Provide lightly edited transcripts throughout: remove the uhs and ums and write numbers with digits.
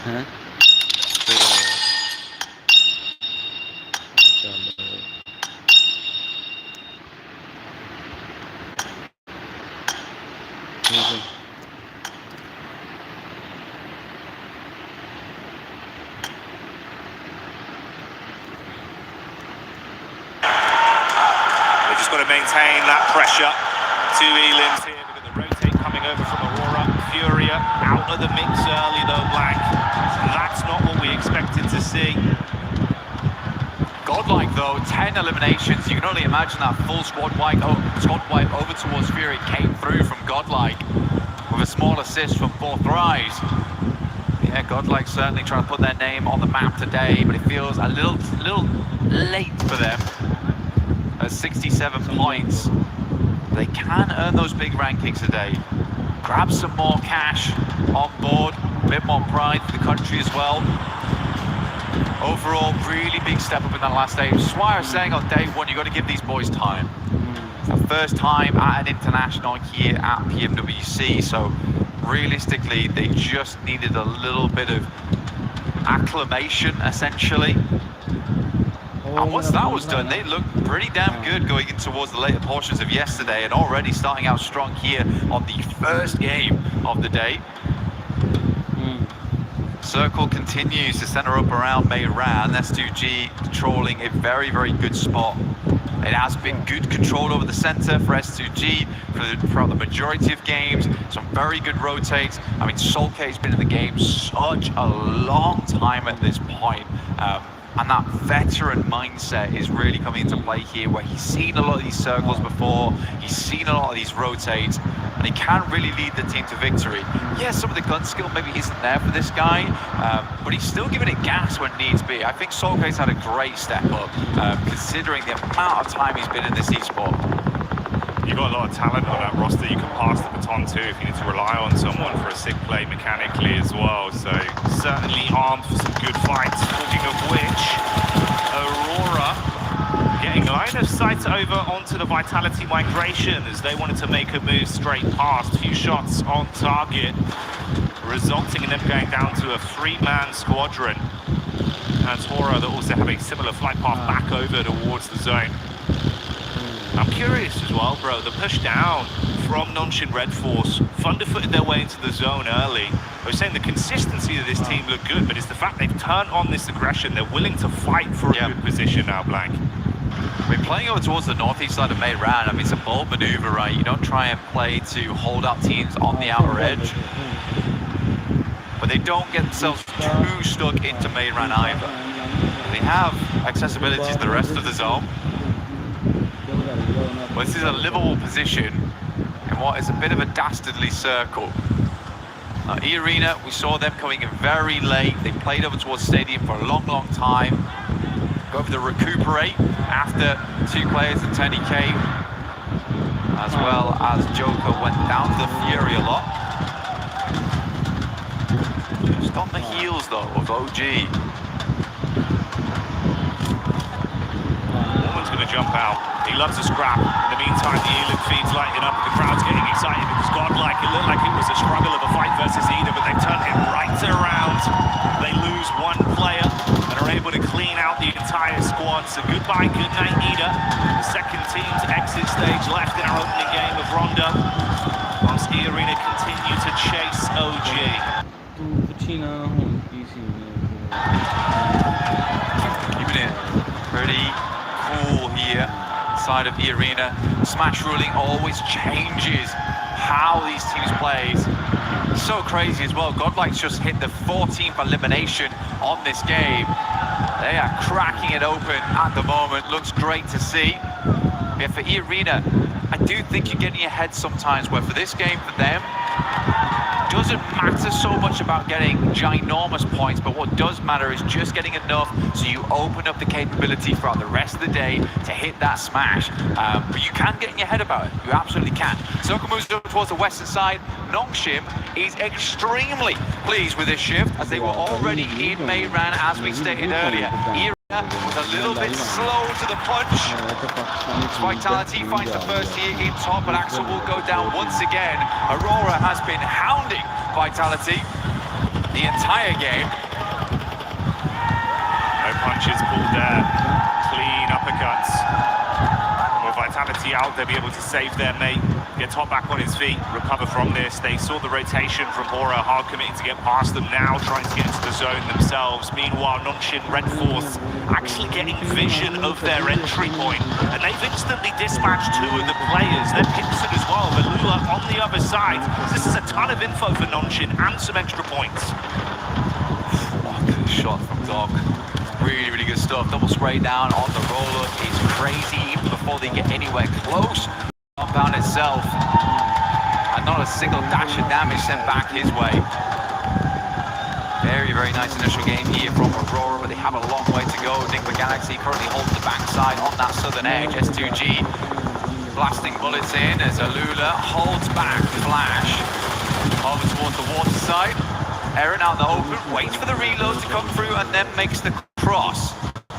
Ajá. Pero no sé. They've just got to maintain that pressure. Two elims here. We've got the rotate coming over from Aurora. Furia out of the mix early though, Black. That's not what we expected to see. Godlike though, 10 eliminations. You can only imagine that full squad wipe over towards Fury came through from Godlike with a small assist from 4Thrives. Yeah, Godlike certainly trying to put their name on the map today, but it feels a little late for them. At 67 points, they can earn those big rankings today. Grab some more cash on board, a bit more pride for the country as well. Overall, really big step up in that last stage. That's why I was saying on day one, you got to give these boys time. It's the first time at an international here at PMWC, so realistically, they just needed a little bit of acclimation, essentially. And once that was done, they looked pretty damn good going in towards the later portions of yesterday and already starting out strong here on the first game of the day. Circle continues to center up around Meiran. S2G controlling a very, very good spot. It has been good control over the center for S2G throughout the majority of games. Some very good rotates. I mean, Solkay's been in the game such a long time at this point. And that veteran mindset is really coming into play here, where he's seen a lot of these circles before, he's seen a lot of these rotates, and he can really lead the team to victory. Yeah, some of the gun skill maybe isn't there for this guy, but he's still giving it gas when needs be. I think Solkay's had a great step up, considering the amount of time he's been in this esport. You've got a lot of talent on that roster you can pass the baton to if you need to rely on someone for a sick play mechanically as well. So certainly armed for some good fights. Talking of which, Aurora getting line of sight over onto the Vitality migration as they wanted to make a move straight past. A few shots on target, resulting in them going down to a 3-man squadron. And Tora that also have a similar flight path back over towards the zone. I'm curious as well, bro, the push down from Nonshin Red Force, Thunderfooted their way into the zone early. I was saying the consistency of this team looked good, but it's the fact they've turned on this aggression. They're willing to fight for a good position now, Blank. I mean, playing over towards the northeast side of Meiran, I mean, it's a bold maneuver, right? You don't try and play to hold out teams on the outer edge, but they don't get themselves too stuck into Meiran either. They have accessibility to the rest of the zone. Well, this is a livable position in what is a bit of a dastardly circle. E-Arena, we saw them coming in very late. They played over towards Stadium for a long, long time. Go for the recuperate after 2 players and Tony came, as well as Joker went down to the Fury a lot. Just on the heels, though, of OG. Woman's going to jump out. He loves a scrap. In the meantime, the Elim feed's lighting up. The crowd's getting excited because Godlike, it looked like it was a struggle of a fight versus Ida, but they've turned it right around. They lose 1 player and are able to clean out the entire squad. So goodbye, good night, Ida. The second team's exit stage left in our opening game of Rondo, whilst E-Arena continue to chase OG. Keeping it pretty cool here inside of E-Arena. Smash ruling always changes how these teams play. So crazy as well. Godlike's just hit the 14th elimination on this game. They are cracking it open at the moment. Looks great to see. Yeah, for E-Arena, I do think you're getting ahead sometimes, where for this game, for them, doesn't matter so much about getting ginormous points, but what does matter is just getting enough so you open up the capability throughout the rest of the day to hit that smash. But you can get in your head about it. You absolutely can. Circle moves up towards the western side. Nongshim is extremely pleased with this shift, as they were already in Meiran, as we stated earlier. Was a little bit slow to the punch. Vitality finds the first here in top, but Axel will go down once again. Aurora has been hounding Vitality. the entire game. No punches pulled there. Clean uppercuts. With Vitality out, they'll be able to save their mate. Get Top back on his feet, recover from this. They saw the rotation from Bora, hard committing to get past them now, trying to get into the zone themselves. Meanwhile, Nonshin, Red Force, actually getting vision of their entry point. And they've instantly dispatched two of the players. They're Pinson as well, Velula on the other side. This is a ton of info for Nonshin and some extra points. Oh, good shot from Dog. Really, really good stuff. Double spray down on the roll-up. It's crazy even before they get anywhere close. Compound itself. And not a single dash of damage sent back his way. Very, very nice initial game here from Aurora, but they have a long way to go. Nickler Galaxy currently holding the backside on that southern edge. S2G blasting bullets in as Alula holds back Flash. Over towards the water side. Aaron out in the open, waits for the reload to come through and then makes the cross.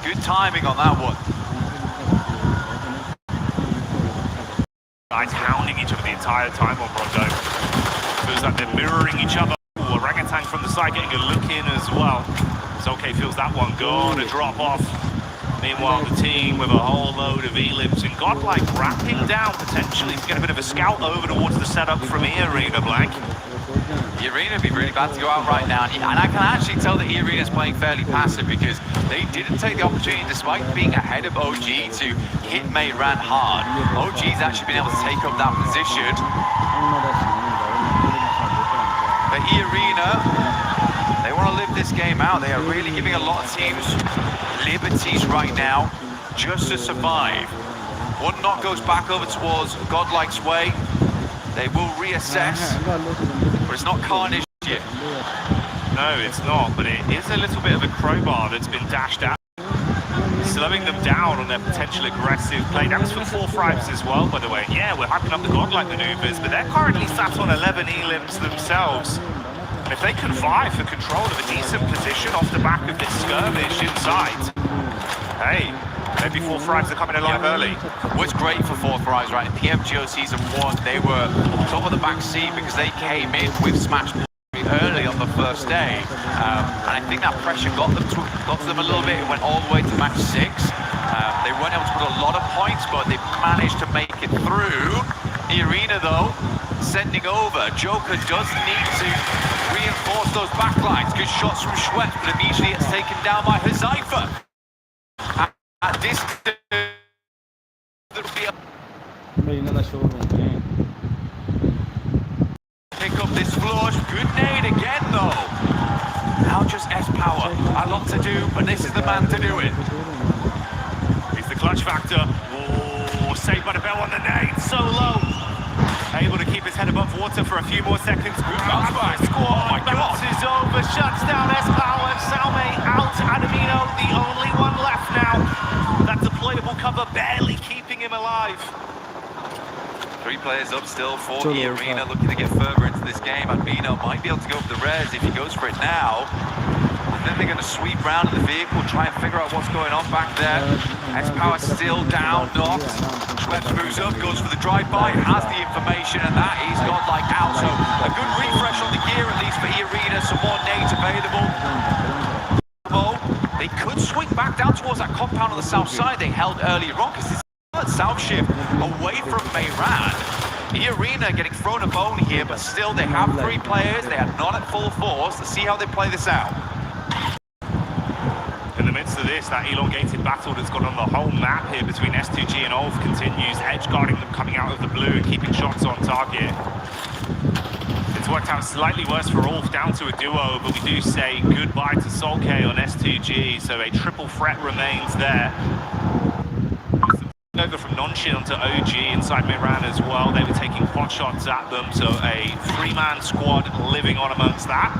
Good timing on that one. Guys hounding each other the entire time on Rondo. Feels like they're mirroring each other. Ooh, Orangutan from the side getting a look in as well. Zoke feels that one gonna drop off. Meanwhile, the team with a whole load of elims and Godlike wrapping down potentially to get a bit of a scout over towards the setup from E-Arena, Blank. E-Arena would be really bad to go out right now, and I can actually tell that E-Arena is playing fairly passive because they didn't take the opportunity, despite being ahead of OG, to hit Mayran hard. OG's actually been able to take up that position. But E-Arena, they want to live this game out. They are really giving a lot of teams liberties right now just to survive. One knock goes back over towards Godlike's way. They will reassess, but it's not carnage yet. No, it's not, but it is a little bit of a crowbar that's been dashed at, slowing them down on their potential aggressive play. That was for 4 frags as well, by the way. Yeah, we're hyping up the Godlike maneuvers, but they're currently sat on 11 elims themselves. And if they can vie for control of a decent position off the back of this skirmish inside, hey, maybe 4 frags are coming alive early. What's great for 4 frags, right? In PMGO Season 1, they were top of the back seat because they came in with Smash early on the first day. And I think that pressure got to them a little bit. It went all the way to match 6. They weren't able to put a lot of points, but they managed to make it through. E-Arena, though, sending over. Joker does need to reinforce those backlines. Good shots from Schweppes, but immediately it's taken down by Huzaifa. At this pick up this flush. Good nade again, though. Now just S-Power. A lot to do, but this is the man to do it. He's the clutch factor. Oh, saved by the bell on the nade. So low. Able to keep his head above water for a few more seconds. Bounce back. Squad Oh my God. bounces over, shuts down S-Power. Salme out. Adamino, the only one left now. That deployable cover barely keeping him alive. 3 players up still for E-Arena, looking to get further into this game. Admino might be able to go for the res if he goes for it now. And then they're going to sweep round in the vehicle, try and figure out what's going on back there. S-Power still down, knocked. Schweppes moves up, goes for the drive-by, has the information, and that is Godlike out. So a good refresh on the gear, at least for E-Arena. Some more nades available. They could swing back down towards that compound on the south side they held earlier on, because this south shift away from Mayran. E-Arena getting thrown a bone here, but still they have 3 players. They are not at full force. Let's see how they play this out. In the midst of this, that elongated battle that's gone on the whole map here between S2G and Ulf continues. Edge guarding them coming out of the blue and keeping shots on target. It's worked out slightly worse for Ulf, down to a duo, but we do say goodbye to Solke on S2G, so a triple threat remains there. Over from Nonshin onto OG inside Mayran as well. They were taking pot shots at them, so a 3-man squad living on amongst that.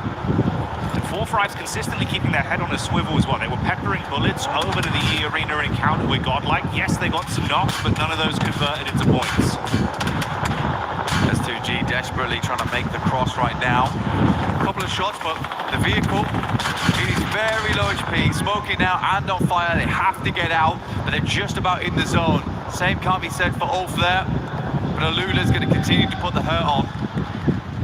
And 4 frags consistently keeping their head on a swivel as well. They were peppering bullets over to the E-Arena encounter with Godlike. Yes, they got some knocks, but none of those converted into points. S2G desperately trying to make the cross right now. A couple of shots, but the vehicle is very low HP, smoking now and on fire. They have to get out, but they're just about in the zone. Same can't be said for Ulf there, but Alula's going to continue to put the hurt on.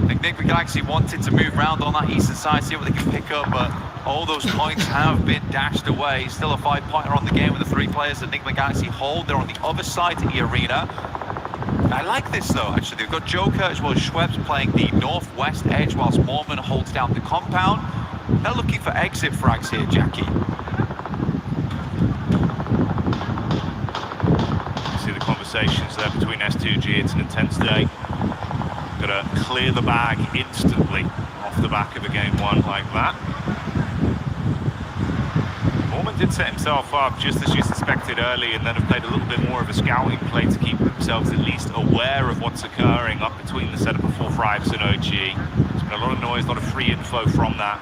The think Enigma Galaxy wanted to move around on that eastern side, see what they can pick up, but all those points have been dashed away. Still a 5-pointer on the game with the 3 players that Enigma Galaxy hold. They're on the other side to the arena. I like this though, actually. They've got Joker as well as Schweppes playing the northwest edge whilst Mormon holds down the compound. They're looking for exit frags here, Jackie. You see the conversations there between S2G. It's an intense day. Gotta clear the bag instantly off the back of a game 1 like that. Mormon did set himself up just as you suspected early, and then have played a little bit more of a scouting play to keep themselves at least aware of what's occurring up between the setup of 4 Thrives and OG. There's been a lot of noise, a lot of free info from that.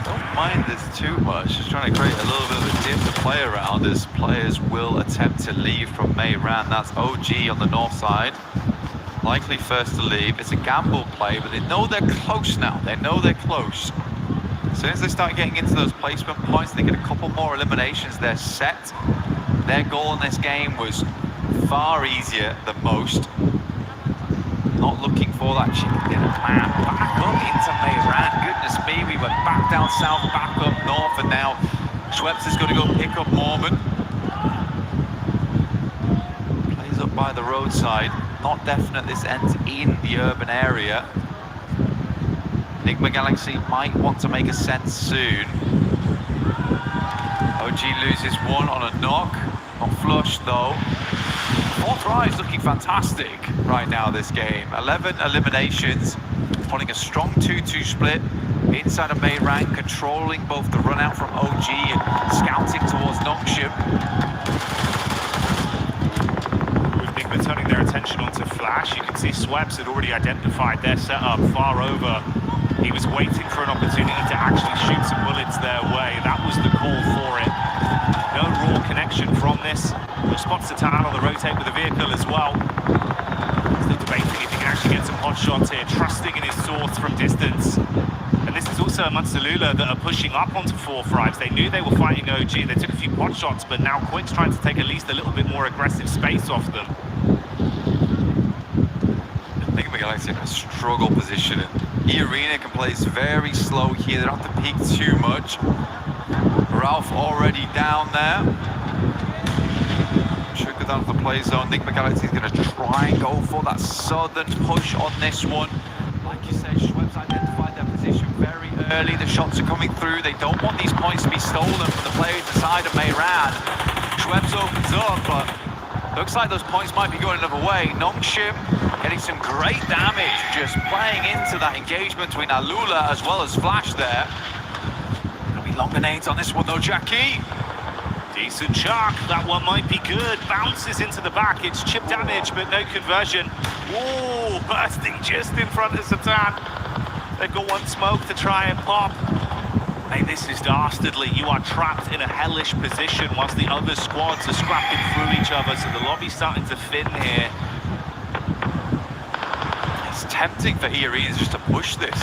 Don't mind this too much, just trying to create a little bit of a dip to play around as players will attempt to leave from Mayran. That's OG on the north side, likely first to leave. It's a gamble play, but they know they're close now. They know they're close. As soon as they start getting into those placement points, they get a couple more eliminations, they're set. Their goal in this game was far easier than most. Not looking for that chicken dinner plan. Back up into Mayran. Goodness me, we went back down south, back up north, and now Schweppes is going to go pick up Mormon. Plays up by the roadside. Not definite this ends in the urban area. Enigma Galaxy might want to make a sense soon. OG loses 1 on a knock. Not flush though. 4 Thrives looking fantastic right now this game. 11 eliminations, holding a strong 2-2 split inside of Mayran, controlling both the run out from OG and scouting towards Nongshim. With Enigma turning their attention onto Flash, you can see Schweppes had already identified their setup far over. He was waiting for an opportunity to actually shoot some bullets their way. That was the call for it. No raw connection from this. No spots to turn on the rotate with the vehicle as well. Still debating if he can actually get some hot shots here, trusting in his swords from distance. And this is also amongst the Lula that are pushing up onto 4 Thrives. They knew they were fighting OG. They took a few pot shots, but now Quick's trying to take at least a little bit more aggressive space off them. I think we're in a struggle position. E-Arena can play very slow here. They don't have to peek too much. Ralph already down there. Should go down to the play zone. Enigma Galaxy is going to try and go for that southern push on this one. Like you said, Schweppes identified their position very early. The shots are coming through. They don't want these points to be stolen from the players inside of Mayran. Schweppes opens up, but looks like those points might be going another way. Nongshim getting some great damage, just playing into that engagement between Alula as well as Flash there. Gonna be longer nades on this one though, Jackie. Decent chuck, that one might be good. Bounces into the back, it's chip damage, but no conversion. Whoa, bursting just in front of Satan. They've got 1 smoke to try and pop. Hey, this is dastardly. You are trapped in a hellish position whilst the other squads are scrapping through each other, so the lobby's starting to thin here. It's tempting for E-Arenas just to push this.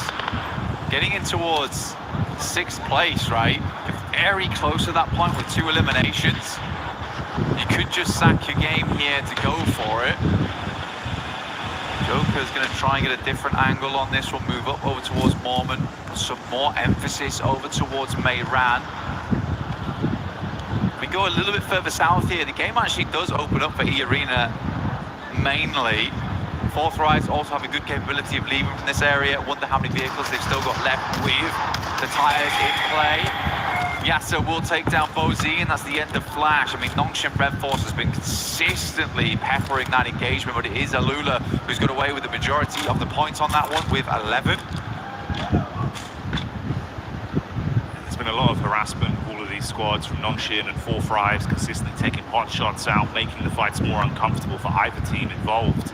Getting in towards 6th place, right? Very close to that point with 2 eliminations. You could just sack your game here to go for it. Joker's going to try and get a different angle on this one, move up over towards Mormon. Some more emphasis over towards Mayran. We go a little bit further south here. The game actually does open up for E-Arena mainly. 4 Thrives also have a good capability of leaving from this area. Wonder how many vehicles they've still got left with the tires in play. Yasser will take down Bozy, and that's the end of Flash. I mean, Nongshim Red Force has been consistently peppering that engagement, but it is Alula who's got away with the majority of the points on that one with 11. There's been a lot of harassment of all of these squads from Nongshim and 4 Thrives, consistently taking pot shots out, making the fights more uncomfortable for either team involved.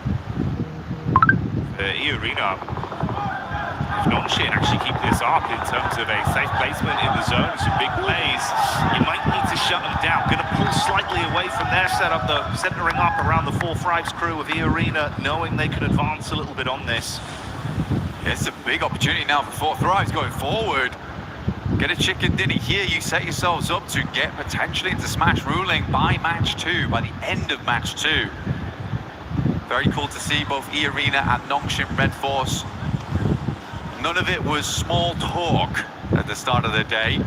E-Arena, if Nongshim actually keep this up in terms of a safe placement in the zone, some big plays, you might need to shut them down. Going to pull slightly away from their setup, though, centering up around the 4 Thrives crew of E-Arena, knowing they can advance a little bit on this. It's a big opportunity now for 4 Thrives going forward. Get a chicken dinner here, you set yourselves up to get potentially into Smash ruling by match 2, by the end of match 2. Very cool to see both E-Arena and Nongshim Red Force. None of it was small talk at the start of the day.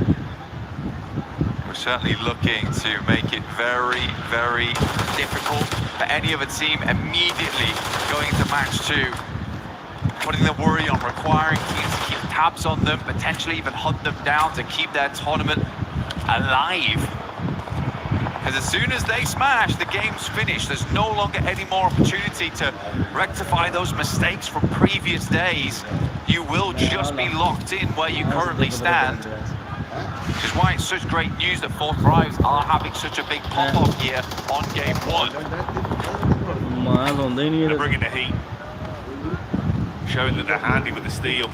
We're certainly looking to make it very, very difficult for any other team immediately going to match 2. Putting the worry on requiring teams to keep tabs on them, potentially even hunt them down to keep their tournament alive. Because as soon as they smash, the game's finished. There's no longer any more opportunity to rectify those mistakes from previous days. You will just be locked in where you currently stand. Which is why it's such great news that 4 Thrives are having such a big pop-off here on game 1. They're bringing the heat. Showing that they're handy with the steel.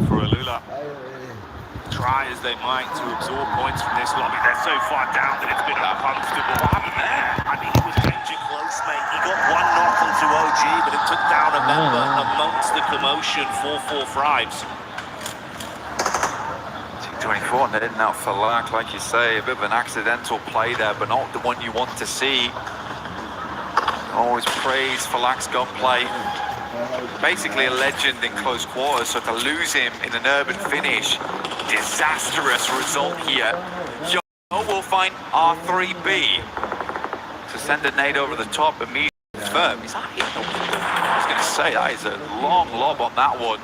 For Alula. Try as they might to absorb points from this lobby. They're so far down that it's been uncomfortable. What happened there? I mean, he was danger close, mate. He got one knock onto OG, but it took down a member amongst the commotion for 4 Thrives. 24 heading out for Lack, like you say, a bit of an accidental play there, but not the one you want to see. Always praise for Lack's gunplay. Basically a legend in close quarters, so to lose him in an urban finish, disastrous result here. Yo will find R3B to send a nade over the top immediately. Firm. Is that it? I was going to say, that is a long lob on that one.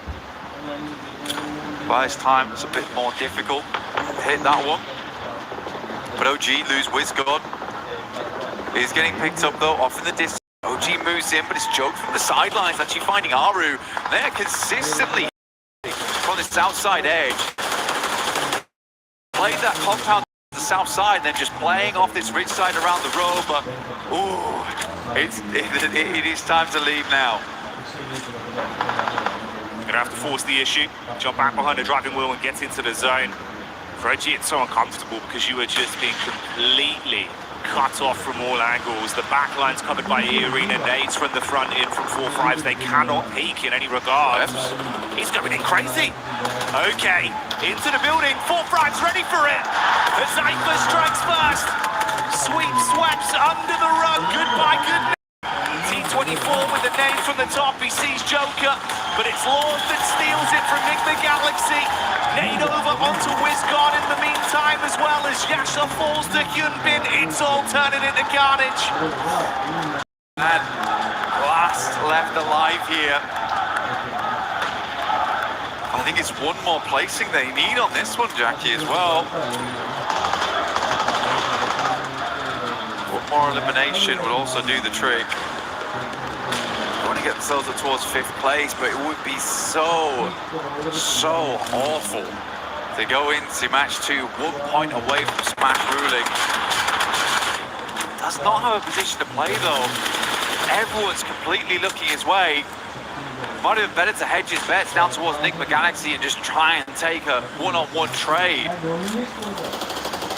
By this time, it's a bit more difficult to hit that one. But OG lose WAR. He's getting picked up though, off in the distance. OG moves in, but it's Joke from the sidelines, actually finding Aru. They're consistently from the south side edge. Played that compound to the south side, then just playing off this ridge side around the road, but ooh, it is time to leave now. Gonna have to force the issue, jump back behind the driving wheel and get into the zone. For OG, it's so uncomfortable because you are just being completely cut off from all angles. The back line's covered by E-Arena, nades from the front in from 4 Thrives. They cannot peek in any regard. He's going in crazy. Okay, into the building. 4 Thrives ready for it. The Cypher strikes first. Sweep sweeps under the rug. Goodbye, goodness. T24 with the nade from the top. He sees Joker, but it's Lord that steals it from Nick the Galaxy. Nade over onto WAR in the meantime, as well as Yasha falls to Hyunbin. It's all turning into carnage. And last left alive here. I think it's one more placing they need on this one, Jackie, as well. One more elimination would also do the trick. They want to get themselves up towards 5th place, but it would be so awful to go into match 2 1 point away from Smash ruling. Does not have a position to play though. Everyone's completely looking his way. Might have been better to hedge his bets down towards Nick the Galaxy and just try and take a one-on-one trade.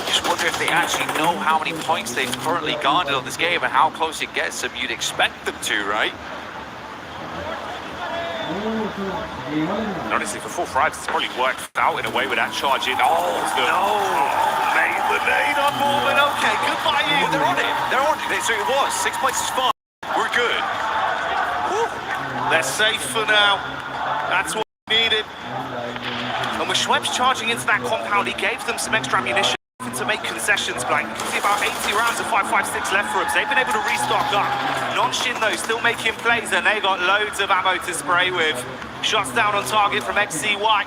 Just wonder if they actually know how many points they've currently garnered on this game and how close it gets them. You'd expect them to, right? Honestly, for 4 Thrives, it's probably worked out in a way with that charge in. Oh, no! Made the nade on Mormon. Okay, goodbye you. Well, they're on it. They're on it. So it was. 6 points is fine. We're good. Woo. They're safe for now. That's what we needed. And with Schweppes charging into that compound, he gave them some extra ammunition to make concessions, but you can see about 80 rounds of 5.56 left for him. So they've been able to restock up. Nongshim though still making plays, and they got loads of ammo to spray with. Shots down on target from XCY.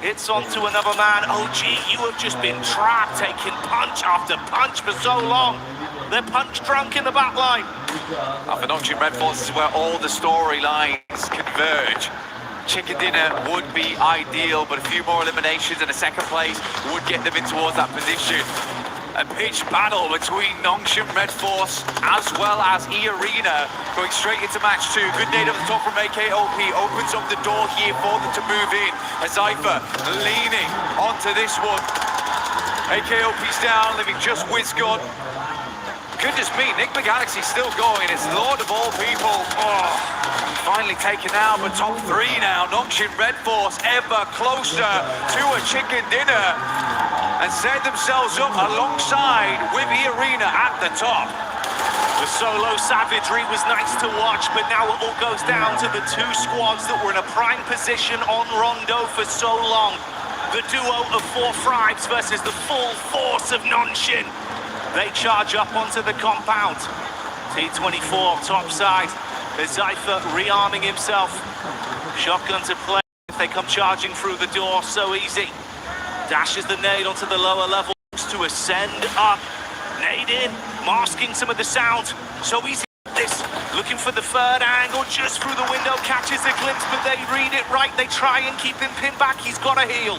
It's on to another man. OG, you have just been trapped, taking punch after punch for so long. They're punch drunk in the back line. For Nongshim Red Force is where all the storylines converge. Chicken dinner would be ideal, but a few more eliminations and a 2nd place would get them in towards that position. A pitched battle between Nongshim Red Force as well as E-Arena going straight into match 2. Good nade up the top from AKOP, opens up the door here for them to move in. A Cypher leaning onto this one. AKOP's down, leaving just WAR. Goodness me, Nick the Galaxy still going. It's Lord of all people. Oh, finally taken out, but top 3 now. Nongshim Red Force ever closer to a chicken dinner and set themselves up alongside with E-Arena at the top. The solo savagery was nice to watch, but now it all goes down to the two squads that were in a prime position on Rondo for so long. The duo of 4 Fribes versus the full force of Nonshin. They charge up onto the compound. T24 topside. Cypher rearming himself. Shotgun to play if they come charging through the door, so easy. Dashes the nade onto the lower levels to ascend up. Nade in, masking some of the sound. So easy this. Looking for the third angle, just through the window, catches a glimpse, but they read it right. They try and keep him pinned back. He's got a heal.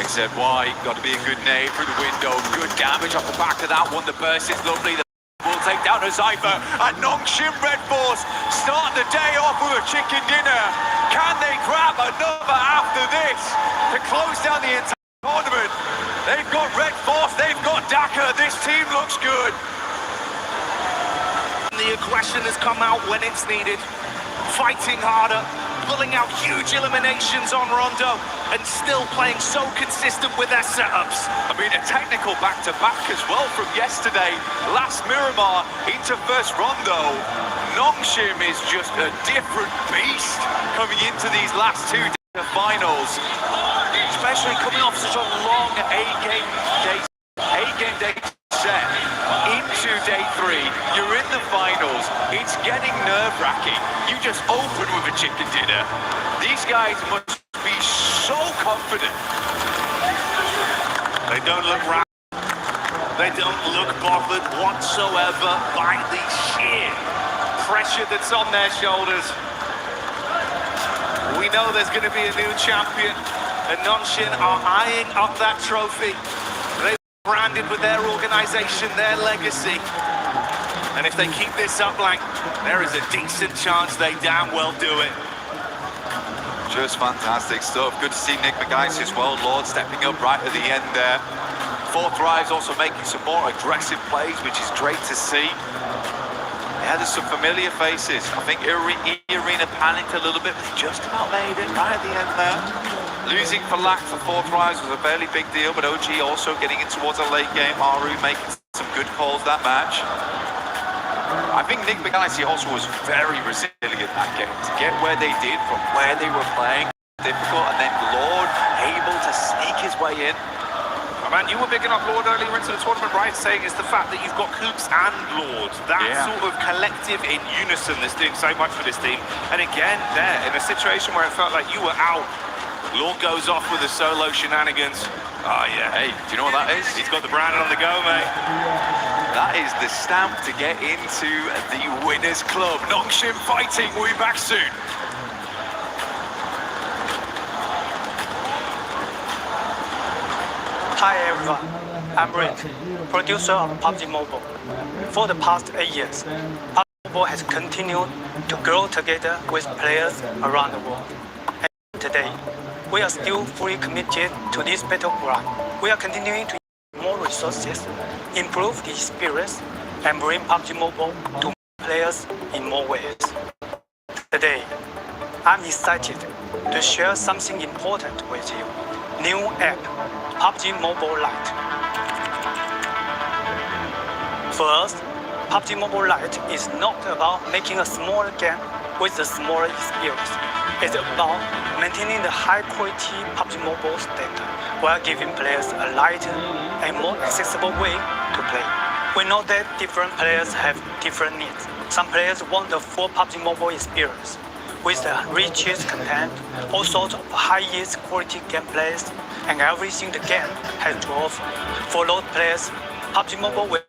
XZY, got to be a good nade through the window. Good damage off the back of that one. The burst is lovely. The will take down a Cypher. And Nongshim Red Force start the day off with a chicken dinner. Can they grab another after this to close down the entire tournament? They've got Red Force, they've got Daka. This team looks good. The aggression has come out when it's needed. Fighting harder, pulling out huge eliminations on Rondo, and still playing so consistent with their setups. I mean, a technical back-to-back as well from yesterday. Last Miramar into first Rondo. Nongshim is just a different beast coming into these last two finals. Especially coming off such a long eight-game day set into day 3. You're in the finals. It's getting nerve-wracking. You just open with a chicken dinner. These guys must be so confident. They don't look they don't look bothered whatsoever by the sheer pressure that's on their shoulders. We know there's going to be a new champion, and Nonshin are eyeing up that trophy. They're branded with their organization, their legacy. And if they keep this up, like, there is a decent chance they damn well do it. Just fantastic stuff. Good to see Nick McGuice as well. Lord stepping up right at the end there. 4 Thrives also making some more aggressive plays, which is great to see. Yeah, there's some familiar faces. I think Arena panicked a little bit, but just about made it right at the end there. Losing for lack for 4 Thrives was a fairly big deal, but OG also getting in towards a late game. Aru making some good calls that match. I think Nick McGuice also was very resilient that game. To get where they did from where they were playing, difficult, and then Lord able to sneak his way in. Man, you were bigging up Lord earlier into the tournament, right? Saying it's the fact that you've got Coops and Lord. That sort of collective in unison that's doing so much for this team. And again, there, in a situation where it felt like you were out, Lord goes off with the solo shenanigans. Oh, yeah. Hey, do you know what that is? He's got the Brandon on the go, mate. That is the stamp to get into the Winners Club. Nongshim fighting. We'll be back soon. Hi everyone, I'm Rick, producer of PUBG Mobile. For the past 8 years, PUBG Mobile has continued to grow together with players around the world. And today, we are still fully committed to this battleground. We are continuing to use more resources, improve the experience, and bring PUBG Mobile to more players in more ways. Today, I'm excited to share something important with you. New app, PUBG Mobile Lite. For us, PUBG Mobile Lite is not about making a smaller game with a smaller experience. It's about maintaining the high-quality PUBG Mobile standard while giving players a lighter and more accessible way to play. We know that different players have different needs. Some players want the full PUBG Mobile experience, with the richest content, all sorts of highest quality gameplays, and everything the game has to offer. For those players, PUBG Mobile will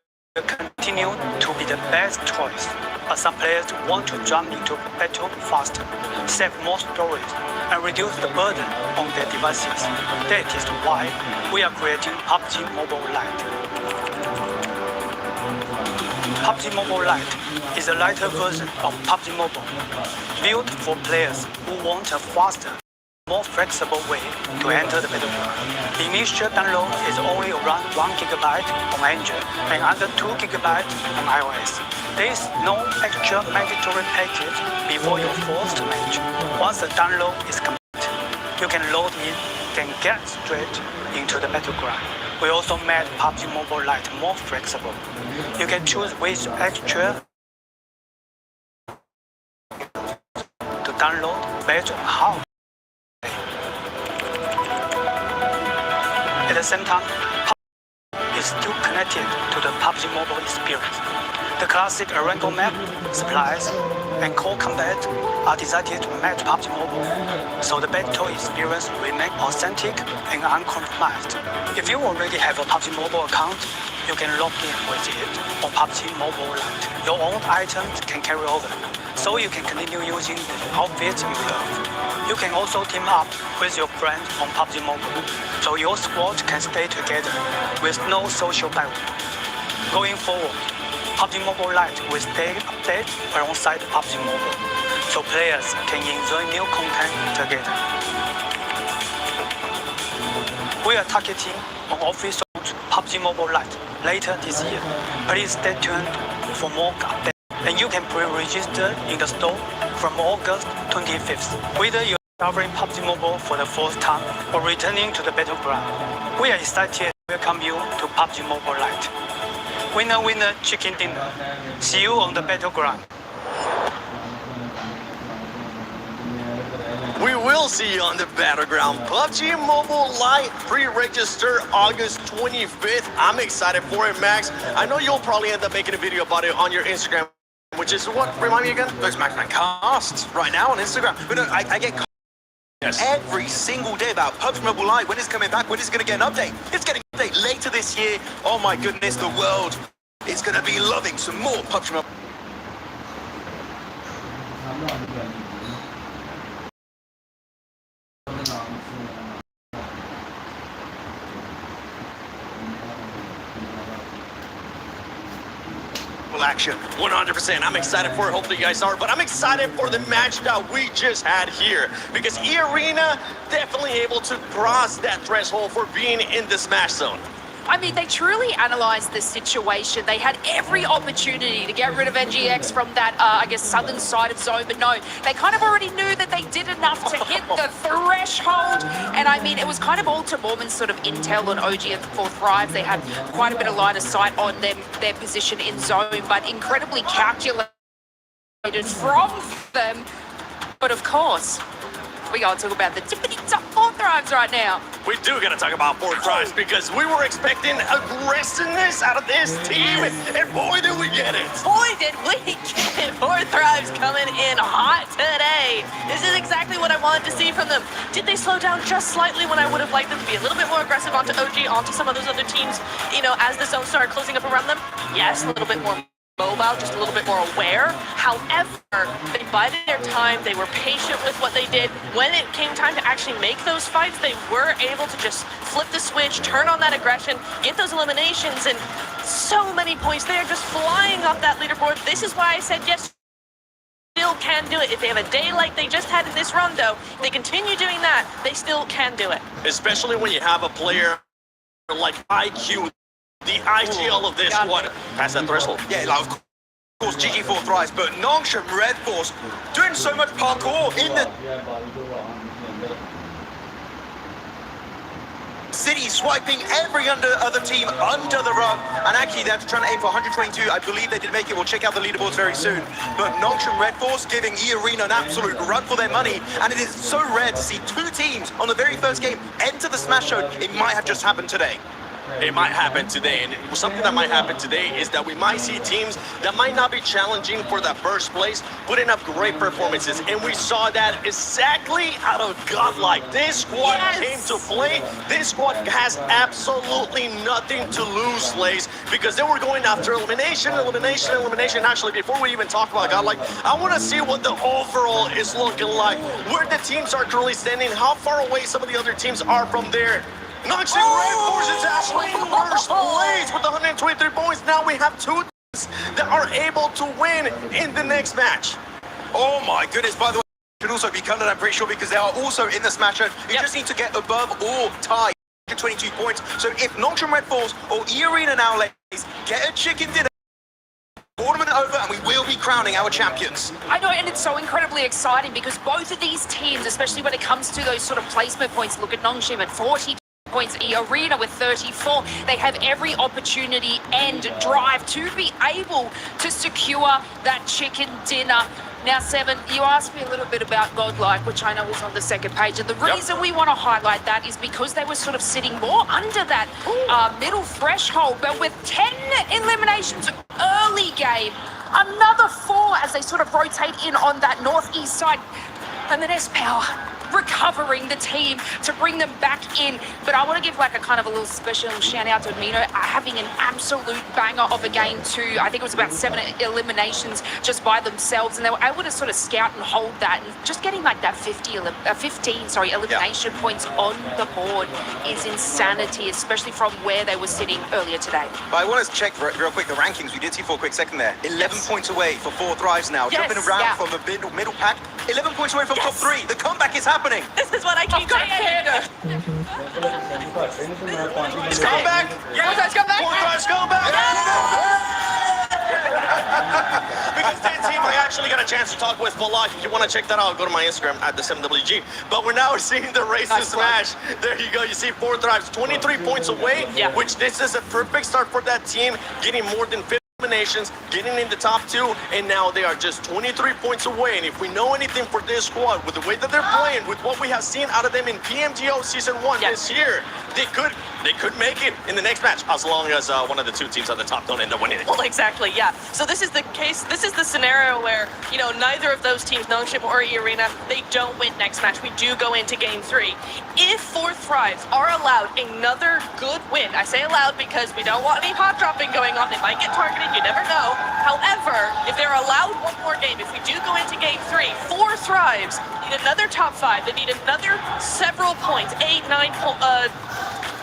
continue to be the best choice. But some players want to jump into battle faster, save more storage, and reduce the burden on their devices. That is why we are creating PUBG Mobile Lite. PUBG Mobile Lite is a lighter version of PUBG Mobile, built for players who want a faster, more flexible way to enter the battleground. The initial download is only around 1 GB on Android and under 2 GB on iOS. There is no extra mandatory package before your first match. Once the download is complete, you can load in, can get straight into the battleground. We also made PUBG Mobile Lite more flexible. You can choose which extra to download based on how. At the same time, PUBG is still connected to the PUBG Mobile experience. The classic Arango map, supplies, and core combat are designed to match PUBG Mobile, so the battle experience remains authentic and uncompromised. If you already have a PUBG Mobile account, you can log in with it on PUBG Mobile Lite. Your own items can carry over, so you can continue using the outfits you love. You can also team up with your friends on PUBG Mobile, so your squad can stay together with no social barrier. Going forward, PUBG Mobile Lite will stay updated alongside PUBG Mobile, so players can enjoy new content together. We are targeting an official PUBG Mobile Lite later this year. Please stay tuned for more updates, and you can pre-register in the store from August 25th. Whether you're discovering PUBG Mobile for the first time or returning to the battleground, we are excited to welcome you to PUBG Mobile Lite. Winner, winner, chicken dinner. See you on the battleground. We will see you on the battleground. PUBG Mobile Lite pre-register August 25th. I'm excited for it, Max. I know you'll probably end up making a video about it on your Instagram, which is what? Remind me again? Those Max casts right now on Instagram. But no, I get every single day about PUBG Mobile Lite. When is it coming back? When is it going to get an update? It's getting an update later this year. Oh my goodness, the world is going to be loving some more PUBG Mobile. Action 100%. I'm excited for it. Hopefully you guys are, but I'm excited for the match that we just had here because E-Arena definitely able to cross that threshold for being in the smash zone. I mean, they truly analysed the situation. They had every opportunity to get rid of NGX from that, I guess, southern side of zone, but no, they kind of already knew that they did enough to hit the threshold. And I mean, it was kind of all to Mormon's sort of intel on OG and for Thrives. They had quite a bit of line of sight on their position in zone, but incredibly calculated from them. But of course, we gotta talk about the tippity-top 4 Thrives right now. We do gotta talk about 4 Thrives because we were expecting aggressiveness out of this team, and boy did we get it. Boy did we get it. 4 Thrives coming in hot today. This is exactly what I wanted to see from them. Did they slow down just slightly when I would have liked them to be a little bit more aggressive onto OG, onto some of those other teams, you know, as the zone started closing up around them? Yes, a little bit more mobile, just a little bit more aware. However, they bided their time, they were patient with what they did. When it came time to actually make those fights, they were able to just flip the switch, turn on that aggression, get those eliminations, and so many points. They are just flying up that leaderboard. This is why I said yes, still can do it. If they have a day like they just had in this run, though, they continue doing that, they still can do it. Especially when you have a player like IQ, the IGL of this one, past that threshold. Yeah, like, of course, GG4 Thrives, but Nongshim Red Force doing so much parkour in the city, swiping every other team under the rug, and actually they're trying to aim for 122. I believe they did make it. We'll check out the leaderboards very soon. But Nongshim Red Force giving E-Arena an absolute run for their money, and it is so rare to see 2 teams on the very first game enter the Smash Zone. It might have just happened today. It might happen today, and something that might happen today is that we might see teams that might not be challenging for that first place putting up great performances, and we saw that exactly out of Godlike. This squad came to play. This squad has absolutely nothing to lose, Lays, because they were going after elimination. Actually, before we even talk about Godlike, I want to see what the overall is looking like, where the teams are currently standing, how far away some of the other teams are from there. Nongshim Red Force is actually in first place with 123 points. Now we have 2 teams that are able to win in the next match. Oh my goodness, by the way, should also be counted, I'm pretty sure, because they are also in the Smash Zone. You just need to get above or tie 22 points. So if Nongshim Red Force or E-Arena now, ladies, get a chicken dinner tournament over, and we will be crowning our champions. I know, and it's so incredibly exciting because both of these teams, especially when it comes to those sort of placement points, look at Nongshim at 40 points, Arena with 34. They have every opportunity and drive to be able to secure that chicken dinner. Now, Seven, you asked me a little bit about Godlike, which I know is on the second page. And the reason we want to highlight that is because they were sort of sitting more under that middle threshold. But with 10 eliminations early game, another 4 as they sort of rotate in on that northeast side. And then S-Power recovering the team to bring them back in. But I want to give like a kind of a little special shout out to Amino having an absolute banger of a game too. I think it was about 7 eliminations just by themselves, and they were able to sort of scout and hold that, and just getting like that 15 elimination points on the board is insanity, especially from where they were sitting earlier today. But I want to check real quick the rankings. We did see for a quick second there. 11 points away for 4 Thrives now. Jumping around from the middle pack. 11 points away from top 3. The comeback is happening. This is what I keep saying. It's comeback. Let's go back. Let's go back. Because that team, I actually got a chance to talk with Balak. If you want to check that out, go to my Instagram at the 7WG. But we're now seeing the race to smash. There you go. You see 4 Thrives, 23 points away, which this is a perfect start for that team, getting more than 50 eliminations, getting in the top 2, and now they are just 23 points away. And if we know anything for this squad, with the way that they're playing, with what we have seen out of them in PMGO Season 1 this year, they could make it in the next match, as long as one of the 2 teams at the top don't end up winning it. Well, exactly, yeah. So this is the case, this is the scenario where, you know, neither of those teams, Nongshim or Arena, they don't win next match. We do go into Game 3. If 4 Thrives are allowed another good win, I say allowed because we don't want any pot dropping going on. They might get targeted, you never know. However, if they're allowed one more game, if we do go into Game 3, 4 Thrives need another top 5. They need another several points, 8, 9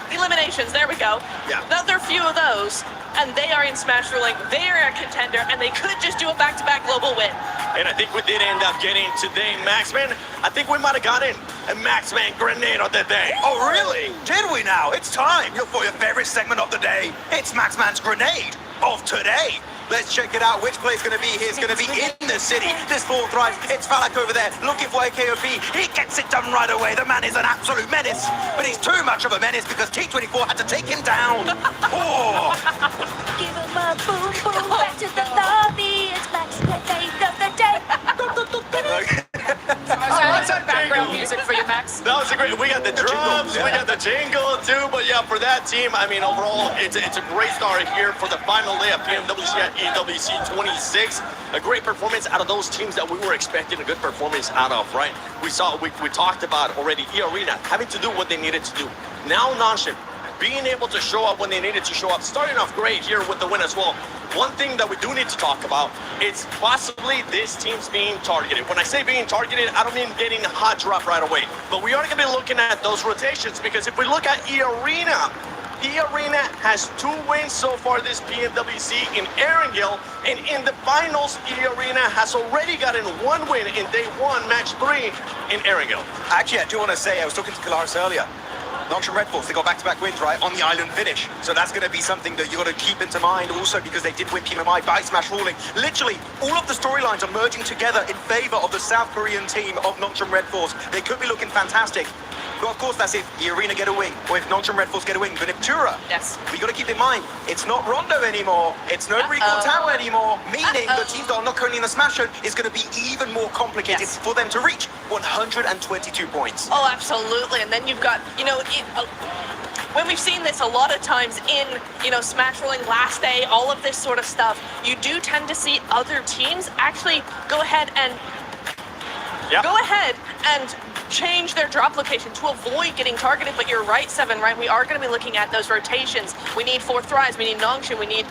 eliminations, there we go. Another few of those, and they are in Smash Ruling. They are a contender, and they could just do a back-to-back global win. And I think we did end up getting today, Maxman. I think we might have gotten a Maxman grenade of the day. Oh, really? Did we now? It's time for your favorite segment of the day. It's Maxman's grenade of today. Let's check it out. Which play's going to be here? It's going to be in the city. This 4 Thrive. It's Falak over there looking for a KOP. He gets it done right away. The man is an absolute menace. But he's too much of a menace because T24 had to take him down. Oh. Give him a boom boom back to the lobby. It's Max grenade of the day. That's some background music for you, Max. That was a great. We got the drums, we got the jingle too. But yeah, for that team, I mean, overall, it's a great start here for the final day of PMWC at EWC 26. A great performance out of those teams that we were expecting a good performance out of, right? We talked about already Arena having to do what they needed to do. Now Nongshim being able to show up when they needed to show up, starting off great here with the win as well. One thing that we do need to talk about is possibly this team's being targeted. When I say being targeted, I don't mean getting a hot drop right away, but we are going to be looking at those rotations, because if we look at Arena has 2 wins so far this PMWC in Erangel, and in the finals, Arena has already gotten 1 win in day 1, match 3 in Erangel. Actually, I do want to say, I was talking to Kalaris earlier. Nongshim Red Force, they got back-to-back wins, right, on the island finish. So that's going to be something that you got to keep into mind also, because they did win PMMI by Smash Ruling. Literally, all of the storylines are merging together in favor of the South Korean team of Nongshim Red Force. They could be looking fantastic. But of course, that's if Arena get a win, or if Nongshim Red Force get a win. But if Tura, we got to keep in mind, it's not Rondo anymore, it's no Recall Tower anymore, meaning the teams that are not currently in the Smash Zone is going to be even more complicated for them to reach 122 points. Oh, absolutely. And then you've got, you know, when we've seen this a lot of times in, you know, Smash Ruling last day, all of this sort of stuff, you do tend to see other teams actually go ahead and change their drop location to avoid getting targeted. But you're right, Seven, right? We are going to be looking at those rotations. We need 4 Thrives, we need Nongshim, we need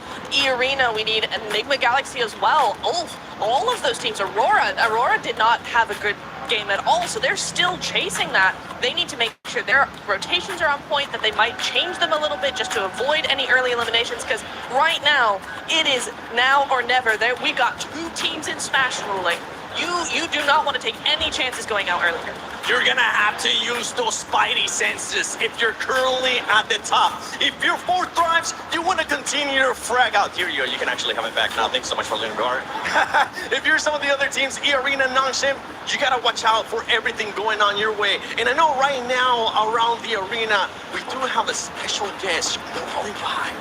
Arena, we need Enigma Galaxy as well. All of those teams. Aurora did not have a good game at all, so they're still chasing that. They need to make sure their rotations are on point, that they might change them a little bit just to avoid any early eliminations, because right now, it is now or never. We got 2 teams in Smash Ruling You do not want to take any chances going out earlier. You're gonna have to use those spidey senses if you're currently at the top. If you're 4 thrives, you want to continue your frag out. Here you go, you can actually have it back now. Thanks so much for letting me guard. If you're some of the other teams, E-Arena, Nongshim, you gotta watch out for everything going on your way. And I know right now around the arena, we do have a special guest going by.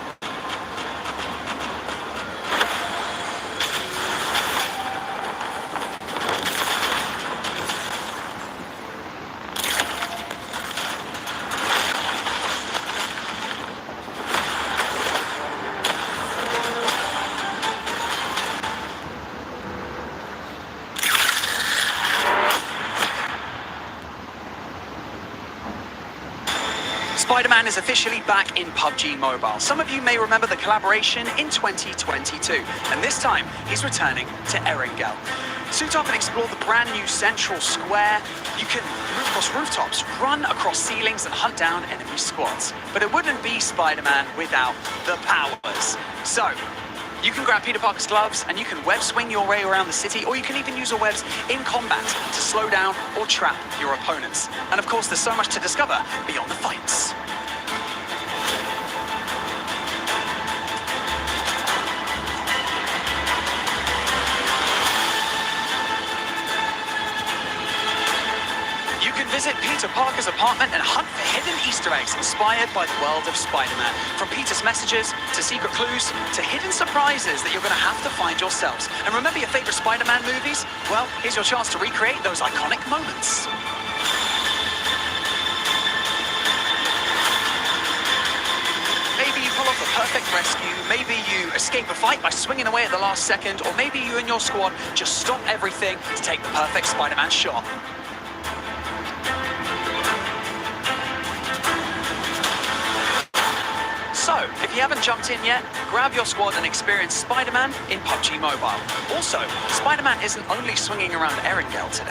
Spider-Man is officially back in PUBG Mobile. Some of you may remember the collaboration in 2022, and this time he's returning to Erangel. Suit up and explore the brand new central square. You can move across rooftops, run across ceilings, and hunt down enemy squads. But it wouldn't be Spider-Man without the powers. So, you can grab Peter Parker's gloves and you can web swing your way around the city, or you can even use your webs in combat to slow down or trap your opponents. And of course, there's so much to discover beyond the fights. You can visit Peter Parker's apartment and hunt for hidden Easter eggs inspired by the world of Spider-Man. From Peter's messages, to secret clues, to hidden surprises that you're going to have to find yourselves. And remember your favorite Spider-Man movies? Well, here's your chance to recreate those iconic moments. Maybe you pull off the perfect rescue, maybe you escape a fight by swinging away at the last second, or maybe you and your squad just stop everything to take the perfect Spider-Man shot. So, if you haven't jumped in yet, grab your squad and experience Spider-Man in PUBG Mobile. Also, Spider-Man isn't only swinging around Erangel today.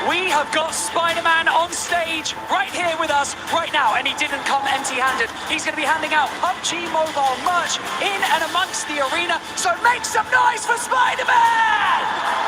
We have got Spider-Man on stage right here with us right now, and he didn't come empty-handed. He's going to be handing out PUBG Mobile merch in and amongst the arena, so make some noise for Spider-Man!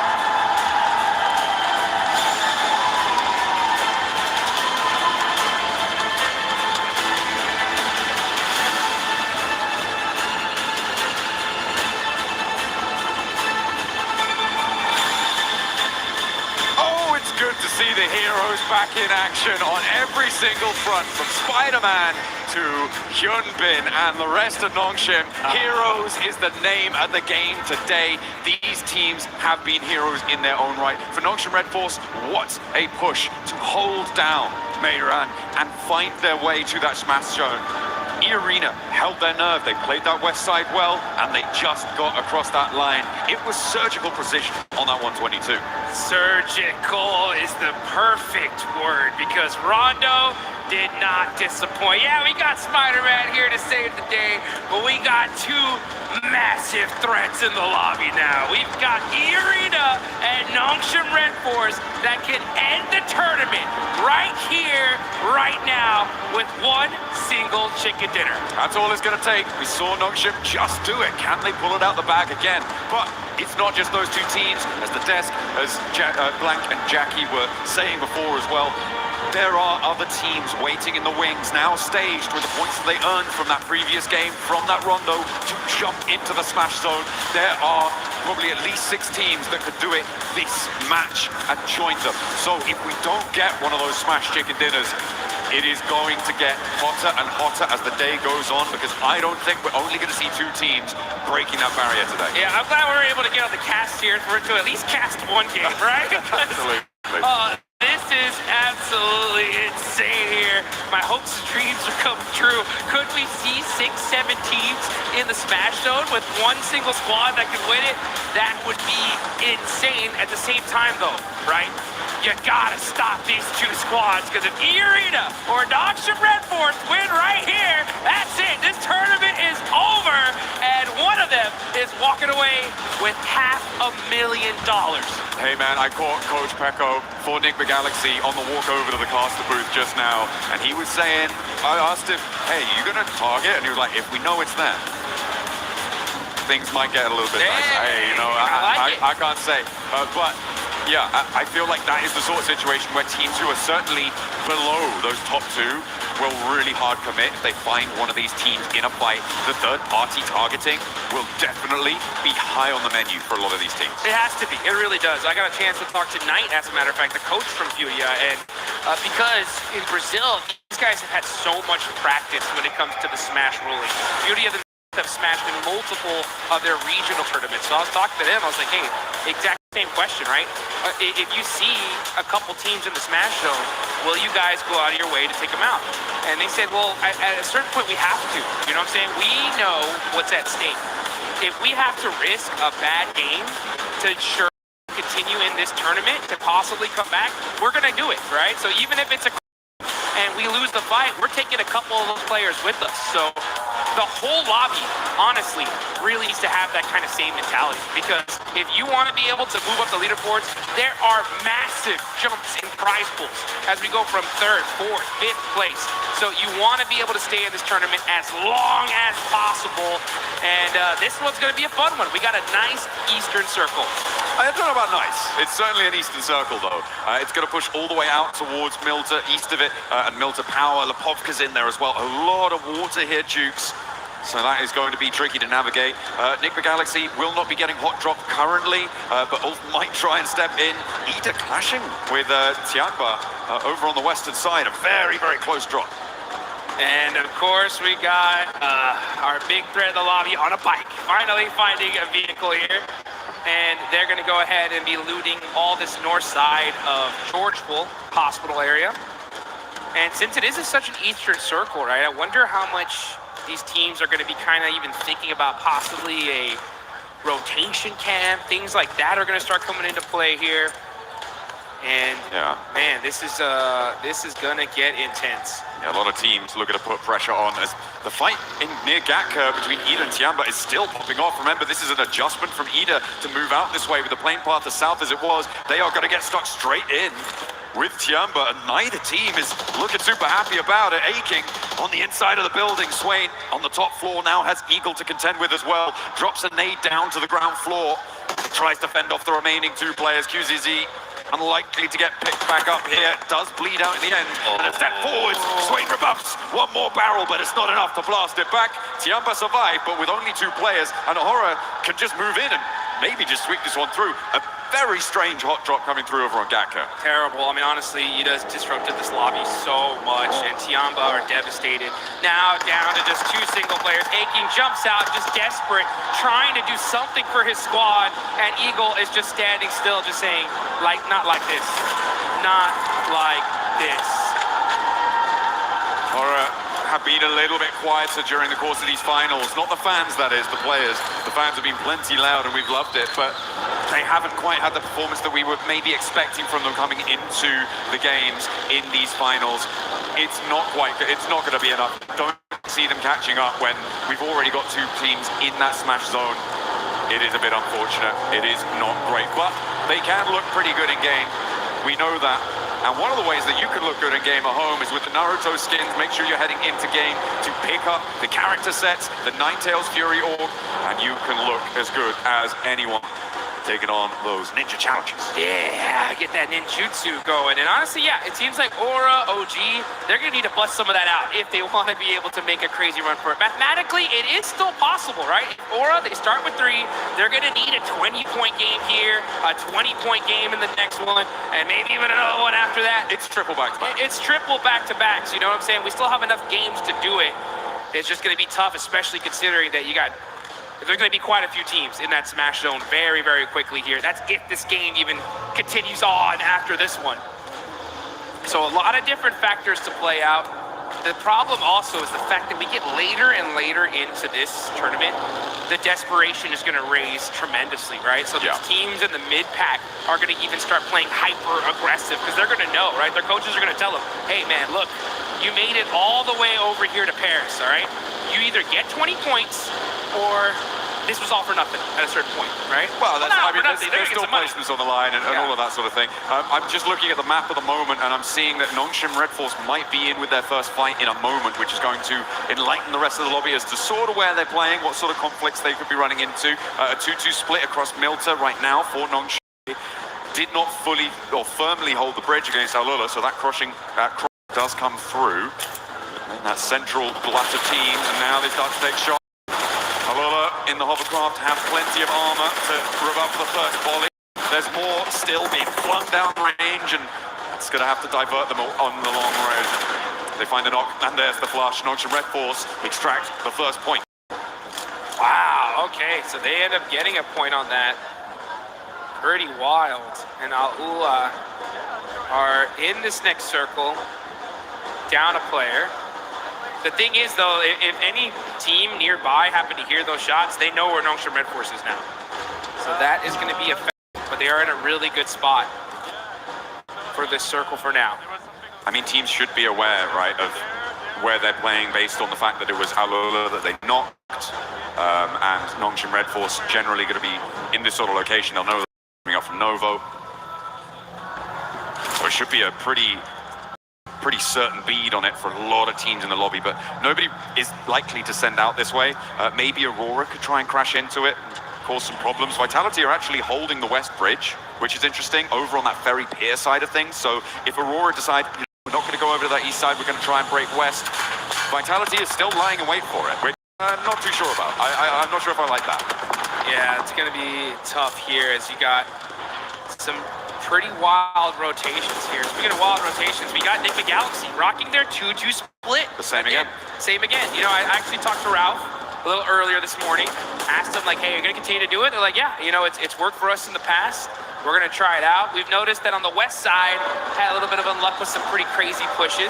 Good to see the heroes back in action on every single front, from Spider-Man to Hyunbin and the rest of Nongshim. Heroes is the name of the game today. These teams have been heroes in their own right. For Nongshim Red Force, what a push to hold down Meiran and find their way to that smash zone. E-Arena held their nerve. They played that west side well, and they just got across that line. It was surgical precision on that 122. Surgical is the perfect word, because Rondo did not disappoint. Yeah, we got Spider-Man here to save the day, but we got 2 massive threats in the lobby now. We've got E-Arena and Nongshim Red Force that can end the tournament right here, right now, with 1 single chicken dinner. That's all it's going to take. We saw Nongshim just do it. Can they pull it out the bag again? But it's not just those 2 teams, as the desk, as Blank and Jackie were saying before as well. There are other teams waiting in the wings, now staged with the points that they earned from that previous game, from that rondo, to jump into the smash zone. There are probably at least 6 teams that could do it this match and join them. So if we don't get one of those smash chicken dinners, it is going to get hotter and hotter as the day goes on, because I don't think we're only going to see 2 teams breaking that barrier today. Yeah, I'm glad we were able to get on the cast here for it to at least cast 1 game, right? Absolutely. This is absolutely insane here. My hopes and dreams are coming true. Could we see 6, 7 teams in the smash zone with 1 single squad that could win it? That would be insane. At the same time, though, right? You gotta stop these 2 squads, because if E-Arena or Nongshim Red Force win right here, that's it. This tournament is over, and one of them is walking away with $500,000. Hey man, I caught Coach Pecco for Nick the Galaxy on the walk over to the caster booth just now, and he was saying, I asked him, hey, you gonna target? And he was like, if we know it's there, things might get a little bit nicer. Hey, you know, I can't say, but yeah, I feel like that is the sort of situation where teams who are certainly below those top two will really hard commit if they find one of these teams in a fight. The third-party targeting will definitely be high on the menu for a lot of these teams. It has to be. It really does. I got a chance to talk to Knight, as a matter of fact, the coach from Furia, and because in Brazil, these guys have had so much practice when it comes to the smash ruling. Furia have smashed in multiple of their regional tournaments. So I was talking to them, I was like, hey, exact same question, right? If you see a couple teams in the smash zone, will you guys go out of your way to take them out? And they said, well, at a certain point we have to. You know what I'm saying? We know what's at stake. If we have to risk a bad game to ensure we continue in this tournament to possibly come back, we're gonna do it, right? So even if it's and we lose the fight, we're taking a couple of those players with us. So the whole lobby, honestly, really needs to have that kind of same mentality, because if you want to be able to move up the leaderboards, there are massive jumps in prize pools as we go from 3rd, 4th, 5th place. So you want to be able to stay in this tournament as long as possible, and this one's going to be a fun one. We got a nice Eastern Circle. I don't know about nice. It's certainly an Eastern Circle, though. It's going to push all the way out towards Milta, east of it, and Milta Power. Lepovka's in there as well. A lot of water here, Jukes. So that is going to be tricky to navigate. Nick the Galaxy will not be getting hot drop currently, but Ulf might try and step in. Ida clashing with Tianba over on the western side. A very, very close drop. And of course, we got our big threat of the lobby on a bike. Finally finding a vehicle here. And they're going to go ahead and be looting all this north side of Georgeville Hospital area. And since it is such an Eastern Circle, right, I wonder how much these teams are going to be kind of even thinking about possibly a rotation camp. Things like that are going to start coming into play here. And yeah, man, this is going to get intense. Yeah, a lot of teams looking to put pressure on as the fight in near Gatka between Ida and Tiamba is still popping off. Remember, this is an adjustment from Ida to move out this way with the plane path as south as it was. They are going to get stuck straight in with Tiamba, and neither team is looking super happy about it. Aching on the inside of the building. Swain on the top floor now has Eagle to contend with as well. Drops a nade down to the ground floor. Tries to fend off the remaining two players. QZZ unlikely to get picked back up here. Does bleed out in the end. And a step forwards. Swain rebuffs. One more barrel, but it's not enough to blast it back. Tiamba survived, but with only two players. And Ahura can just move in and maybe just sweep this one through. A very strange hot drop coming through over on Gatka. Terrible. I mean, honestly, Ida's disrupted this lobby so much, and Tiamba are devastated. Now down to just two single players. Aching jumps out, just desperate, trying to do something for his squad, and Eagle is just standing still, just saying, like, not like this. Not like this. Ahura have been a little bit quieter during the course of these finals. Not the fans, that is, the players. The fans have been plenty loud and we've loved it, but they haven't quite had the performance that we were maybe expecting from them coming into the games in these finals. It's not going to be enough. Don't see them catching up when we've already got two teams in that smash zone. It is a bit unfortunate. It is not great, but they can look pretty good in game. We know that. And one of the ways that you can look good in game at home is with the Naruto skins. Make sure you're heading into game to pick up the character sets, the Ninetales Fury org, and you can look as good as anyone taking on those ninja challenges. Yeah, get that ninjutsu going. And honestly, yeah, it seems like Aura, OG, they're going to need to bust some of that out if they want to be able to make a crazy run for it. Mathematically, it is still possible, right? Aura, they start with 3. They're going to need a 20-point game here, a 20-point game in the next one, and maybe even another one after that. It's triple back-to-back. It's triple back-to-backs, you know what I'm saying? We still have enough games to do it. It's just going to be tough, especially considering that you got... There's going to be quite a few teams in that smash zone very, very quickly here. That's if this game even continues on after this one. So a lot of different factors to play out. The problem also is the fact that we get later and later into this tournament, the desperation is going to raise tremendously, right? So these teams in the mid-pack are going to even start playing hyper-aggressive because they're going to know, right? Their coaches are going to tell them, hey, man, look, you made it all the way over here to Paris, all right? You either get 20 points or this was all for nothing at a certain point, right? Well, that's, not I mean, for nothing. there's They're still gonna get some placements on the line and Yeah. all of that sort of thing. I'm just looking at the map at the moment, and I'm seeing that Nongshim Red Force might be in with their first fight in a moment, which is going to enlighten the rest of the lobby as to sort of where they're playing, what sort of conflicts they could be running into. A 2-2 split across Milta right now for Nongshim. Did not fully or firmly hold the bridge against Alula, so that cross does come through. And that central glut of teams, and now they start to take shots. Alula in the hovercraft have plenty of armor to rebuff the first volley. There's more still being flung down range, and it's going to have to divert them on the long road. They find the knock, and there's the flush. Nongshim Red Force extract the first point. Wow, okay, so they end up getting a point on that. Pretty wild. And Alula are in this next circle, down a player. The thing is, though, if any team nearby happen to hear those shots, they know where Nongshim Red Force is now. So that is going to be a fact, but they are in a really good spot for this circle for now. I mean, teams should be aware, right, of where they're playing based on the fact that it was Alula that they knocked, and Nongshim Red Force generally going to be in this sort of location. They'll know they're coming up from Novo. So it should be a pretty certain bead on it for a lot of teams in the lobby, but nobody is likely to send out this way. Maybe Aurora could try and crash into it, cause some problems. Vitality are actually holding the west bridge, which is interesting, over on that ferry pier side of things. So if Aurora decide, you know, we're not going to go over to that east side, we're going to try and break west, Vitality is still lying in wait for it, which I'm not too sure about. I'm not sure if I like that. Yeah, it's going to be tough here as you got some pretty wild rotations here. Speaking of wild rotations, we got Nick Galaxy rocking their 2-2 split. The same again. Same again. You know, I actually talked to Ralph a little earlier this morning, asked him like, hey, you're going to continue to do it? They're like, yeah, you know, it's worked for us in the past. We're going to try it out. We've noticed that on the west side, had a little bit of unluck with some pretty crazy pushes,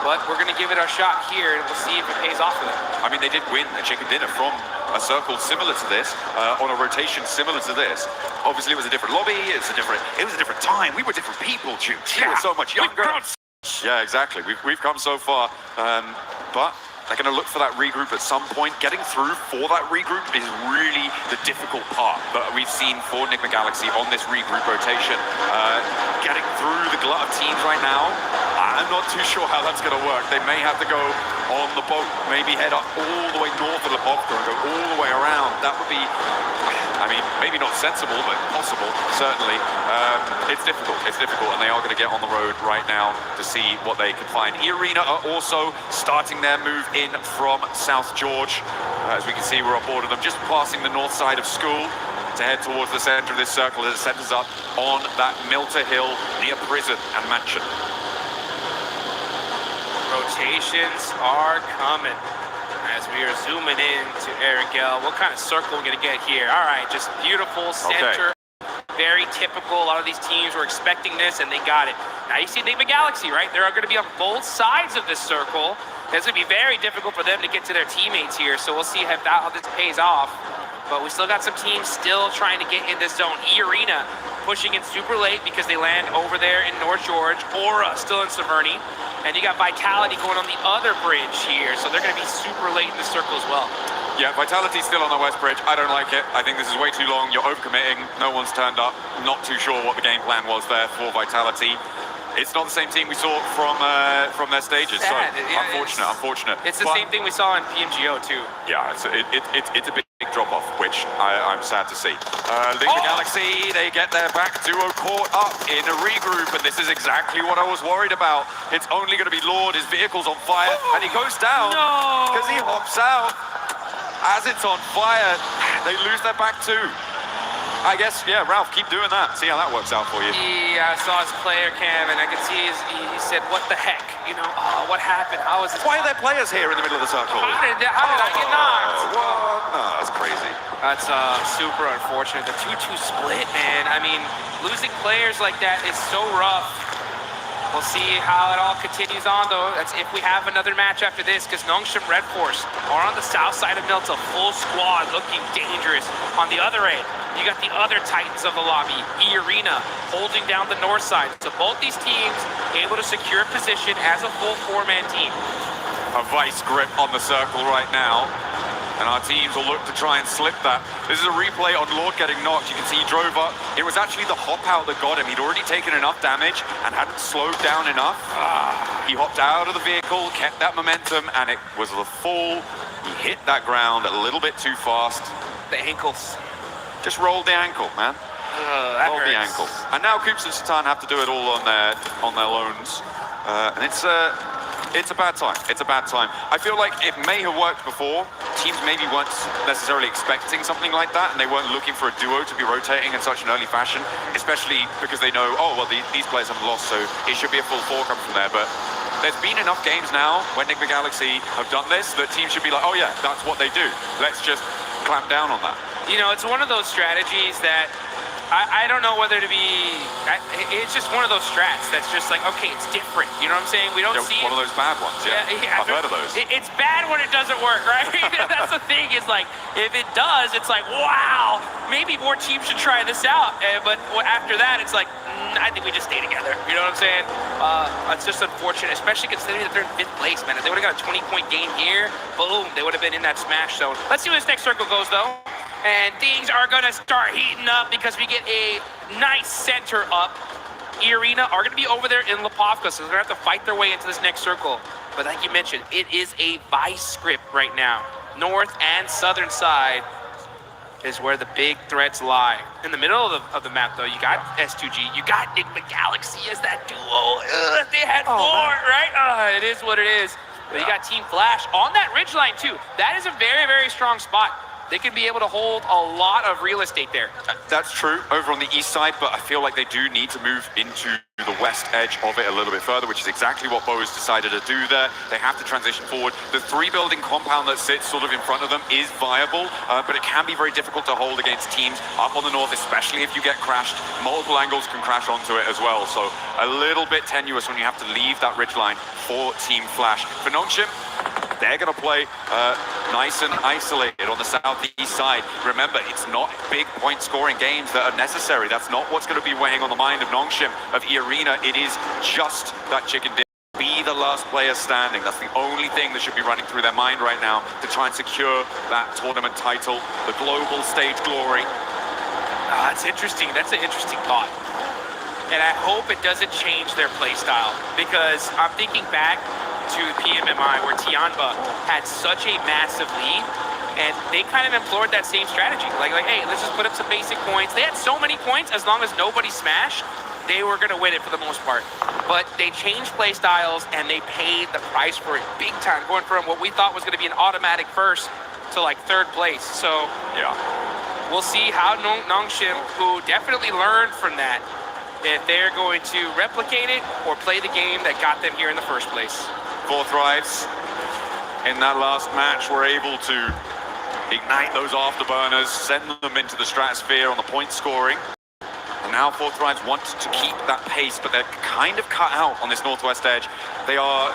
but we're going to give it a shot here, and we'll see if it pays off for them. I mean, they did win a chicken dinner from a circle similar to this, on a rotation similar to this. Obviously, it was a different lobby. It was a different time. We were different people, Jukes. We were so much younger. Yeah, exactly. We've come so far, but they're going to look for that regroup at some point. Getting through for that regroup is really the difficult part that we've seen for Nick Galaxy on this regroup rotation. Getting through the glut of teams right now, I'm not too sure how that's going to work. They may have to go on the boat, maybe head up all the way north of the Bovka and go all the way around. That would be, I mean, maybe not sensible, but possible, certainly. It's difficult, and they are going to get on the road right now to see what they can find. E-Arena are also starting their move in from South George. As we can see, we're on board of them, just passing the north side of school to head towards the center of this circle as it centers up on that Milta Hill near prison and mansion. Rotations are coming as we are zooming in to Erangel. What kind of circle are we going to get here? All right, just beautiful center. Okay. Very typical. A lot of these teams were expecting this, and they got it. Now you see Nick Galaxy, right? They're going to be on both sides of this circle. It's going to be very difficult for them to get to their teammates here, so we'll see how this pays off. But we still got some teams still trying to get in this zone. E-Arena pushing in super late because they land over there in North George. Aura still in Severny. And you got Vitality going on the other bridge here, so they're going to be super late in the circle as well. Yeah, Vitality's still on the west bridge. I don't like it. I think this is way too long. You're overcommitting. No one's turned up. Not too sure what the game plan was there for Vitality. It's not the same team we saw from their stages. Sad. So Yeah, unfortunate. It's the same thing we saw in PMGO too. Yeah, it's a big drop-off, which I'm sad to see. Nick Galaxy, they get their back duo caught up in a regroup, and this is exactly what I was worried about. It's only going to be Lord, his vehicle's on fire, and he goes down because he hops out. As it's on fire, they lose their back too. I guess, yeah, Ralph, keep doing that. See how that works out for you. Yeah, I saw his player cam, and I could see he said, what the heck? You know, what happened? How is this? Why are there players here in the middle of the circle? How did I get knocked? What? No, that's crazy. That's super unfortunate. The 2-2 split, man. I mean, losing players like that is so rough. We'll see how it all continues on, though. That's if we have another match after this, because Nongshim Red Force are on the south side of Milta, full squad, looking dangerous. On the other end, you got the other titans of the lobby, E-Arena, holding down the north side. So both these teams able to secure position as a full four-man team. A vice grip on the circle right now. And our teams will look to try and slip that. This is a replay on Lord getting knocked. You can see he drove up. It was actually the hop out that got him. He'd already taken enough damage and hadn't slowed down enough. He hopped out of the vehicle, kept that momentum, and it was the fall. He hit that ground a little bit too fast. The ankles. Just rolled the ankle, man. That Rolled the hurts. ankle. And now Coops and Satan have to do it all on their loans. And it's a bad time. It's a bad time. I feel like it may have worked before. Teams maybe weren't necessarily expecting something like that, and they weren't looking for a duo to be rotating in such an early fashion, especially because they know, oh, well, these players haven't lost, so it should be a full four coming from there. But there's been enough games now when Nick the Galaxy have done this that teams should be like, oh yeah, that's what they do. Let's just clamp down on that. You know, it's one of those strategies that I don't know whether to be. It's just one of those strats that's just like, okay, it's different. You know what I'm saying? We don't see one of those bad ones. Yeah, I've heard of those. It's bad when it doesn't work, right? That's the thing. Is like, if it does, it's like, wow, maybe more teams should try this out. But after that, it's like, I think we just stay together. You know what I'm saying? It's just unfortunate, especially considering that they're in 5th place, man. If they would have got a 20-point game here, boom, they would have been in that smash zone. Let's see where this next circle goes, though. And things are going to start heating up because we get a nice center up. E-Arena are going to be over there in Lipovka, so they're going to have to fight their way into this next circle. But like you mentioned, it is a vice script right now. North and southern side is where the big threats lie. In the middle of the map, though, you got S2G, you got Nick the Galaxy as that duo. They had 4, right? It is what it is. But you got Team Flash on that ridgeline, too. That is a very, very strong spot. They can be able to hold a lot of real estate there. That's true over on the east side, but I feel like they do need to move into the west edge of it a little bit further, which is exactly what Bo's decided to do there. They have to transition forward. The 3-building compound that sits sort of in front of them is viable, but it can be very difficult to hold against teams up on the north, especially if you get crashed. Multiple angles can crash onto it as well, so a little bit tenuous when you have to leave that ridgeline for Team Flash. For Nongshim, they're going to play nice and isolated on the southeast side. Remember, it's not big point-scoring games that are necessary. That's not what's going to be weighing on the mind of Nongshim, of E-Arena. It is just that chicken dinner. Be the last player standing. That's the only thing that should be running through their mind right now to try and secure that tournament title, the global stage glory. It's interesting. That's an interesting thought. And I hope it doesn't change their play style, because I'm thinking back to PMMI where Tianba had such a massive lead, and they kind of implored that same strategy. Like, hey, let's just put up some basic points. They had so many points, as long as nobody smashed, they were going to win it for the most part. But they changed play styles, and they paid the price for it big time, going from what we thought was going to be an automatic first to like 3rd place. So yeah, we'll see how Nongshim, who definitely learned from that, if they're going to replicate it or play the game that got them here in the first place. 4 Thrives in that last match were able to ignite those afterburners, send them into the stratosphere on the point scoring. And now 4 Thrives want to keep that pace, but they're kind of cut out on this northwest edge. They are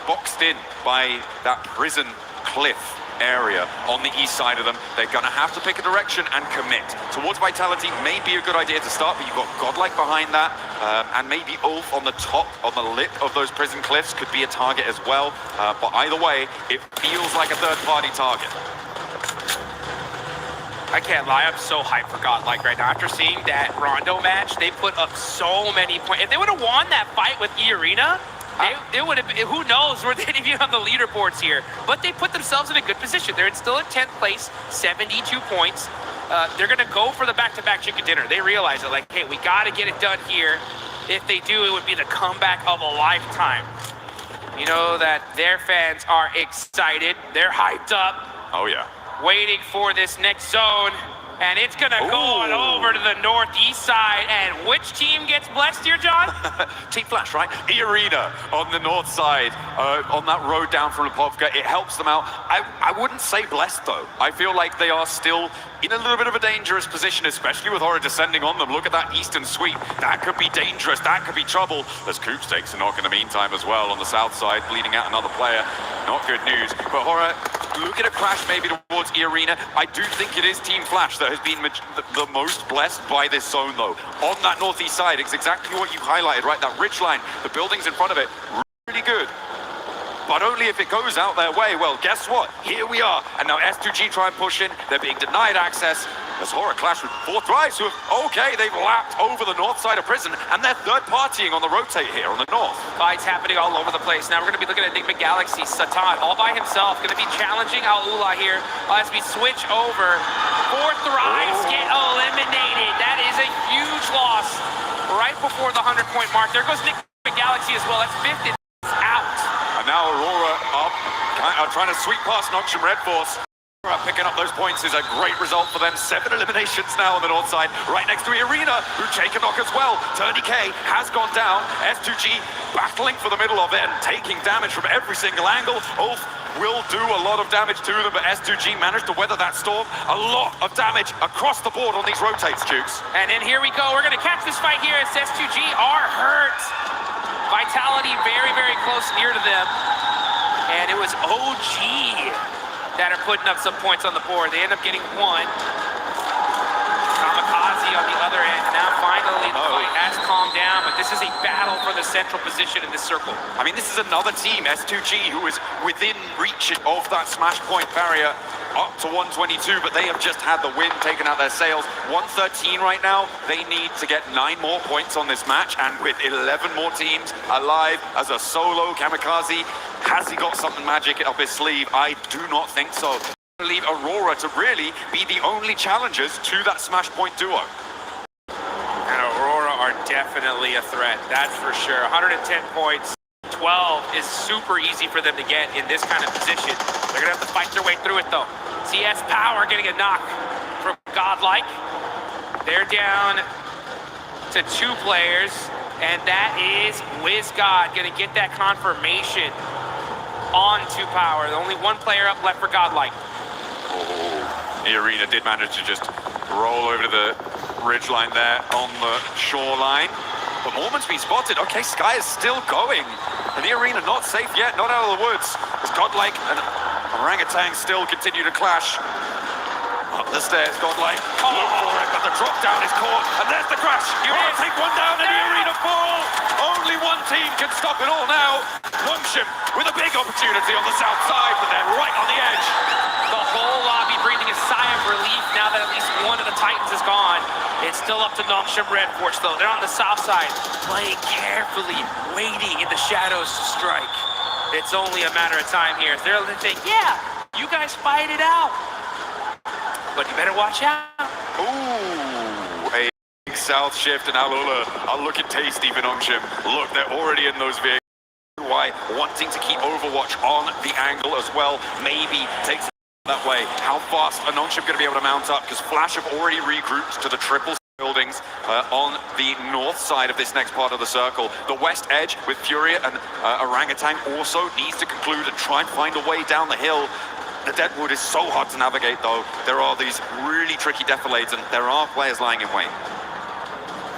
boxed in by that prison cliff area on the east side of them. They're going to have to pick a direction and commit. Towards Vitality may be a good idea to start, but you've got Godlike behind that, and maybe Ulf on the top, on the lip of those prison cliffs could be a target as well. But either way, it feels like a third-party target. I can't lie, I'm so hyped for Godlike right now. After seeing that Rondo match, they put up so many points. If they would have won that fight with E-Arena, they would have, who knows where they'd be on the leaderboards here. But they put themselves in a good position. They're still in 10th place, 72 points. They're going to go for the back-to-back chicken dinner. They realize that, like, hey, we got to get it done here. If they do, it would be the comeback of a lifetime. You know that their fans are excited. They're hyped up. Oh, yeah. Waiting for this next zone. And it's going to go on over to the northeast side. And which team gets blessed here, John? Team Flash, right? E-Arena on the north side, on that road down from Lipovka. It helps them out. I wouldn't say blessed, though. I feel like they are still in a little bit of a dangerous position, especially with Horror descending on them. Look at that eastern sweep. That could be dangerous. That could be trouble. As Coops takes a knock in the meantime as well on the south side, bleeding out another player. Not good news. But Horror, look at a crash maybe towards E-Arena. I do think it is Team Flash that has been the most blessed by this zone, though. On that northeast side, it's exactly what you highlighted, right? That ridge line, the buildings in front of it, really good. but only if it goes out their way. Well, guess what? Here we are. And now S2G try and push in. They're being denied access. As Horror clash with 4 Thrives, who have, okay, they've lapped over the north side of prison, and they're third partying on the rotate here on the north. Fights happening all over the place. Now we're going to be looking at Enigma Galaxy. Satan all by himself, going to be challenging Al-Ula here as we switch over. 4 Thrives get eliminated. That is a huge loss right before the 100-point mark. There goes Enigma Galaxy as well. That's 5th out. And now Aurora up, trying to sweep past Noxian Red Force. Picking up those points is a great result for them. 7 eliminations now on the north side, right next to Arena, who take a knock as well. Turney K has gone down. S2G battling for the middle of it and taking damage from every single angle. Ulf will do a lot of damage to them, but S2G managed to weather that storm. A lot of damage across the board on these rotates, Jukes. And then here we go. We're going to catch this fight here as S2G are hurt. Vitality very, very close near to them. And it was OG that are putting up some points on the board. They end up getting 1. Kamikaze on the other end. Now finally the fight has calmed down, but this is a battle for the central position in this circle. I mean, this is another team, S2G, who is within reach of that smash point barrier up to 122, but they have just had the win taken out their sails. 113 right now. They need to get 9 more points on this match, and with 11 more teams alive as a solo Kamikaze, has he got something magic up his sleeve? I do not think so. I believe Aurora to really be the only challengers to that smash point duo. And Aurora are definitely a threat, that's for sure. 110 points, 12 is super easy for them to get in this kind of position. They're gonna have to fight their way through it though. CS Power getting a knock from Godlike. They're down to 2 players, and that is WizGod gonna get that confirmation on 2 Power. Only 1 player up left for Godlike. Oh, the Arena did manage to just roll over to the ridgeline there on the shoreline. But Mormon's been spotted. Okay, Sky is still going. And the Arena not safe yet, not out of the woods. As Godlike and Orangutan still continue to clash. Up the stairs, Godlike. Look for it, but the drop down is caught. And there's the crash. You want to take 1 down and the Arena fall. Only 1 team can stop it all now. Longship with a big opportunity on the south side, but they're right on the edge. The whole lobby breathing a sigh of relief now that at least 1 of the Titans is gone. It's still up to Noxian Red Force though. They're on the south side, playing carefully, waiting in the shadows to strike. It's only a matter of time here. They're saying, yeah, you guys fight it out. But you better watch out. Ooh, a big south shift, and Al-Ula are looking tasty for Nongshim. Look, they're already in those vehicles. Why? Wanting to keep Overwatch on the angle as well. Maybe takes it that way. How fast are Nongshim going to be able to mount up? Because Flash have already regrouped to the triple buildings on the north side of this next part of the circle. The west edge with Furia and Orangutan also needs to conclude and try and find a way down the hill. The Deadwood is so hard to navigate though. There are these really tricky defilades and there are players lying in wait.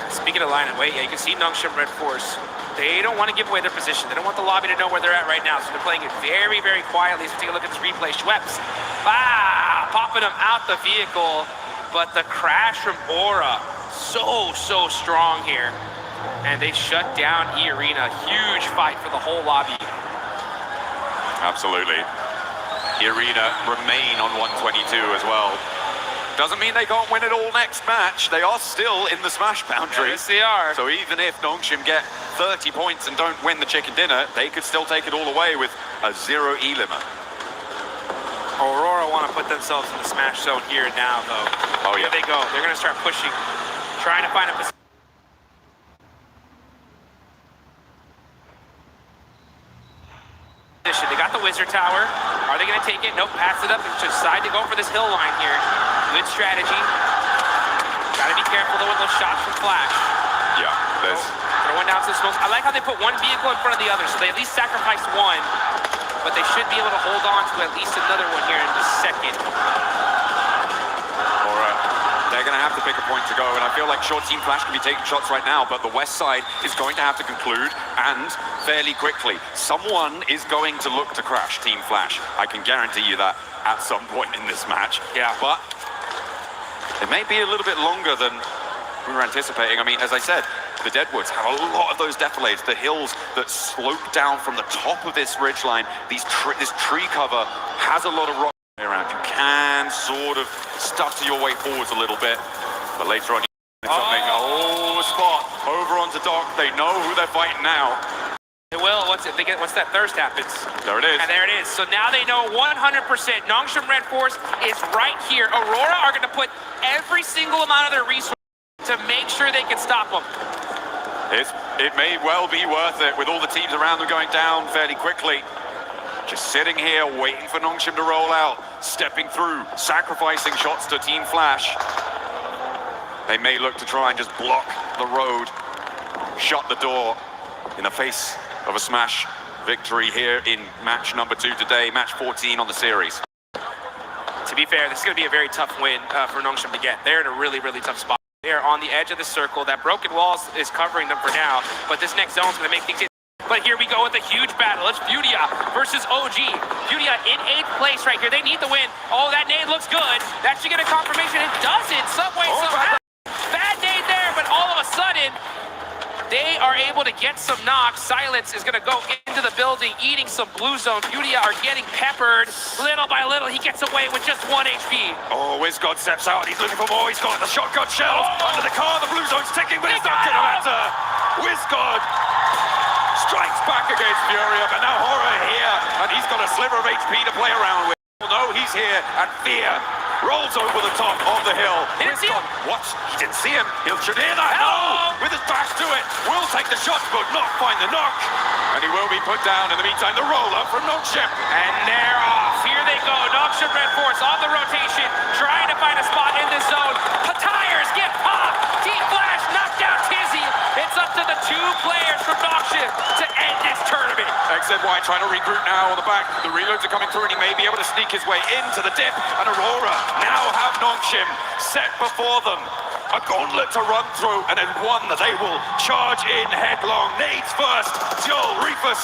Speaking of lying in wait, yeah, you can see Noxian Red Force. They don't want to give away their position. They don't want the lobby to know where they're at right now. So they're playing it very, very quietly. So take a look at this replay. Schweppes, popping them out the vehicle. But the crash from Aura, so strong here. And they shut down E-Arena. Huge fight for the whole lobby. Absolutely. E-Arena remain on 122 as well. Doesn't mean they can't win it all next match. They are still in the smash boundary. Yes, they are. So even if Nongshim get 30 points and don't win the chicken dinner, they could still take it all away with a 0 E limit. Aurora want to put themselves in the smash zone here and now, though. Oh, yeah. Here they go. They're going to start pushing, trying to find a position. They got the Wizard Tower. Are they going to take it? Nope, pass it up and just decide to go for this hill line here. Good strategy. Got to be careful though with those shots from Flash. Yeah, there's... Throwing down some smokes. I like how they put 1 vehicle in front of the other, so they at least sacrificed 1, but they should be able to hold on to at least another one here in just a second. All right. They're going to have to pick a point to go, and I feel like Short Team Flash can be taking shots right now, but the west side is going to have to conclude, and fairly quickly. Someone is going to look to crash Team Flash. I can guarantee you that at some point in this match. Yeah. But it may be a little bit longer than we were anticipating. I mean, as I said, the Deadwoods have a lot of those defilades, the hills that slope down from the top of this ridgeline. This tree cover has a lot of rock around. You can sort of stutter your way forwards a little bit, but later on, something. Oh, spot over onto Doc. They know who they're fighting now. They will, once that thirst happens. There it is. And there it is. So now they know 100% Nongshim Red Force is right here. Aurora are going to put every single amount of their resources to make sure they can stop them. It may well be worth it with all the teams around them going down fairly quickly. Just sitting here waiting for Nongshim to roll out, stepping through, sacrificing shots to Team Flash. They may look to try and just block the road, shut the door in the face of a Smash victory here in match number 2 today, match 14 on the series. To be fair, this is going to be a very tough win for Nongshim to get. They're in a really, really tough spot. They're on the edge of the circle. That broken wall is covering them for now, but this next zone is going to make things. But here we go with a huge battle. It's Fudia versus OG. Fudia in 8th place right here. They need the win. Oh, that nade looks good. That should get a confirmation. It doesn't. Some way, somehow. Bad nade there, but all of a sudden, they are able to get some knocks. Silence is going to go into the building, eating some blue zone. Fudia are getting peppered. Little by little, he gets away with just 1 HP. Oh, WizGod steps out. He's looking for more. He's got the shotgun shells under the car. The blue zone's ticking, but it's not going to matter. WizGod strikes back against Furia, but now Horror here, and he's got a sliver of HP to play around with. No, he's here, and Fear rolls over the top of the hill. Didn't see him. What? He didn't see him. He'll should hear that. No! With his back to it. Will take the shot, but not find the knock. And he will be put down. In the meantime, the roll-up from Nongshim. And they're off. Here they go. Nongshim Red Force on the rotation, trying to find a spot in this zone. Tires get popped. Team Flash knocked down Tizzy. It's up to the 2 players from Nongshim to end this tournament. XZY trying to regroup now on the back. The reloads are coming through, and he may be able to sneak his way into the dip. And Aurora now have Nongshim set before them. A gauntlet to run through, and then one that they will charge in headlong. Nades first. Joel, Reefus,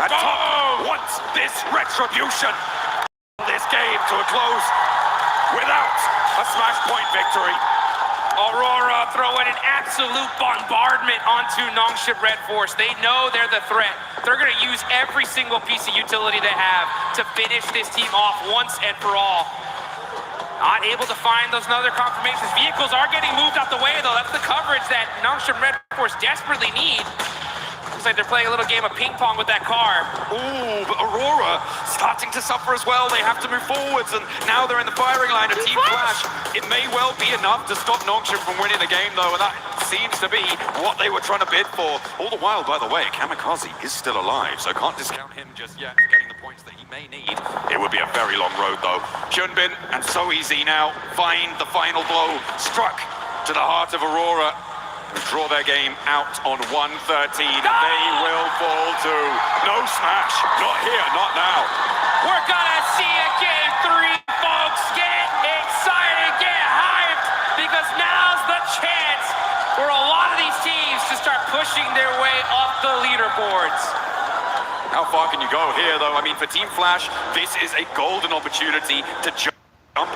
and Top wants this retribution. This game to a close without a Smash Point victory. Aurora throwing an absolute bombardment onto Nongshim Red Force. They know they're the threat. They're going to use every single piece of utility they have to finish this team off once and for all. Not able to find those other confirmations. Vehicles are getting moved out the way, though. That's the coverage that Nongshim Red Force desperately need. Looks like they're playing a little game of ping pong with that car. Ooh, but Aurora starting to suffer as well. They have to move forwards, and now they're in the firing line of Team Flash. It may well be enough to stop Nongshim from winning the game, though, and that seems to be what they were trying to bid for. All the while, by the way, Kamikaze is still alive, so can't discount him just yet for getting the points that he may need. It would be a very long road, though. Hyunbin and So Easy now find the final blow, struck to the heart of Aurora. Draw their game out on 113. They will fall to no Smash. Not here, not now. We're gonna see a game 3, folks. Get excited, get hyped, because now's the chance for a lot of these teams to start pushing their way up the leaderboards. How far can you go here, though? I mean, for Team Flash, this is a golden opportunity to jump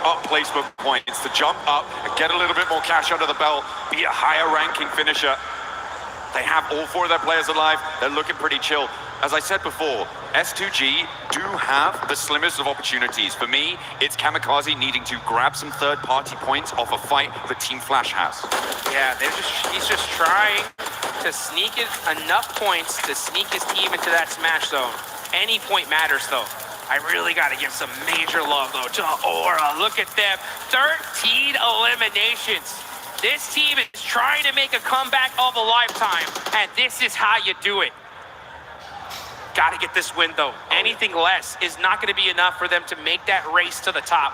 up placement points, to jump up and get a little bit more cash under the belt, be a higher ranking finisher. They have all 4 of their players alive. They're looking pretty chill. As I said before, S2G do have the slimmest of opportunities. For me, it's Kamikaze needing to grab some third-party points off a fight that Team Flash has. Yeah, he's just trying to sneak in enough points to sneak his team into that Smash zone. Any point matters, though. I really got to give some major love, though, to Aura. Look at them. 13 eliminations. This team is trying to make a comeback of a lifetime, and this is how you do it. Got to get this win, though. Anything less is not going to be enough for them to make that race to the top.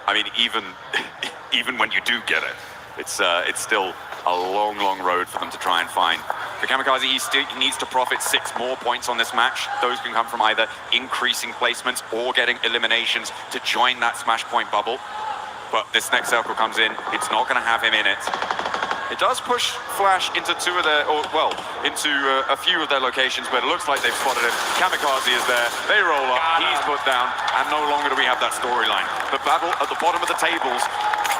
I mean, even when you do get it, it's still a long, long road for them to try and find. For Kamikaze, he needs to profit 6 more points on this match. Those can come from either increasing placements or getting eliminations to join that Smash Point bubble. But this next circle comes in, it's not going to have him in it. It does push Flash into into a few of their locations, but it looks like they've spotted him. Kamikaze is there, they roll up, he's put down, and no longer do we have that storyline. The battle at the bottom of the tables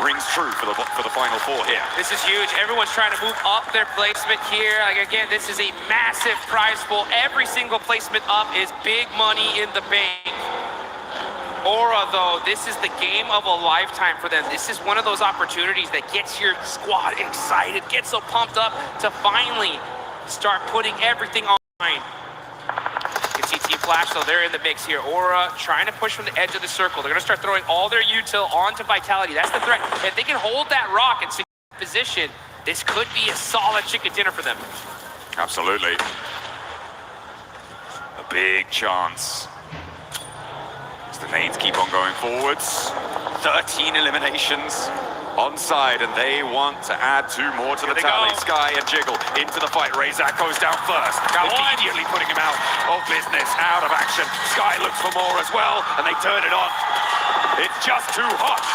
rings true for the final four here. This is huge. Everyone's trying to move up their placement here. Like, again, this is a massive prize pool. Every single placement up is big money in the bank. Aura, though, this is the game of a lifetime for them. This is one of those opportunities that gets your squad excited, gets so pumped up to finally start putting everything online. You can see Team Flash, though, they're in the mix here. Aura trying to push from the edge of the circle. They're going to start throwing all their util onto Vitality. That's the threat. If they can hold that rock and secure position, this could be a solid chicken dinner for them. Absolutely. A big chance. The nades keep on going forwards. 13 eliminations onside, and they want to add 2 more to the tally. Sky and Jiggle into the fight. Razak goes down first, immediately putting him out of business, out of action. Sky looks for more as well, and they turn it on. It's just too hot.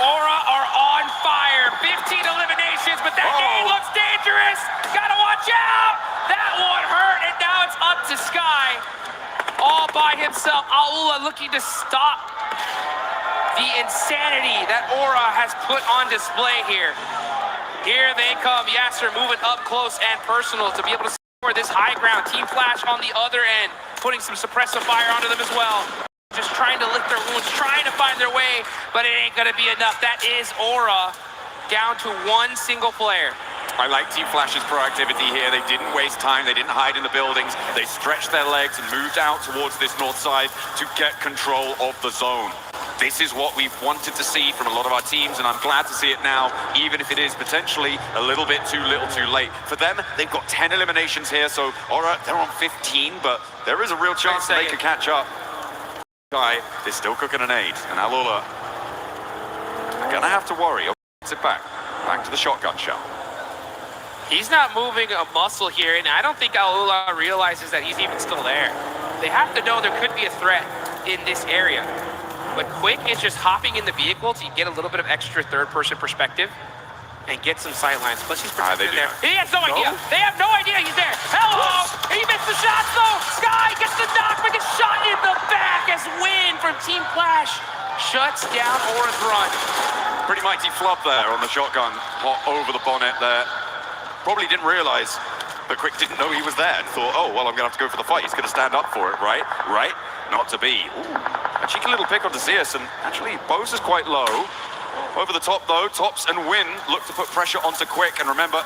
Aura are on fire. 15 eliminations, but that nade looks dangerous. Gotta watch out. That one hurt, and now it's up to Sky. All by himself. Aula looking to stop the insanity that Aura has put on display here. Here they come. Yasser moving up close and personal to be able to score this high ground. Team Flash on the other end, putting some suppressive fire onto them as well. Just trying to lick their wounds, trying to find their way, but it ain't gonna be enough. That is Aura down to 1 single player. I like Team Flash's proactivity here. They didn't waste time. They didn't hide in the buildings. They stretched their legs and moved out towards this north side to get control of the zone. This is what we've wanted to see from a lot of our teams, and I'm glad to see it now, even if it is potentially a little bit too little too late. For them, they've got 10 eliminations here, so alright, they're on 15, but there is a real chance that they could catch up. Guy is still cooking an aid, and Alula are gonna have to worry. Sit back to the shotgun shell. He's not moving a muscle here, and I don't think Alula realizes that he's even still there. They have to know there could be a threat in this area. But Quick is just hopping in the vehicle to get a little bit of extra third-person perspective and get some sightlines. Plus, he's protected there. He has no idea. They have no idea he's there. Hello! He missed the shots, though! Sky gets the knock, but gets shot in the back as Win from Team Flash shuts down Aura's run. Pretty mighty flub there on the shotgun, hot over the bonnet there. Probably didn't realize, but Quick didn't know he was there and thought, oh, well, I'm going to have to go for the fight. He's going to stand up for it, right? Right? Not to be. Ooh, a cheeky little pick on Zeus, and actually, Bose is quite low. Over the top, though, Tops and Win look to put pressure onto Quick, and remember,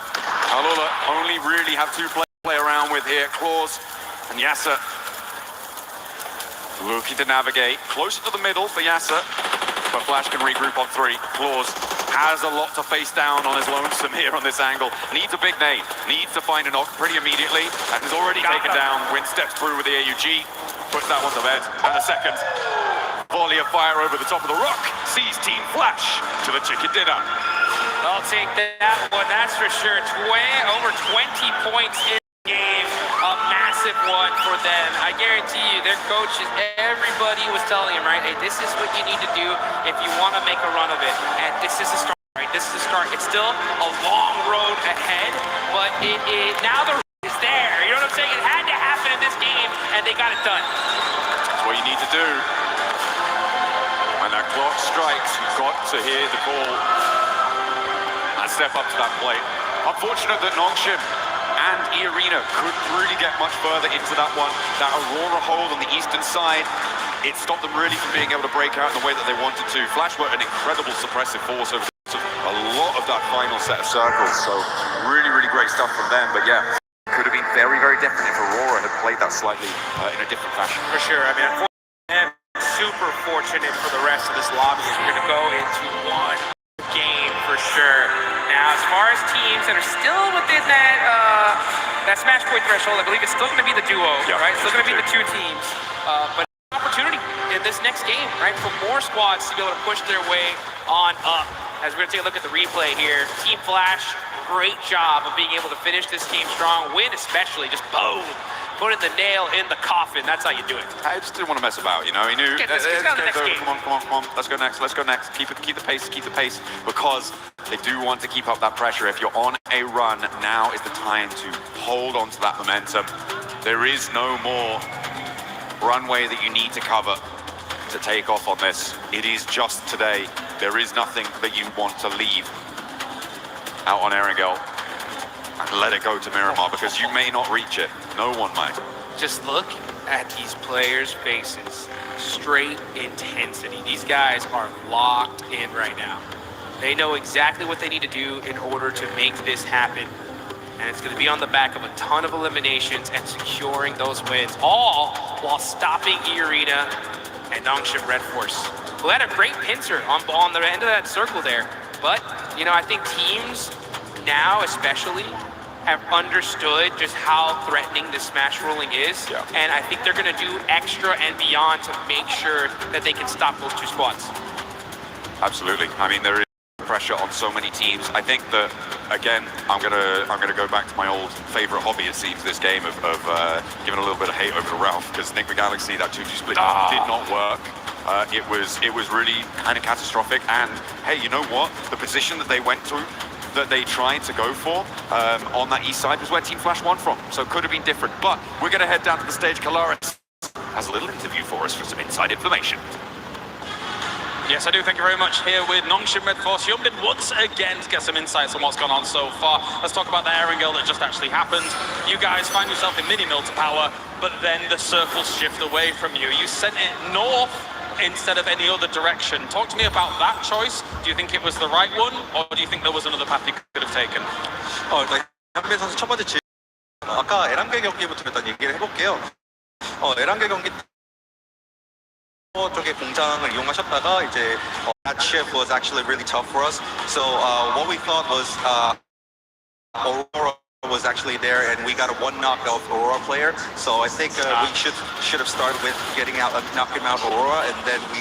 Alula only really have 2 to play around with here. Claws and Yasser looking to navigate. Closer to the middle for Yasser, but Flash can regroup on 3. Claws has a lot to face down on his lonesome here on this angle. Needs a big nade. Needs to find a knock pretty immediately. And is already taken down. Win steps through with the AUG. Puts that one to bed. And a second volley of fire over the top of the rock sees Team Flash to the chicken dinner. I'll take that one, that's for sure. Over 20 points in the game. A massive one for them. I guarantee you, their coaches, everybody was telling him, right, hey, this is what you need to do if you want to make a run of it. And this is a start, right? This is a start. It's still a long road ahead, but now the road is there. You know what I'm saying? It had to happen in this game, and they got it done. That's what you need to do. When that clock strikes, you've got to hear the call and step up to that plate. Unfortunate that Nongshim and E-Arena couldn't really get much further into that one. That Aurora hold on the eastern side, it stopped them really from being able to break out in the way that they wanted to. Flash were an incredible suppressive force over a lot of that final set of circles, so really, really great stuff from them. But yeah, could have been very, very different if Aurora had played that slightly in a different fashion. For sure. I mean, unfortunately, super fortunate for the rest of this lobby. We're going to go into one game for sure. Now, as far as teams that are still within that Smash Point threshold, I believe it's still going to be the duo, right? It's still going to be the 2 teams. But opportunity in this next game, right, for more squads to be able to push their way on up. As we're going to take a look at the replay here, Team Flash, great job of being able to finish this game strong. Win especially, just boom, putting the nail in the coffin. That's how you do it. I just didn't want to mess about, you know. He knew. Come on. Let's go next. Keep the pace. Because they do want to keep up that pressure. If you're on a run, now is the time to hold on to that momentum. There is no more runway that you need to cover to take off on this. It is just today. There is nothing that you want to leave out on Erangel and let it go to Miramar, because you may not reach it. No one might. Just look at these players' faces. Straight intensity. These guys are locked in right now. They know exactly what they need to do in order to make this happen. And it's going to be on the back of a ton of eliminations and securing those wins, all while stopping E-Arena and Nongshim Red Force, who had a great pincer on the end of that circle there. But, you know, I think teams now especially have understood just how threatening this smash rolling is. Yeah. And I think they're going to do extra and beyond to make sure that they can stop those two squads. Absolutely. I mean, there is pressure on so many teams. I think that, again, I'm gonna go back to my old favorite hobby, it seems, this game of giving a little bit of hate over to Ralph, because Nick the Galaxy, that 2-2 split did not work. It was really kind of catastrophic. And hey, you know what? The position that they went to, that they tried to go for on that east side, was where Team Flash won from. So it could have been different. But we're gonna head down to the stage. Kalaris has a little interview for us for some inside information. Yes, I do. Thank you very much. Here with Nongshim Red Force. Hyunbin once again to get some insights on what's gone on so far. Let's talk about the Erangel that just actually happened. You guys find yourself in mini-mill to power, but then the circles shift away from you. You sent it north instead of any other direction. Talk to me about that choice. Do you think it was the right one, or do you think there was another path you could have taken? 현빈 선수 첫 번째 아까 에란겔 경기부터 일단 얘기를 해볼게요. 에란겔 경기 쪽에 공장을 이용하셨다가 이제 that shift was actually really tough for us. So what we thought was Aurora was actually there, and we got a one knockout Aurora player. So I think we should have started with getting out, knocking out Aurora, and then we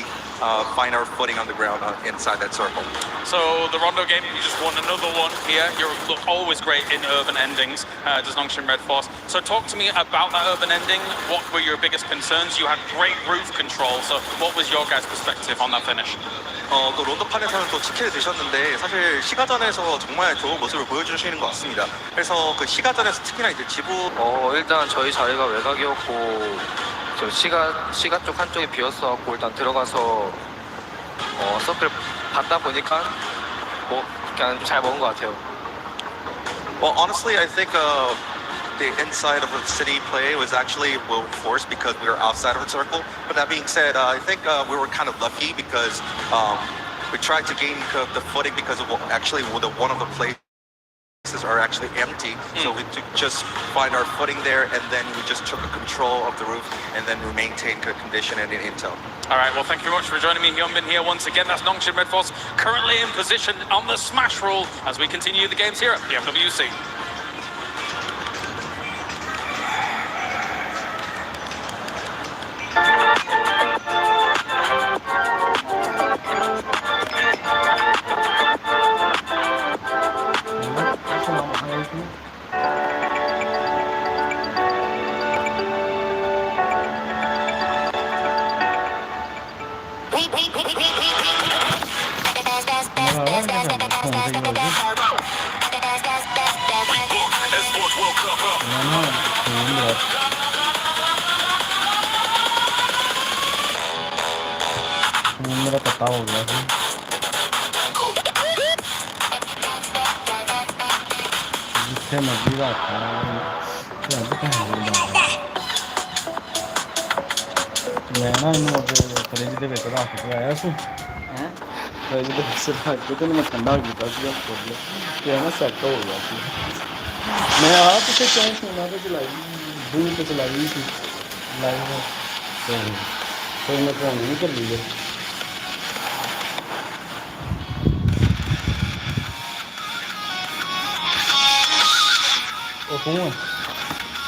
find our footing on the ground inside that circle. So the Rondo game, you just won another one here. You look always great in urban endings, does Nongshim Red Force. So talk to me about that urban ending. What were your biggest concerns? You had great roof control. So what was your guys' perspective on that finish? 또 론도판에서는 또 치킨을 드셨는데 사실 시가전에서 정말 좋은 모습을 보여주시는 것 같습니다. 그래서 그 시가전에서 특히나 이제 지부 일단 저희 자리가 외곽이었고 저 시가 쪽 한쪽이 비었어갖고 일단 들어가서 서클 받다 보니까 뭐 그냥 잘 먹은 것 같아요. Well, honestly, I think the inside of the city play was actually well forced because we were outside of the circle. But that being said, I think we were kind of lucky because we tried to gain the footing because of actually one of the places are actually empty. So we just find our footing there, and then we just took control of the roof, and then we maintained good condition and intel. All right, well, thank you very much for joining me, Hyunbin, here once again. That's Nongshim Red Force currently in position on the smash roll as we continue the games here at the FWC.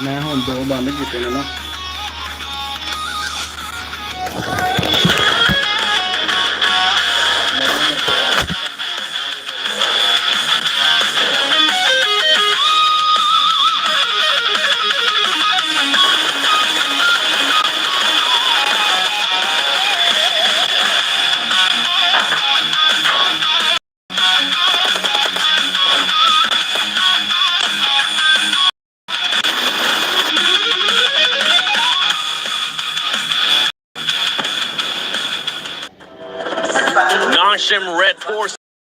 मैं हूँ दो बंद कीते ने ना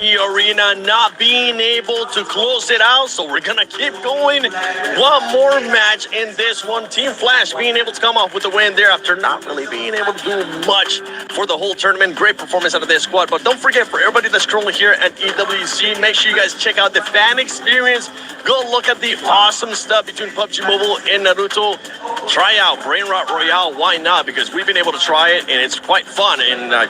Arena not being able to close it out, so we're gonna keep going. One more match in this one. Team Flash being able to come off with the win there after not really being able to do much for the whole tournament. Great performance out of this squad. But don't forget, for everybody that's currently here at EWC, make sure you guys check out the fan experience. Go look at the awesome stuff between PUBG Mobile and Naruto. Try out Brain Rot Royale. Why not? Because we've been able to try it, and it's quite fun. And I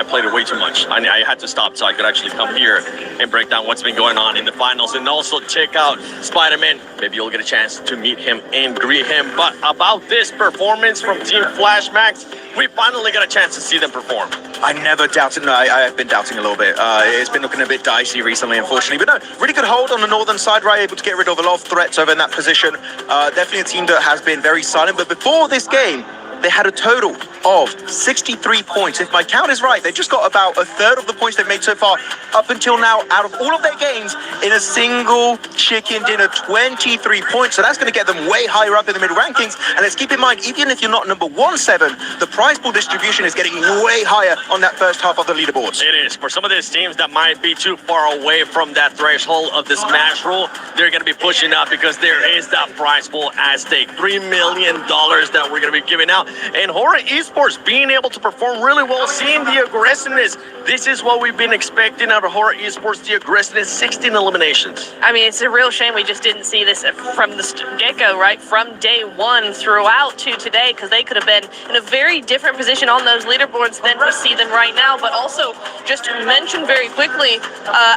played it way too much. I had to stop so I could actually come here and break down what's been going on in the finals. And also check out Spider-Man. Maybe you'll get a chance to meet him and greet him. But about this performance from Team Flash Max, we finally got a chance to see them perform. I never doubted. No, I've been doubting a little bit. It's been looking a bit dicey recently, unfortunately. But no, really good hold on the northern side, right? Able to get rid of a lot of threats over in that position. Definitely a team that has been very silent. But before this game, they had a total of 63 points. If my count is right, they've just got about a third of the points they've made so far up until now out of all of their games in a single chicken dinner, 23 points. So that's going to get them way higher up in the middle rankings. And let's keep in mind, even if you're not number 1-7, the prize pool distribution is getting way higher on that first half of the leaderboards. It is. For some of these teams that might be too far away from that threshold of the smash rule, they're going to be pushing up because there is that prize pool at stake. $3 million that we're going to be giving out. And Horror Esports being able to perform really well, seeing the aggressiveness. This is what we've been expecting out of Horror Esports, the aggressiveness, 16 eliminations. I mean, it's a real shame we just didn't see this from the get-go, right? From day one throughout to today, because they could have been in a very different position on those leaderboards than we see them right now. But also, just to mention very quickly,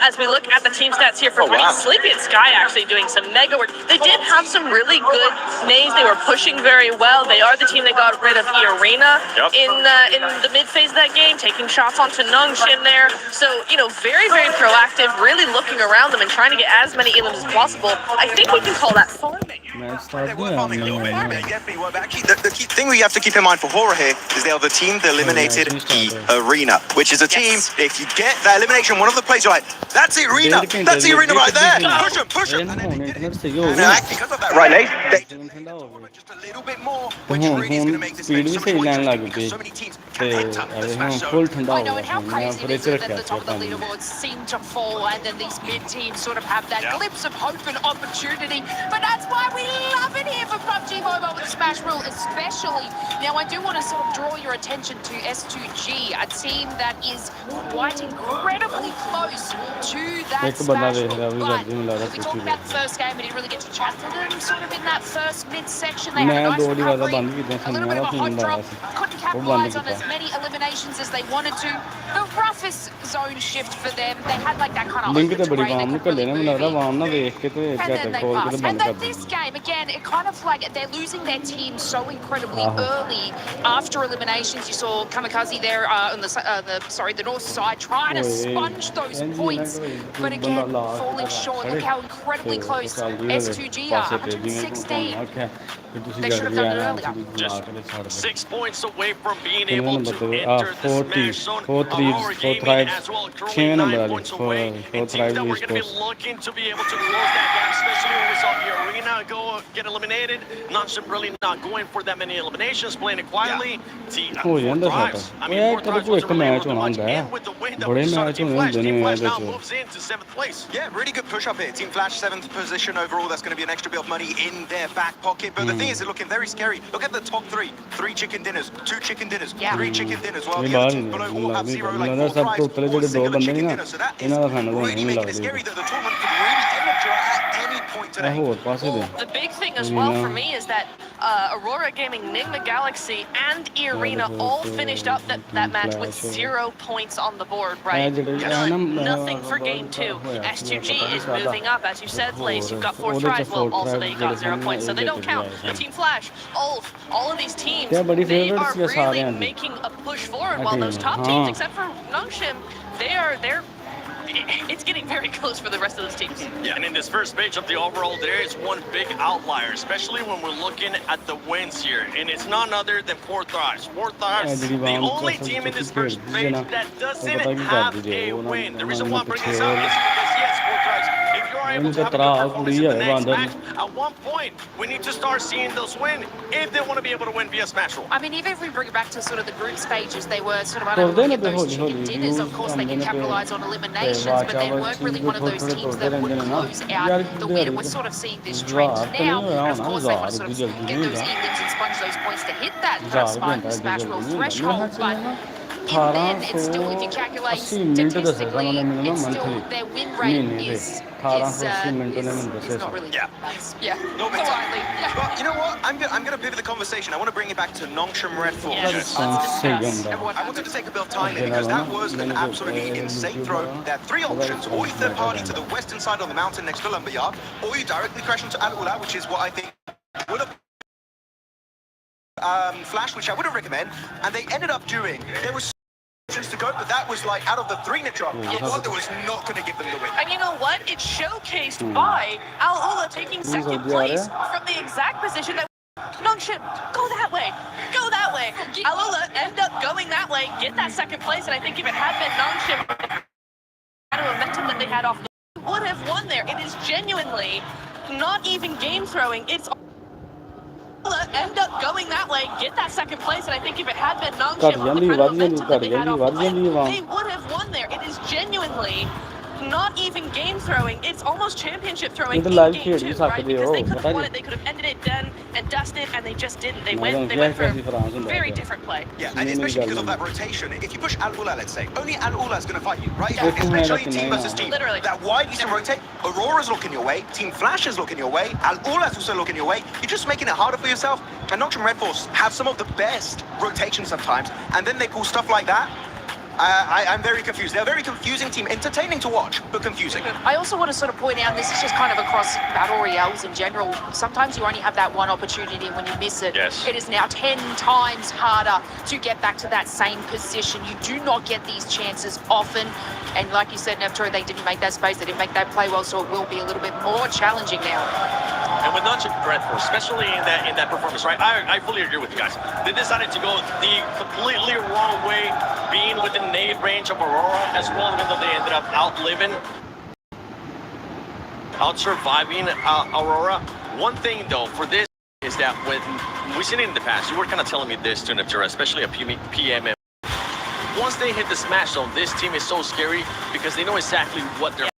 as we look at the team stats here for Sleepy and Sky actually doing some mega work. They did have some really good nades. They were pushing very well. They are the team that got rid of Arena in the mid-phase of that game, taking shots onto Nungshin there. So, you know, very, very proactive, really looking around them and trying to get as many elims as possible. I think we can call that farming. The key thing we have to keep in mind for Horror here is they are the team that eliminated Arena, which is a team, if you get that elimination, one of the plays, you're like, that's the Arena, that's the Arena right there, push him. Because of that, right, they just a little bit more, which really is going to make this match so much because so many teams can take time to smash zone. I know, and how crazy it is that the top of the leaderboards seem to fall, and then these mid teams sort of have that glimpse of hope and opportunity. But that's why we love it here for PUBG Mobile with Smash Rule, especially. Now, I do want to sort of draw your attention to S2G, a team that is quite incredibly close to that Smash Rule. But we talked about the first game, we didn't really get to chat to them sort of in that first mid-section. They had a nice recovery, a little bit of a hot drop, couldn't capitalize on as many eliminations as they wanted to. The roughest zone shift for them, they had like that kind of open terrain they could really move in. And then they passed. And then this game, again, it kind of like they're losing their team so incredibly early after eliminations. You saw Kamikaze there on the north side trying to sponge those points, but again, falling short. Look how incredibly close S2G are, 116. They should have done it earlier. Just 6 points away from being able to enter the smash zone. Aurora Gaming as well, currently 9 points away. And teams that we're going to be looking to be able to close that gap, especially when we saw the Arena get eliminated. Nungshin really not going for that many eliminations, playing it quietly. Thrives. I mean, Thrives wasn't really able to much. And with the win that we saw, Team Flash now moves into 7th place. Yeah, really good push up here. Team Flash 7th position overall. That's going to be an extra bit of money in their back pocket. But the thing is, they're looking very scary. Look at the top 3. 3 chicken dinners, 2 chicken dinners, 3 chicken dinners. While the other teams below all have 0, like 4 fries, or singular chicken dinner. So that is really making it scary that the tournament could really end up at any point today. Well, the big thing as well for me is that Aurora Gaming, Nigma Galaxy, and Arena all finished up that match with 0 points on the board, right? Nothing for game 2. S2G is moving up, as you said, Blaze. You've got 4 tries. Well, also they got 0 points, so they don't count. But Team Flash, all of these teams, they are really making a push forward, while those top teams, except for Nungshin, they're it's getting very close for the rest of those teams. Yeah, and in this first page of the overall, there is one big outlier, especially when we're looking at the wins here. And it's none other than 4 Thrives. 4 Thrives, the only team in this first page that doesn't have a win. The reason why I'm bringing this up is because, yes, 4 Thrives, if you're are able to have a good performance in the next match, at one point, we need to start seeing those win if they want to be able to win via Smash Roll. I mean, even if we bring it back to sort of the group stages, they were sort of unable to get those chicken dinners. Of course, they can capitalise on eliminations, but they weren't really one of those teams that would close out the win. We're sort of seeing this trend now. And of course, they want to sort of get those elims and sponge those points to hit that Smash Roll threshold. But in then, it's still, if you calculate statistically, it's still their win rate is not really nice. Yeah, No big politely. time. But you know what? I'm going to pivot the conversation. I want to bring it back to Nongshim Red Force. Yes, let's discuss. I wanted to take a bit of time here because that was an absolutely insane throw. There are three options. Or you third party to the western side on the mountain next to Lumberyard, or you directly crash into Al Ula, which is what I think would have Flash, which I wouldn't recommend, and they ended up doing. There was options to go, but that was like out of the three Nitra, one that was not going to give them the win. And you know what? It's showcased by Al Ula taking second place from the exact position that Nongshim, go that way, go that way. Al Ula end up going that way, get that second place, and I think if it had been Nongshim, the momentum that they had off, they would have won there. It is genuinely not even game throwing. It's end up going that way, get that second place, and I think if it had been Nongshim, the kind of momentum that they had off the play, they would have won there. It is genuinely not even game throwing, it's almost championship throwing in game 2, right? Because they could have won it, they could have ended it done and dusted, and they just didn't. They went for a very different play. Yeah, and especially because of that rotation. If you push Al Ula, let's say, only Al Ula is going to fight you, right? Especially team versus team. Literally. That wide you can rotate, Aurora's looking your way, Team Flash is looking your way, Al Ula's also looking your way. You're just making it harder for yourself. And Nongshim Red Force have some of the best rotations sometimes, and then they pull stuff like that. I'm very confused. They're a very confusing team. Entertaining to watch, but confusing. I also want to sort of point out, this is just kind of across battle royales in general, sometimes you only have that one opportunity, and when you miss it, it is now 10 times harder to get back to that same position. You do not get these chances often, and like you said, Nevtro, they didn't make that space, they didn't make that play well, so it will be a little bit more challenging now. And with Nongshim Red Force, especially in that performance, right? I fully agree with you guys. They decided to go the completely wrong way, being within nade range of Aurora as well, even though they ended up out-surviving Aurora. One thing though for this is that when we've seen it in the past, you were kind of telling me this to Neptune, especially a PMM. Once they hit the smash zone, this team is so scary because they know exactly what they're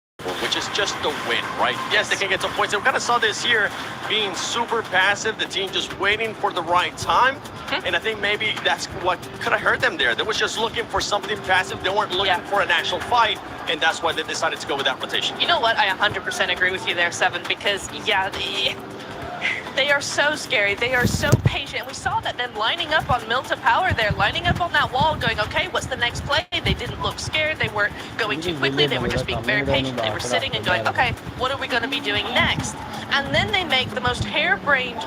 which is just the win, right? Yes, they can get some points. And we kind of saw this here being super passive, the team just waiting for the right time. And I think maybe that's what could have hurt them there. They was just looking for something passive. They weren't looking for an actual fight, and that's why they decided to go with that rotation. You know what? I 100% agree with you there, Seven, because, yeah, they are so scary. They are so patient. We saw that them lining up on Mill to Power there, lining up on that wall, going, okay, what's the next play? They didn't look scared. They weren't going too quickly. They were just being very patient. They were sitting and going, okay, what are we going to be doing next? And then they make the most harebrained,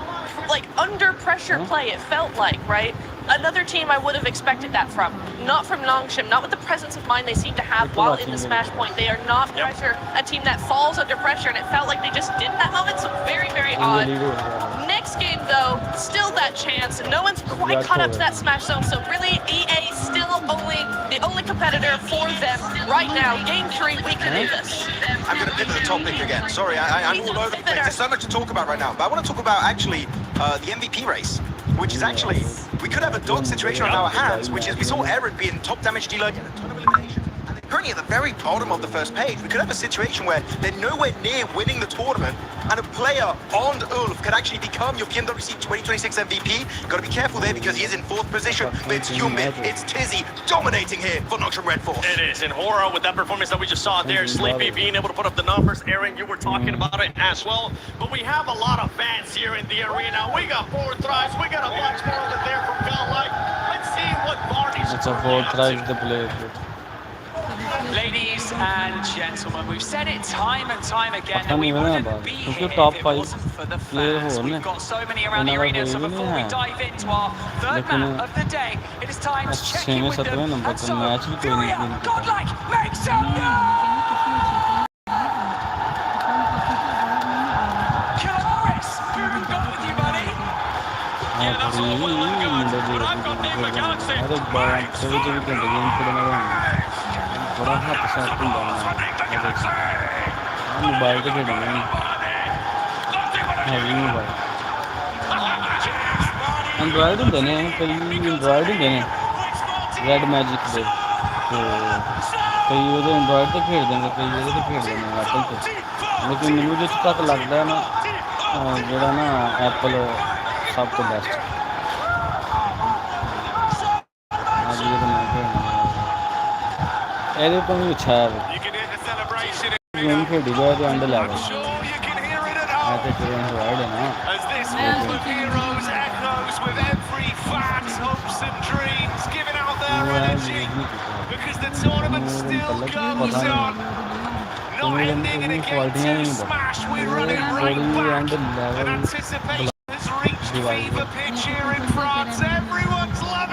like, under pressure play, it felt like, right? Another team I would have expected that from. Not from Nongshim, not with the presence of mind they seem to have while in the smash point. They are not a team that falls under pressure, and it felt like they just did in that moment, so very, very odd. Next game, though, still that chance. No one's quite caught up to that smash zone, so really EA still the only competitor for them right now. Game 3, we can do this. I'm going to pivot the topic again. Sorry, I'm all over the place. There's so much to talk about right now, but I want to talk about actually the MVP race, which is actually, we could have a dog situation on our hands, which is we saw Eren being top damage dealer in a ton of elimination. And they're currently at the very bottom of the first page. We could have a situation where they're nowhere near winning the tournament, and a player on Ulf could actually become your PMWC 2026 MVP. Got to be careful there because he is in 4th position, but it's Yumin, it's Tizzy dominating here for Nongshim Red Force. It is, and Hora with that performance that we just saw there, Sleepy being able to put up the numbers. Aaron, you were talking about it as well, but we have a lot of fans here in the arena. We got 4 thrives, we got a bunch more over there from Godlike. Let's see what Barney's It's a 4 thrives the play. Ladies and gentlemen, we've said it time and time again that we नहीं बना wouldn't be बात here क्योंकि top if it 5 wasn't for the player fans. हो We've ने got so many around the हमारा arena, so कोई भी before नहीं we है dive into our third लेकिन map of the day, it is time to check in 6वें with them. 7वें नंबर And पर so, मैच भी कोई नहीं Furia, खेलता Godlike, make some noise! Killer Morris, who have got with you, buddy? हाँ पूरी मुंडे जी अरे बात चौबीस घंटे गेम खेलने में बड़ा हाथ साथ तुम मोबाइल तो खेलना नहीं हैवी मोबाइल एंड्रॉयड होंगे ने कई एंड्रॉयड होंगे ने रेड मैजिक दे तो कई वो एंड्रॉयड तो खेल देंगे कई वो तो खेल देंगे एप्पल तो लेकिन मैनू जिस तक लगता है ना जोड़ा ना एप्पल सब तो बेस्ट आज ये तो मैं खेलना ये तो भी अच्छा है गेम खेली जाए तो अंडर लेवल मैं तो फिर एंड्रॉयड है ना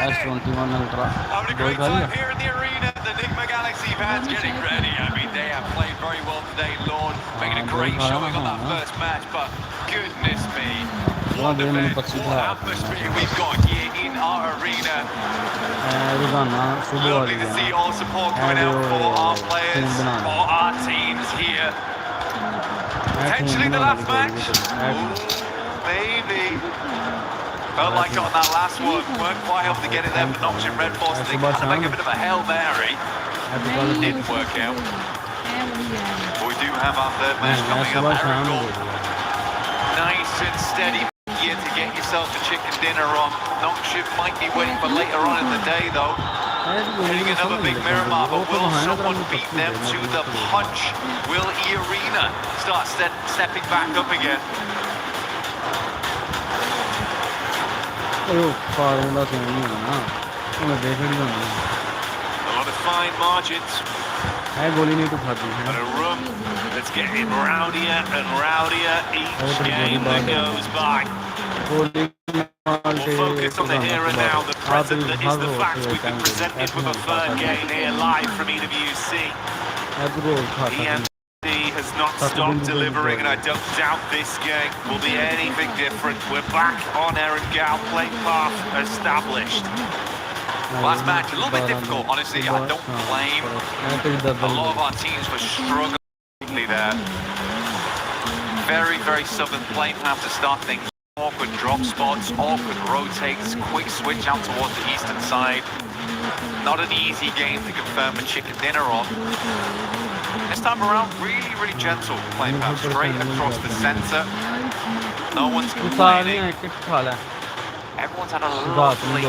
S21 Ultra Fans getting ready. I mean, they have played very well today, Lord, making a great showing on that first match. But goodness me, what the atmosphere we've got here in our arena. Lovely to see all the support coming out for our players, for our teams here. Potentially the last match. Ooh, maybe. Felt like on that last one, weren't quite able to get it there for Noxian Red Force. They had to make a bit of a Hail Mary. Didn't work out. We do have our third match coming up. Aragorn. Nice and steady here to get yourself a chicken dinner on. Noxian might be waiting for later on in the day though. Hitting another big Miramar, but will someone beat them to the punch? Will E-Arena start stepping back up again? A lot of fine margins. And a room that's getting rowdier and rowdier each game that goes by. We'll focus on the here and now, the present that is the fact. We've been presented with a third game here live from EWC. EMC has not stopped delivering, and I don't doubt this game will be anything different. We're back on Erangel, play path established. Last match, a little bit difficult, honestly. I don't blame a lot of our teams for struggling there. Very, very southern play path to start things. Awkward drop spots, awkward rotates, quick switch out towards the eastern side. Not an easy game to confirm a chicken dinner on. This time around, really, really gentle playing path straight across the center. No one's complaining. Everyone's had a lovely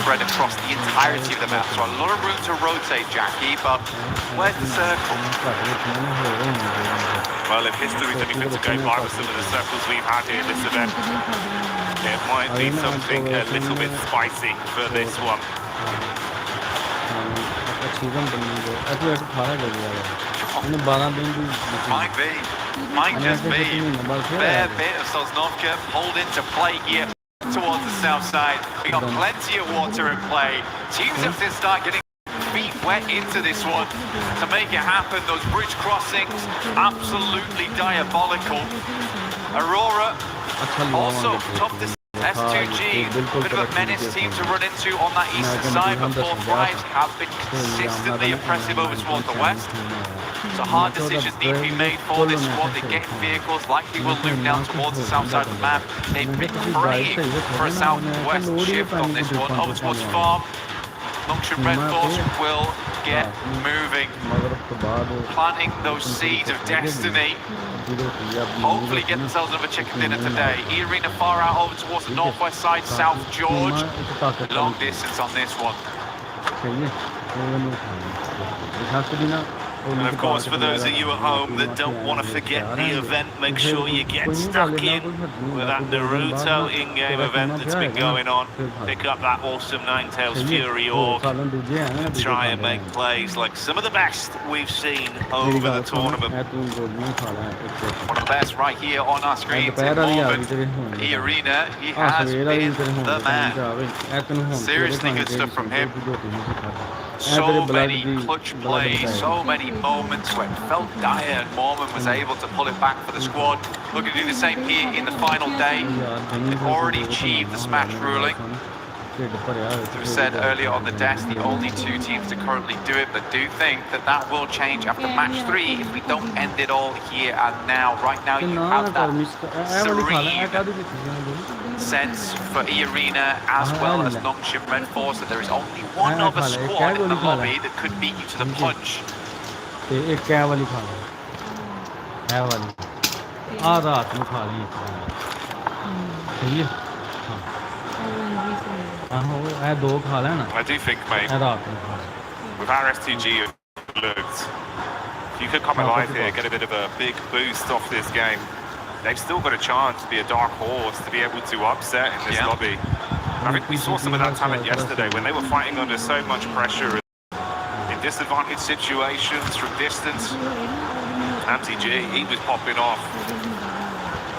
spread across the entirety of the map, so a lot of room to rotate, Jackie, but where's the circle? Well, if history's anything to go by with some of the circles we've had here in this event, it might be something a little bit spicy for this one. Might just be. Fair bit of Sosnovka pulled into play here towards the south side. We got plenty of water in play. Teams have to start getting feet wet into this one to make it happen. Those bridge crossings, absolutely diabolical. Aurora also top this S2G, bit of a menace team to run into on that eastern side, but 4 Thrives have been consistently impressive over towards the west. So hard decisions need to be made for this squad. They get vehicles, likely will loop down towards the south side of the map. They've been praying for a southwest shift on this one. Over towards farm, Noxian Red Force will get moving, planting those seeds of destiny. Hopefully get themselves another chicken dinner today. E-Arena far out over towards the northwest side, South George. Long distance on this one. And of course, for those of you at home that don't want to forget the event, make sure you get stuck in with that Naruto in-game event that's been going on. Pick up that awesome Ninetales Fury orb and try and make plays like some of the best we've seen over the tournament. One of the best right here on our screen. E-Arena, he has been the man. Seriously good stuff from him. So many clutch plays, so many moments where it felt dire and Mormon was able to pull it back for the squad. Looking to do the same here in the final day. They've already achieved the smash ruling. we said earlier on the desk, the only two teams to currently do it, but do think that that will change after match 3 if we don't end it all here and now. Right now, you have that serene sense for E-Arena as well as Nongshim Red Force that there is only one other squad in the lobby that could beat you to the punch. I do think, mate, with our S2G looked, if you could come alive here, get a bit of a big boost off this game, they've still got a chance to be a dark horse, to be able to upset in this lobby. I think we saw some of that talent yesterday when they were fighting under so much pressure in disadvantaged situations from distance. MTG, he was popping off.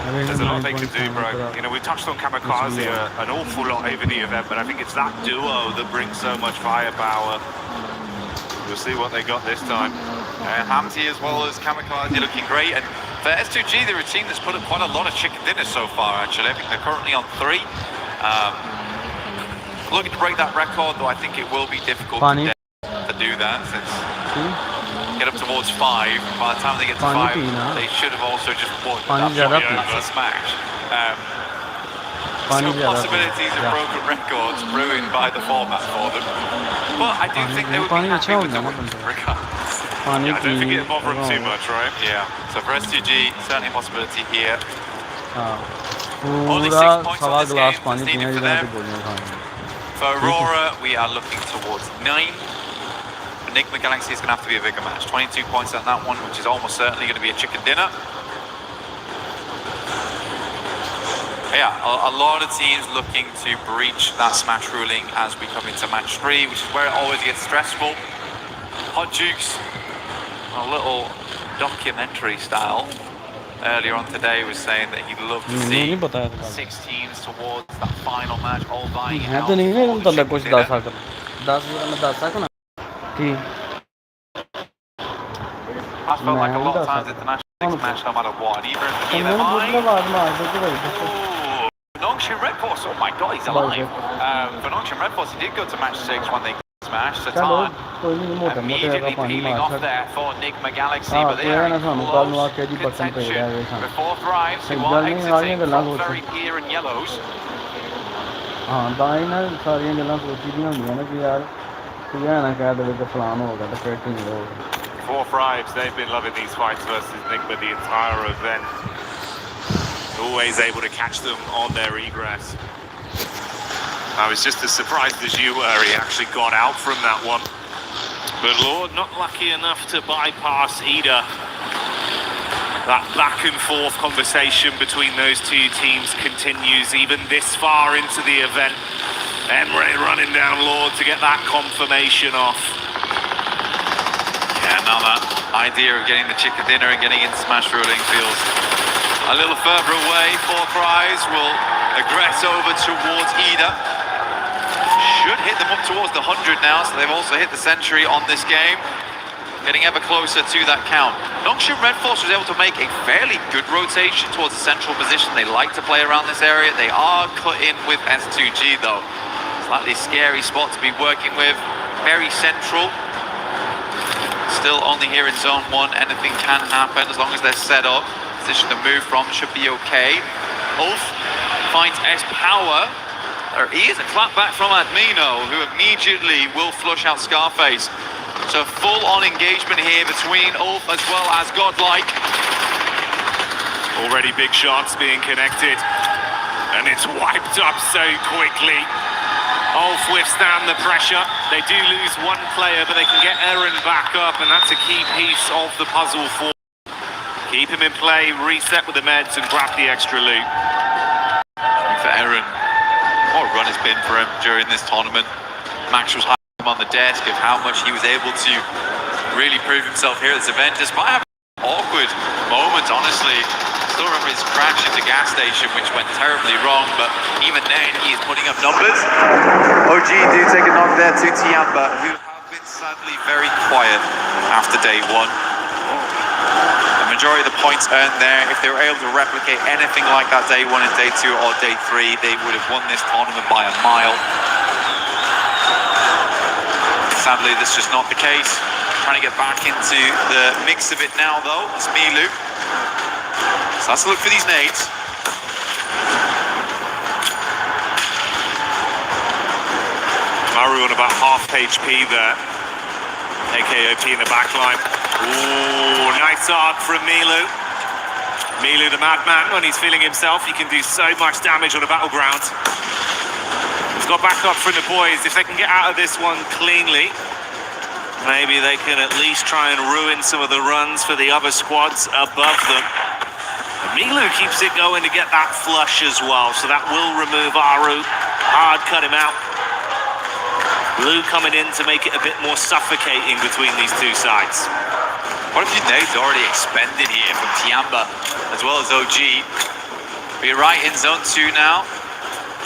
There's a lot they can do, bro. You know, we touched on Kamikaze an awful lot over the event, but I think it's that duo that brings so much firepower. We'll see what they got this time. Hamzy as well as Kamikaze looking great. And for S2G, they're a team that's put up quite a lot of chicken dinners so far, actually. I think they're currently on 3. Looking to break that record, though I think it will be difficult to do that, since get up towards 5. By the time they get to 5, they should have also just put that's a smash. So possibilities of broken records ruined by the format for them. But I do think they would be happy with the win regardless. Yeah, I don't think it'll bother them too much, right? Yeah, so for S2G, certainly a possibility here. Only 6 points on this game that's needed for them. For Aurora, we are looking towards 9. For Enigma Galaxy, it's going to have to be a bigger match. 22 points on that one, which is almost certainly going to be a chicken dinner. Yeah, a lot of teams looking to breach that smash ruling as we come into match 3, which is where it always gets stressful. Hot Jukes, a little documentary style, earlier on today was saying that he'd love to see 6 teams towards that final match, all vying out for the chicken dinner. I felt like a lot of times international match, no matter what, and even Nongshim Red Force, oh my god, he's alive. For Nongshim Red Force, he did go to match 6 when they smashed Satan. Immediately peeling off there for Enigma Galaxy, but they are in close contention before Thrives, who are exiting from very here in yellows. Four Thrives, they've been loving these fights versus Enigma the entire event. Always able to catch them on their egress. I was just as surprised as you were, he actually got out from that one. But Lord, not lucky enough to bypass either. That back and forth conversation between those two teams continues even this far into the event. Emre running down Lord to get that confirmation off. Yeah, now that idea of getting the chicken dinner and getting into smash ruling feels a little further away. Four Thrives will aggress over towards Ida. Should hit them up towards the 100 now, so they've also hit the century on this game. Getting ever closer to that count. Nongshim Red Force was able to make a fairly good rotation towards the central position. They like to play around this area. They are cut in with S2G though. Slightly scary spot to be working with. Very central. Still only here in zone 1. Anything can happen as long as they're set up. Position to move from should be okay. Ulf finds S-Power. There is a clap back from Admino, who immediately will flush out Scarface. So full-on engagement here between Ulf as well as Godlike. Already big shots being connected, and it's wiped up so quickly. Ulf withstand the pressure. They do lose one player, but they can get Eren back up, and that's a key piece of the puzzle for keep him in play, reset with the meds, and grab the extra loot. For Eren, what a run it's been for him during this tournament. Max was him on the desk of how much he was able to really prove himself here at this event, despite having awkward moments, honestly. Still remember his crash into gas station, which went terribly wrong, but even then he is putting up numbers. OG do take a knock there to Tiamba, who have been sadly very quiet after day 1. The majority of the points earned there, if they were able to replicate anything like that day 1 and day 2 or day 3, they would have won this tournament by a mile. Sadly, that's just not the case. Trying to get back into the mix of it now, though. It's Milu. So let's look for these nades. Maru on about half HP there. AKOP in the back line. Ooh, nice arc from Milu. Milu the madman, when he's feeling himself, he can do so much damage on the battleground. He's got backup from the boys. If they can get out of this one cleanly, maybe they can at least try and ruin some of the runs for the other squads above them. And Milu keeps it going to get that flush as well, so that will remove Aru. Hard cut him out. Blue coming in to make it a bit more suffocating between these two sides. Quite a few nades already expended here from Tiamba as well as OG. We're right in zone 2 now.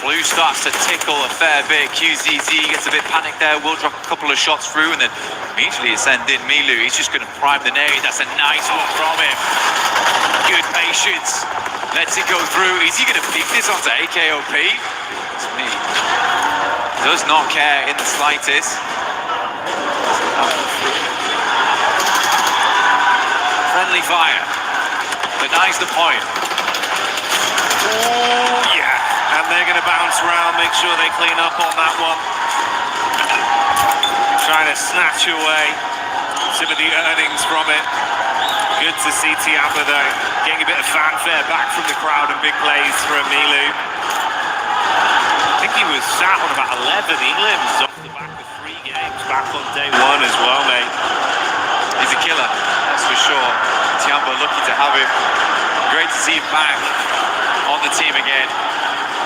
Blue starts to tickle a fair bit. QZZ gets a bit panicked there, will drop a couple of shots through and then immediately send in Milu. He's just going to prime the nade. That's a nice one from him. Good patience. Lets it go through. Is he going to pick this onto AKOP? It's me. Does not care in the slightest. Friendly fire. Denies the point. Oh, yeah. And they're going to bounce around, make sure they clean up on that one. Trying to snatch away some of the earnings from it. Good to see Tiamba, though, getting a bit of fanfare back from the crowd and big plays from Milu. I think he was sat on about 11 elims off the back of 3 games back on day 1 as well, mate. He's a killer, that's for sure. Tiamba lucky to have him. Great to see him back on the team again.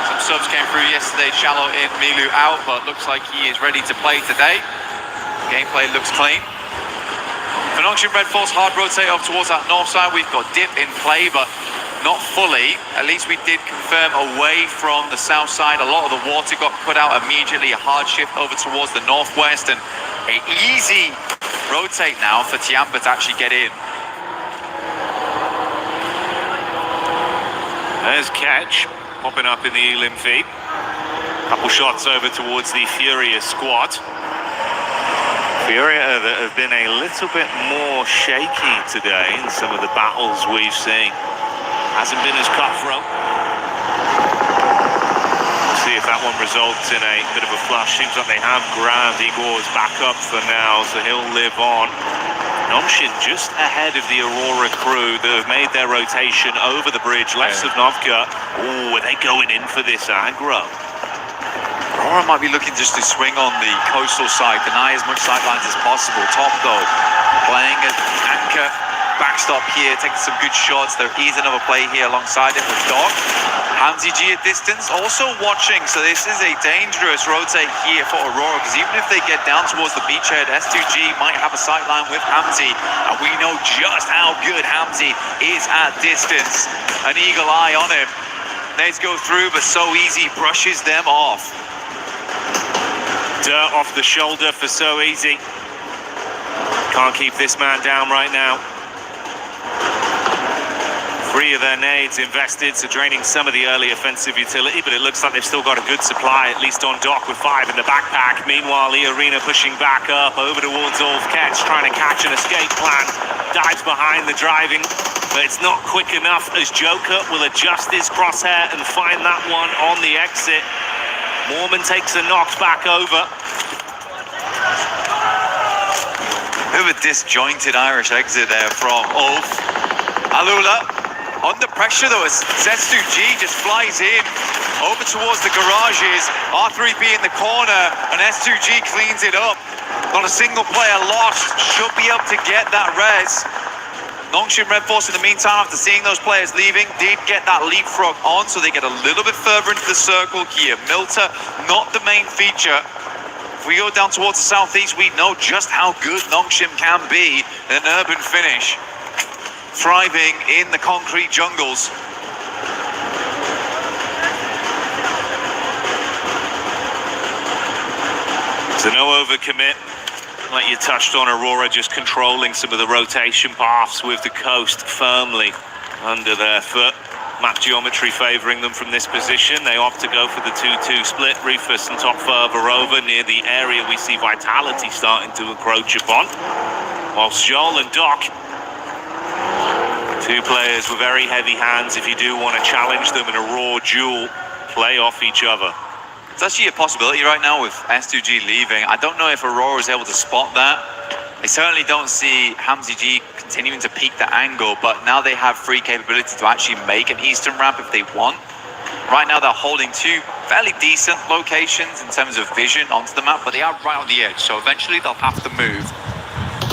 Some subs came through yesterday, Shallow in, Milu out, but looks like he is ready to play today. Gameplay looks clean. For Noxian Red Force, hard rotate up towards that north side. We've got Dip in play, but not fully. At least we did confirm away from the south side. A lot of the water got put out immediately. A hard shift over towards the northwest, and an easy rotate now for Tiamba to actually get in. There's Catch popping up in the elim feed. Couple shots over towards the Furia squad. Furia that have been a little bit more shaky today in some of the battles we've seen. Hasn't been as cutthroat. We'll see if that one results in a bit of a flush. Seems like they have grabbed Igor's back up for now, so he'll live on. Nomshin just ahead of the Aurora crew that have made their rotation over the bridge, left of Novka. Oh, are they going in for this aggro? Aurora might be looking just to swing on the coastal side, deny as much sidelines as possible. Top though, playing as anchor, backstop here, taking some good shots. There is another play here alongside it with Doc. Hamzy G at distance, also watching, so this is a dangerous rotate here for Aurora, because even if they get down towards the beachhead, S2G might have a sightline with Hamzy, and we know just how good Hamzy is at distance. An eagle eye on him. Nades go through, but so easy, brushes them off. Dirt off the shoulder for so easy. Can't keep this man down right now. 3 of their nades invested, so draining some of the early offensive utility, but it looks like they've still got a good supply, at least on Dock with 5 in the backpack. Meanwhile, Arena pushing back up over towards Ulf Ketch, trying to catch an escape plan. Dives behind the driving, but it's not quick enough as Joker will adjust his crosshair and find that one on the exit. Mormon takes a knock back over. Bit of a disjointed Irish exit there from Ulf. Alula under pressure though, as S2G just flies in over towards the garages. R3B in the corner, and S2G cleans it up. Not a single player lost, should be up to get that res. Nongshin Red Force in the meantime, after seeing those players leaving, did get that leapfrog on, so they get a little bit further into the circle here. Milta, not the main feature. If we go down towards the southeast, we know just how good Nongshin can be in an urban finish. Thriving in the concrete jungles. So no overcommit. Like you touched on, Aurora just controlling some of the rotation paths with the coast firmly under their foot. Map geometry favouring them from this position. They opt to go for the 2-2 split. Rufus and top further over near the area we see Vitality starting to encroach upon. Whilst Joel and Doc, two players with very heavy hands, if you do want to challenge them in a raw duel, play off each other. It's actually a possibility right now with S2G leaving. I don't know if Aurora is able to spot that. I certainly don't see Hamzy G continuing to peak the angle, but now they have free capability to actually make an eastern ramp if they want. Right now they're holding two fairly decent locations in terms of vision onto the map, but they are right on the edge, so eventually they'll have to move.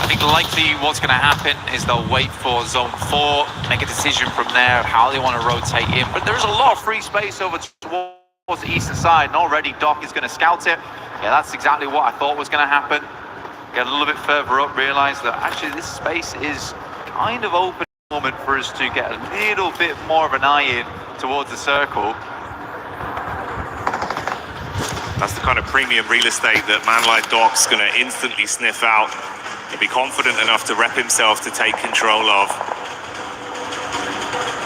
I think likely what's going to happen is they'll wait for Zone 4, make a decision from there how they want to rotate in, but there's a lot of free space over towards the eastern side, and already Doc is going to scout it. Yeah, that's exactly what I thought was going to happen. Get a little bit further up, realize that actually this space is kind of open at the moment for us to get a little bit more of an eye in towards the circle. That's the kind of premium real estate that man like Doc's going to instantly sniff out and be confident enough to rep himself to take control of.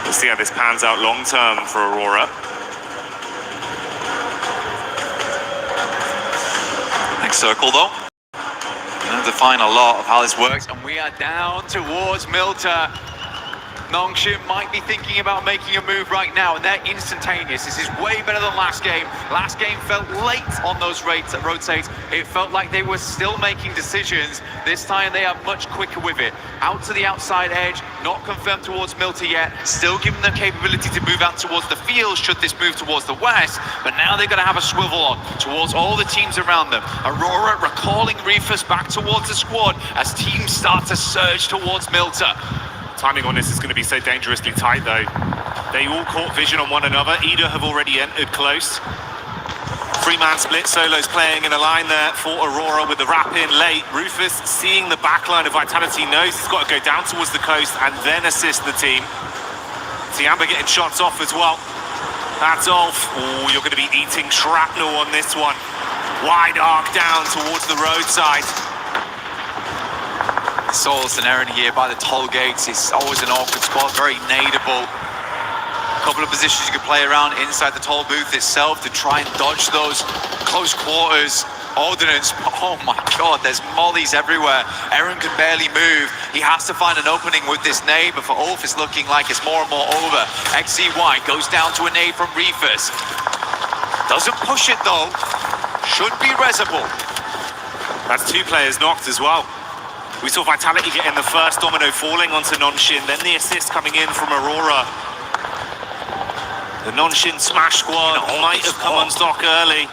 We'll see how this pans out long term for Aurora. Next circle though. Define a lot of how this works, and we are down towards Milta. Nongshim might be thinking about making a move right now, and they're instantaneous. This is way better than last game. Last game felt late on those rotates. It felt like they were still making decisions. This time they are much quicker with it. Out to the outside edge, not confirmed towards Milta yet. Still giving them the capability to move out towards the field should this move towards the west, but now they're going to have a swivel on towards all the teams around them. Aurora recalling Rufus back towards the squad as teams start to surge towards Milta. Timing on this is going to be so dangerously tight though. They all caught vision on one another. Ida have already entered close. Three-man split, Solo's playing in a line there for Aurora with the wrap in late. Rufus, seeing the backline of Vitality, knows he's got to go down towards the coast and then assist the team. Tiamba getting shots off as well. That's off. Oh, you're going to be eating shrapnel on this one. Wide arc down towards the roadside. Solus and Eren here by the toll gates. It's always an awkward spot, very nadeable. A couple of positions you can play around inside the toll booth itself to try and dodge those close quarters ordnance. Oh my god, there's mollies everywhere. Eren can barely move. He has to find an opening with this nade, but for Ulf it's looking like it's more and more over. XCY goes down to a nade from Rufus. Doesn't push it though. Should be resible. That's two players knocked as well. We saw Vitality getting the first domino falling onto Nongshim, then the assist coming in from Aurora. The Nongshim Smash squad might have come unstuck early.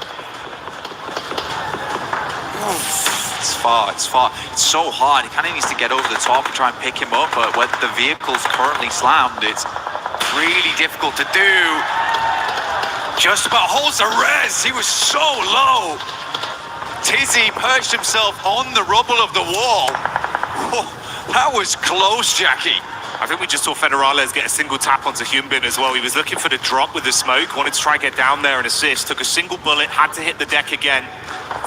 It's far. It's so hard. He kind of needs to get over the top and try and pick him up, but when the vehicle's currently slammed, it's really difficult to do. Just about holds the res. He was so low. Tizzy perched himself on the rubble of the wall. Oh, that was close, Jackie. I think we just saw Federales get a single tap onto Humbin as well. He was looking for the drop with the smoke, wanted to try and get down there and assist, took a single bullet, had to hit the deck again.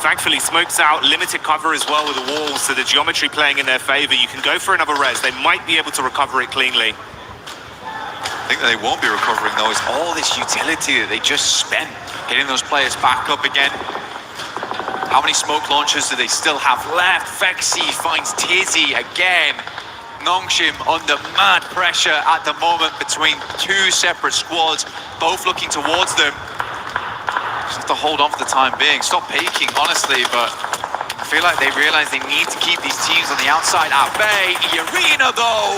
Thankfully, smoke's out, limited cover as well with the walls, so the geometry playing in their favor. You can go for another res. They might be able to recover it cleanly. I think that they won't be recovering though. It's all this utility that they just spent getting those players back up again. How many smoke launchers do they still have left? Vexy finds Tizzy again. Nongshim under mad pressure at the moment between two separate squads, both looking towards them. Just have to hold on for the time being. Stop peeking, honestly, but I feel like they realize they need to keep these teams on the outside at bay. Irina, though,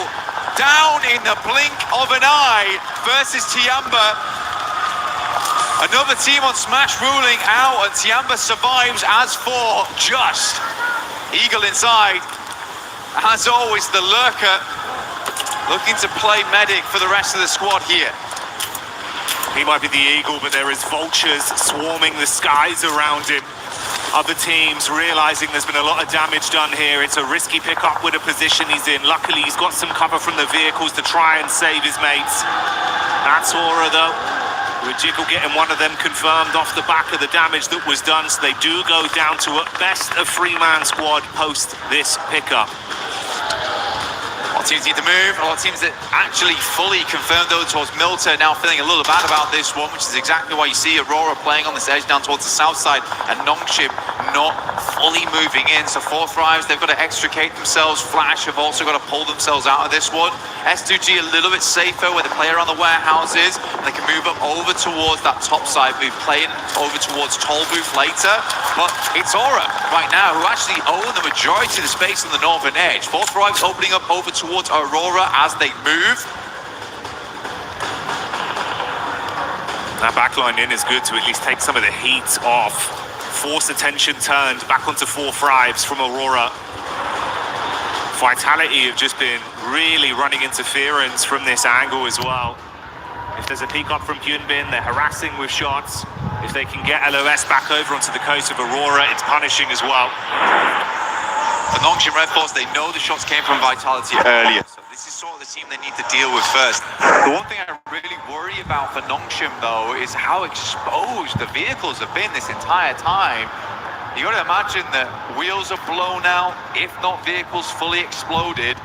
down in the blink of an eye versus Tiamba. Another team on Smash ruling out, and Tiamba survives as for just. Eagle inside. As always, the lurker looking to play medic for the rest of the squad here. He might be the eagle, but there is vultures swarming the skies around him. Other teams realizing there's been a lot of damage done here. It's a risky pickup with the position he's in. Luckily, he's got some cover from the vehicles to try and save his mates. That's Aura, though. With Jiggle getting one of them confirmed off the back of the damage that was done, so they do go down to at best a three-man squad post this pickup. lot of teams need to move. A lot of teams that actually fully confirmed though towards Milter now feeling a little bad about this one, which is exactly why you see Aurora playing on this edge down towards the south side and Nongshim not fully moving in. So 4 Thrives, they've got to extricate themselves. Flash have also got to pull themselves out of this one. S2G a little bit safer where they play around the warehouses and they can move up over towards that top side move, playing over towards Toll Booth later. But it's Aura right now who actually own the majority of the space on the northern edge. 4 Thrives opening up over towards Aurora as they move. That backline in is good to at least take some of the heat off. Force attention turned back onto 4 Thrives from Aurora. Vitality have just been really running interference from this angle as well. If there's a peek up from Hyunbin, they're harassing with shots. If they can get LOS back over onto the coast of Aurora, it's punishing as well. The Nongshim Red Force, they know the shots came from Vitality earlier, so this is sort of the team they need to deal with first. The one thing I really worry about for Nongshim, though, is how exposed the vehicles have been this entire time. You got to imagine that wheels are blown out, if not vehicles fully exploded.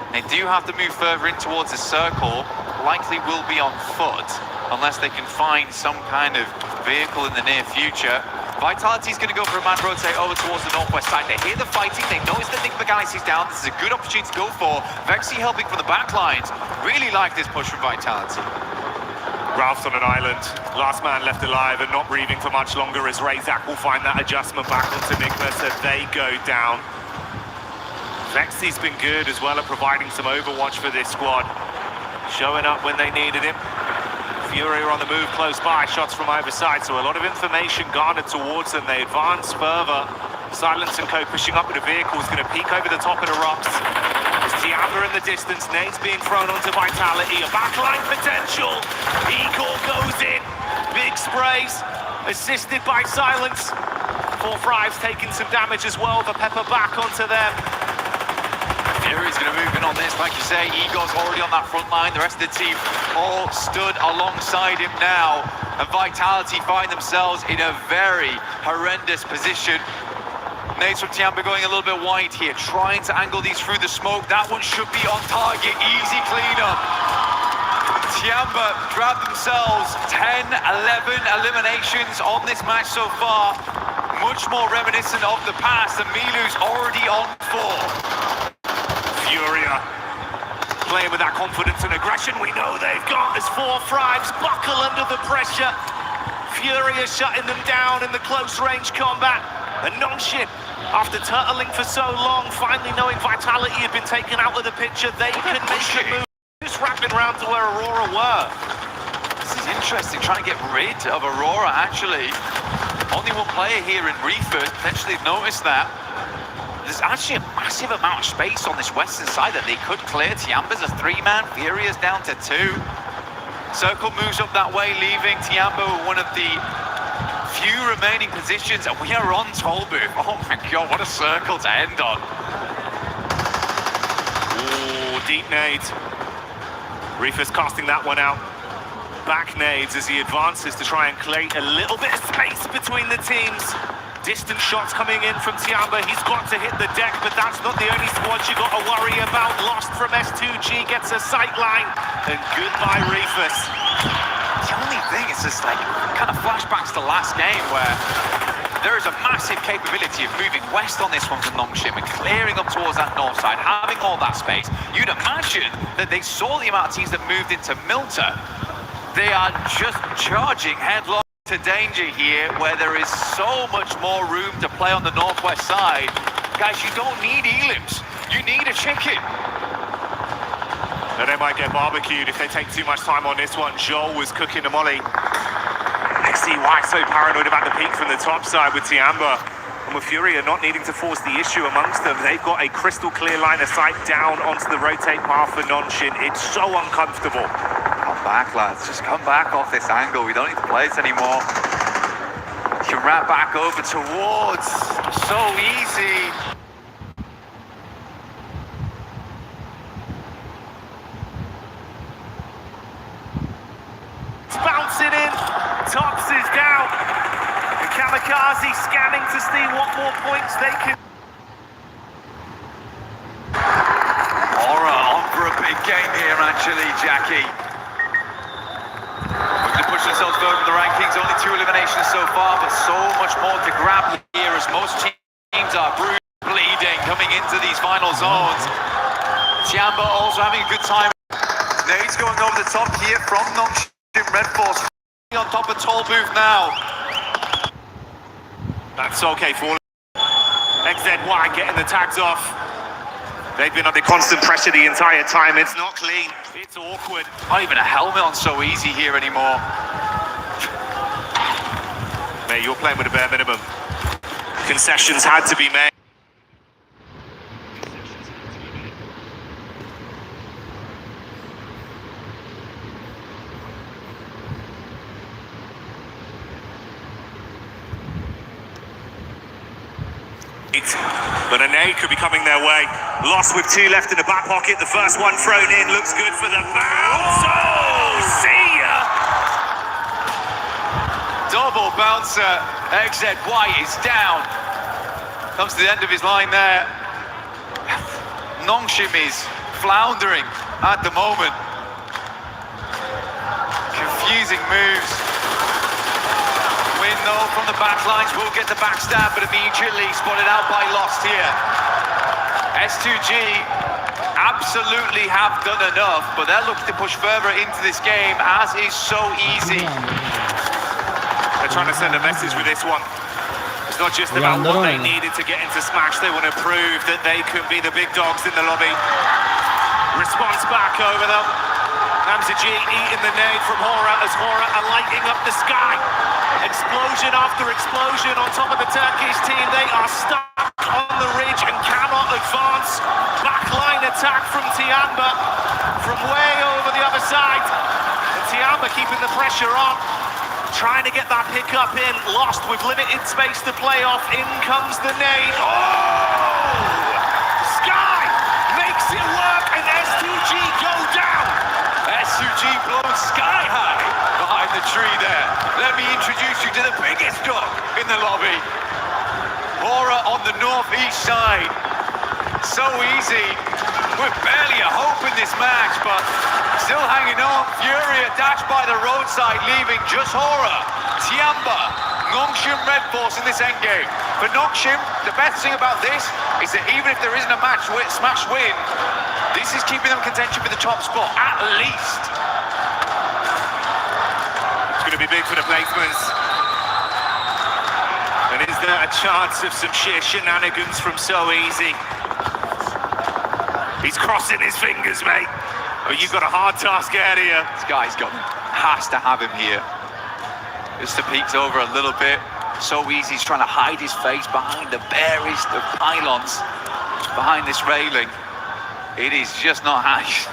They do have to move further in towards the circle, likely will be on foot, unless they can find some kind of vehicle in the near future. Vitality's going to go for a man rotate over towards the northwest side. They hear the fighting, they notice that Nick Galaxy's down. This is a good opportunity to go for. Vexy helping from the back lines. Really like this push from Vitality. Ralph's on an island. Last man left alive and not breathing for much longer as Razak will find that adjustment back onto Nicholas as they go down. Vexy's been good as well at providing some overwatch for this squad. Showing up when they needed him. Fury are on the move close by, shots from overside, so a lot of information garnered towards them. They advance further. Silence and Co pushing up with the vehicle is going to peek over the top of the rocks. There's Tiamba in the distance, nades being thrown onto Vitality, a backline potential. Igor goes in, big sprays, assisted by Silence. 4 Thrives taking some damage as well, the pepper back onto them. Fury's going to move in on this, like you say. Igor's already on that front line. The rest of the team all stood alongside him now. And Vitality find themselves in a very horrendous position. Nades from Tiamba going a little bit wide here, trying to angle these through the smoke. That one should be on target. Easy cleanup. Tiamba grabbed themselves 10, 11 eliminations on this match so far. Much more reminiscent of the past, and Milu's already on 4. Furia playing with that confidence and aggression we know they've got as 4 Thrives buckle under the pressure. Furia shutting them down in the close range combat. And Nongshim, after turtling for so long, finally knowing Vitality had been taken out of the picture, they can make the move. Just wrapping around to where Aurora were. This is interesting, trying to get rid of Aurora actually. Only one player here in Reefer, potentially noticed that. There's actually a massive amount of space on this western side that they could clear. Tiamba's a 3-man, Furia's down to 2. Circle moves up that way, leaving Tiamba with one of the few remaining positions, and we are on Toll Booth. Oh my god, what a circle to end on. Ooh, deep nades. Reefer's casting that one out. Back nades as he advances to try and create a little bit of space between the teams. Distant shots coming in from Tiamba. He's got to hit the deck, but that's not the only squad you got to worry about. Lost from S2G, gets a sight line, and goodbye Reefus. The only thing is just like kind of flashbacks to last game where there is a massive capability of moving west on this one from Nongshim and clearing up towards that north side, having all that space. You'd imagine that they saw the amount of teams that moved into Milter. They are just charging headlong to danger here, where there is so much more room to play on the northwest side. Guys, you don't need elims, you need a chicken. And they might get barbecued if they take too much time on this one. Joel was cooking the molly. I see why so paranoid about the peak from the top side with Tiamba. And with Furia not needing to force the issue amongst them, they've got a crystal clear line of sight down onto the rotate path for Nongshim. It's so uncomfortable. Come back, lads. Just come back off this angle. We don't need to play it anymore. You can wrap back over towards. So easy. It's bouncing in. Tops is down. And Kamikaze scanning to see what more points they can. Aura actually, Jackie. Looking to push themselves further in the rankings. Only 2 eliminations so far, but so much more to grab here as most teams are bleeding coming into these final zones. Tiamba also having a good time. Nade's going over the top here from Nongshim Red Force. On top of Toll Booth now. That's okay for XZY getting the tags off. They've been under constant pressure the entire time. It's not clean. It's awkward. Not even a helmet on so easy here anymore. Mate, you're playing with a bare minimum. Concessions had to be made. But a nade could be coming their way. Lost with 2 left in the back pocket. The first one thrown in looks good for the bounce. Oh, see ya! Double bouncer. XZY is down. Comes to the end of his line there. Nongshim is floundering at the moment. Confusing moves. Win though from the back lines will get the backstab, but immediately spotted out by Lost here. S2G absolutely have done enough, but they're looking to push further into this game, as is so easy. They're trying to send a message with this one. It's not just about what they needed to get into Smash, they want to prove that they could be the big dogs in the lobby. Response back over them. Hamza G eating the nade from Hora as Hora are lighting up the sky. Explosion after explosion on top of the Turkish team. They are stuck on the ridge and cannot advance. Backline attack from Tiamba from way over the other side. And Tiamba keeping the pressure on. Trying to get that pick up in. Lost with limited space to play off. In comes the nade. Oh! Sky makes it work and S2G go down. S2G blown sky high behind the tree there. Let me introduce you to the biggest dog in the lobby. Hora on the northeast side. So easy. We're barely a hope in this match, but still hanging on. Furia dashed by the roadside, leaving just Hora, Tiamba, Nongshim Red Force in this endgame. For Nongshim, the best thing about this is that even if there isn't a smash win, this is keeping them contention for the top spot, at least. It's going to be big for the placements. And is there a chance of some sheer shenanigans from So Easy? He's crossing his fingers, mate. But you've got a hard task ahead of you. This guy's has to have him here. Just the peeks over a little bit. So Easy's trying to hide his face behind the barest of pylons, behind this railing. It is just not nice.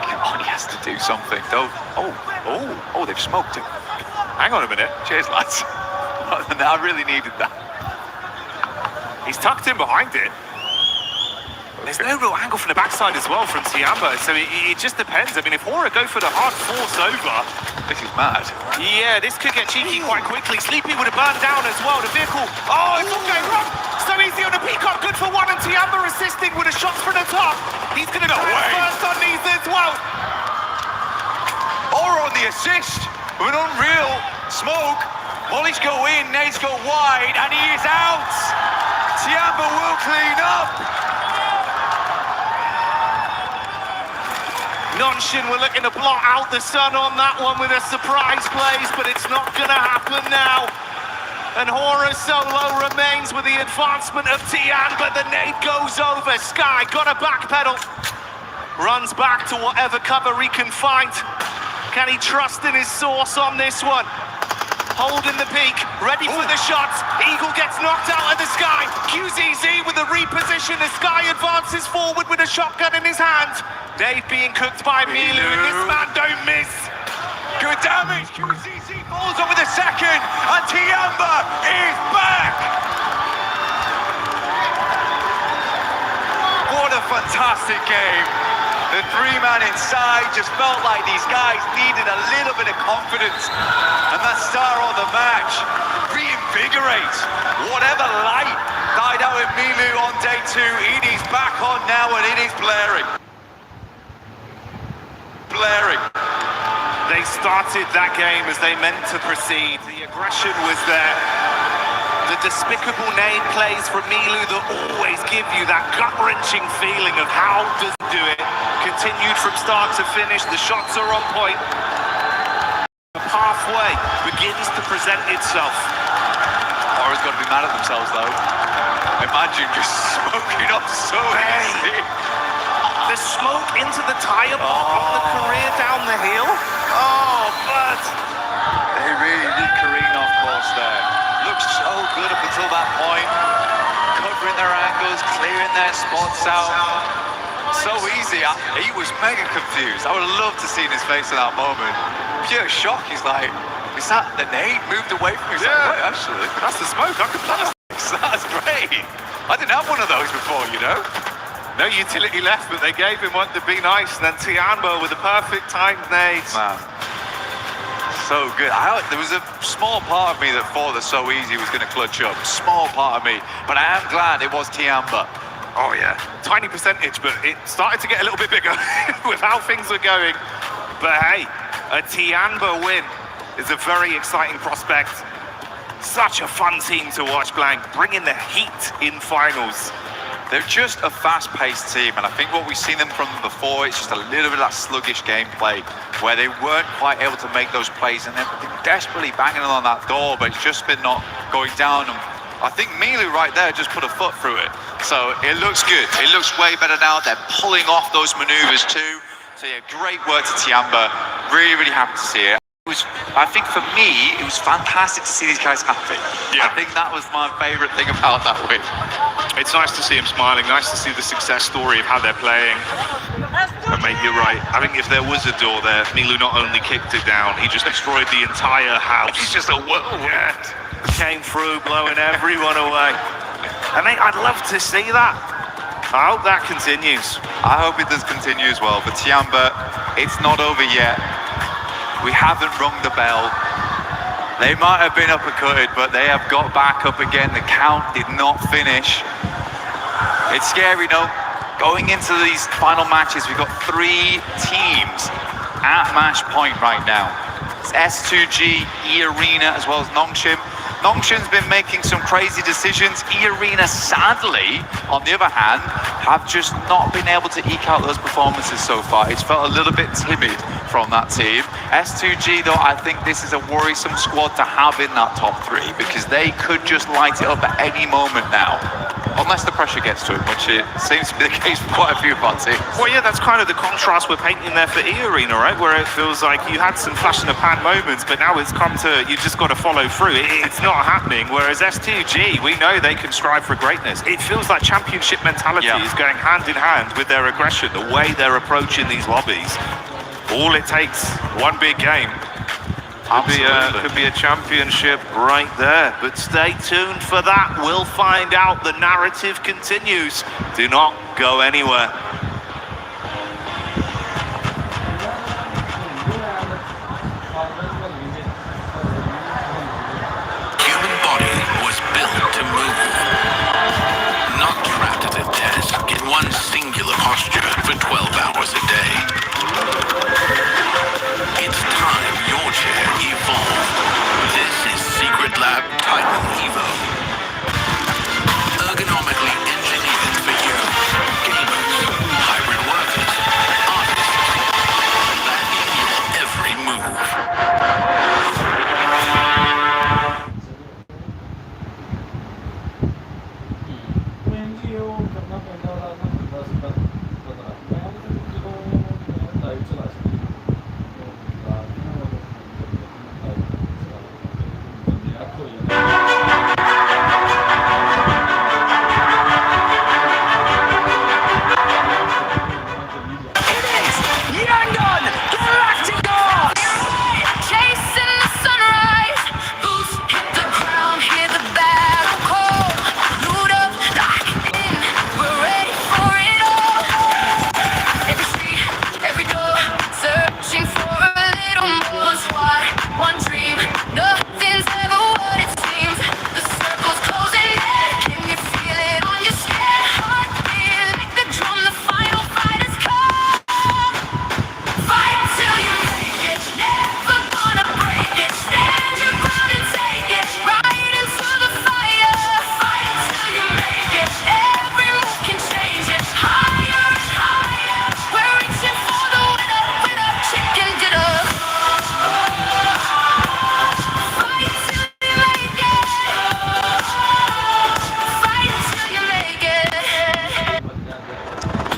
Come on, he has to do something, though. Oh, they've smoked him. Hang on a minute. Cheers, lads. I really needed that. He's tucked in behind it. There's no real angle from the backside as well from Tiamba, so it just depends. I mean, if Hora go for the hard force over... This is mad. Yeah, this could get cheeky quite quickly. Sleepy would have burned down as well. The vehicle... Oh, it's all going wrong. So Easy on the peacock, good for one, and Tiamba assisting with a shot from the top. He's going to go first on these as well. Hora on the assist with an unreal smoke. Volleys go in, nades go wide, and he is out. Tiamba will clean up. Nongshim were looking to blot out the sun on that one with a surprise blaze, but it's not going to happen now. And Hora solo remains with the advancement of Tiamba. The nade goes over. Sky got a backpedal. Runs back to whatever cover he can find. Can he trust in his source on this one? Holding the peak, ready for the shots. Eagle gets knocked out of the Sky. QZZ with the reposition. The Sky advances forward with a shotgun in his hand. Dave being cooked by Milu, and this man don't miss. Good damage. QZZ falls over the second, and Tiamba is back. What a fantastic game. The 3-man inside just felt like these guys needed a little bit of confidence. And that star on the match reinvigorates whatever light died out in Milu on day 2. It is back on now and it is blaring. glaring. They started that game as they meant to proceed. The aggression was there. The despicable name plays from Milu that always give you that gut-wrenching feeling of how does he do it. Continued from start to finish. The shots are on point. The pathway begins to present itself. Aura's got to be mad at themselves, though. Imagine just smoking up so easy. The smoke into the tyre on the career down the hill. Oh, but They really did careen off course there. Looked so good up until that point. Covering their angles, clearing their spots out. So easy. He was mega confused. I would have loved to see his face in that moment. Pure shock. He's like, is that the nade moved away from me? He's like, wait, actually, that's the smoke. I could blast. that's great. I didn't have one of those before, you know? No utility left, but they gave him one to be nice. And then Tianbo with the perfect timed nades. Man, so good. There was a small part of me that thought that So Easy was going to clutch up. Small part of me. But I am glad it was Tiamba. Oh, yeah. Tiny percentage, but it started to get a little bit bigger with how things were going. But hey, a Tianbo win is a very exciting prospect. Such a fun team to watch, Blank. Bringing the heat in finals. They're just a fast-paced team, and I think what we've seen them from before, it's just a little bit of that sluggish gameplay where they weren't quite able to make those plays, and they're desperately banging on that door, but it's just been not going down. And I think Milu right there just put a foot through it. So it looks good. It looks way better now. They're pulling off those maneuvers too. So yeah, great work to Tiamba. Really, really happy to see it. I think for me, it was fantastic to see these guys happy. Yeah. I think that was my favourite thing about that win. It's nice to see him smiling, nice to see the success story of how they're playing. And mate, you're right. I think if there was a door there, Milu not only kicked it down, he just destroyed the entire house. He's just a whirlwind. Came through, blowing everyone away. And mate, I'd love to see that. I hope that continues. I hope it does continue as well. But Tiamba, it's not over yet. We haven't rung the bell. They might have been uppercutted, but they have got back up again. The count did not finish. It's scary, though. Going into these final matches, we've got 3 teams at match point right now. It's S2G, E-Arena, as well as Nongshim. Nongshim's been making some crazy decisions. E-Arena, sadly, on the other hand, have just not been able to eke out those performances so far. It's felt a little bit timid from that team. S2G, though, I think this is a worrisome squad to have in that top 3 because they could just light it up at any moment now. Unless the pressure gets to it, which it seems to be the case for quite a few of our teams. Well, yeah, that's kind of the contrast we're painting there for E-Arena, right? Where it feels like you had some flash in the pan moments, but now it's come to, you just got to follow through. It's not happening, whereas S2G, we know they can strive for greatness. It feels like championship mentality is going hand in hand with their aggression, the way they're approaching these lobbies. All it takes, one big game. Could be a championship right there, but stay tuned for that. We'll find out. The narrative continues. Do not go anywhere. Human body was built to move, not trapped at a desk in one singular posture for 12 hours a day. It's time your chair evolved. This is Secret Lab Titan Evo. Ergonomically engineered for you, gamers, hybrid workers, artists, backing your every move.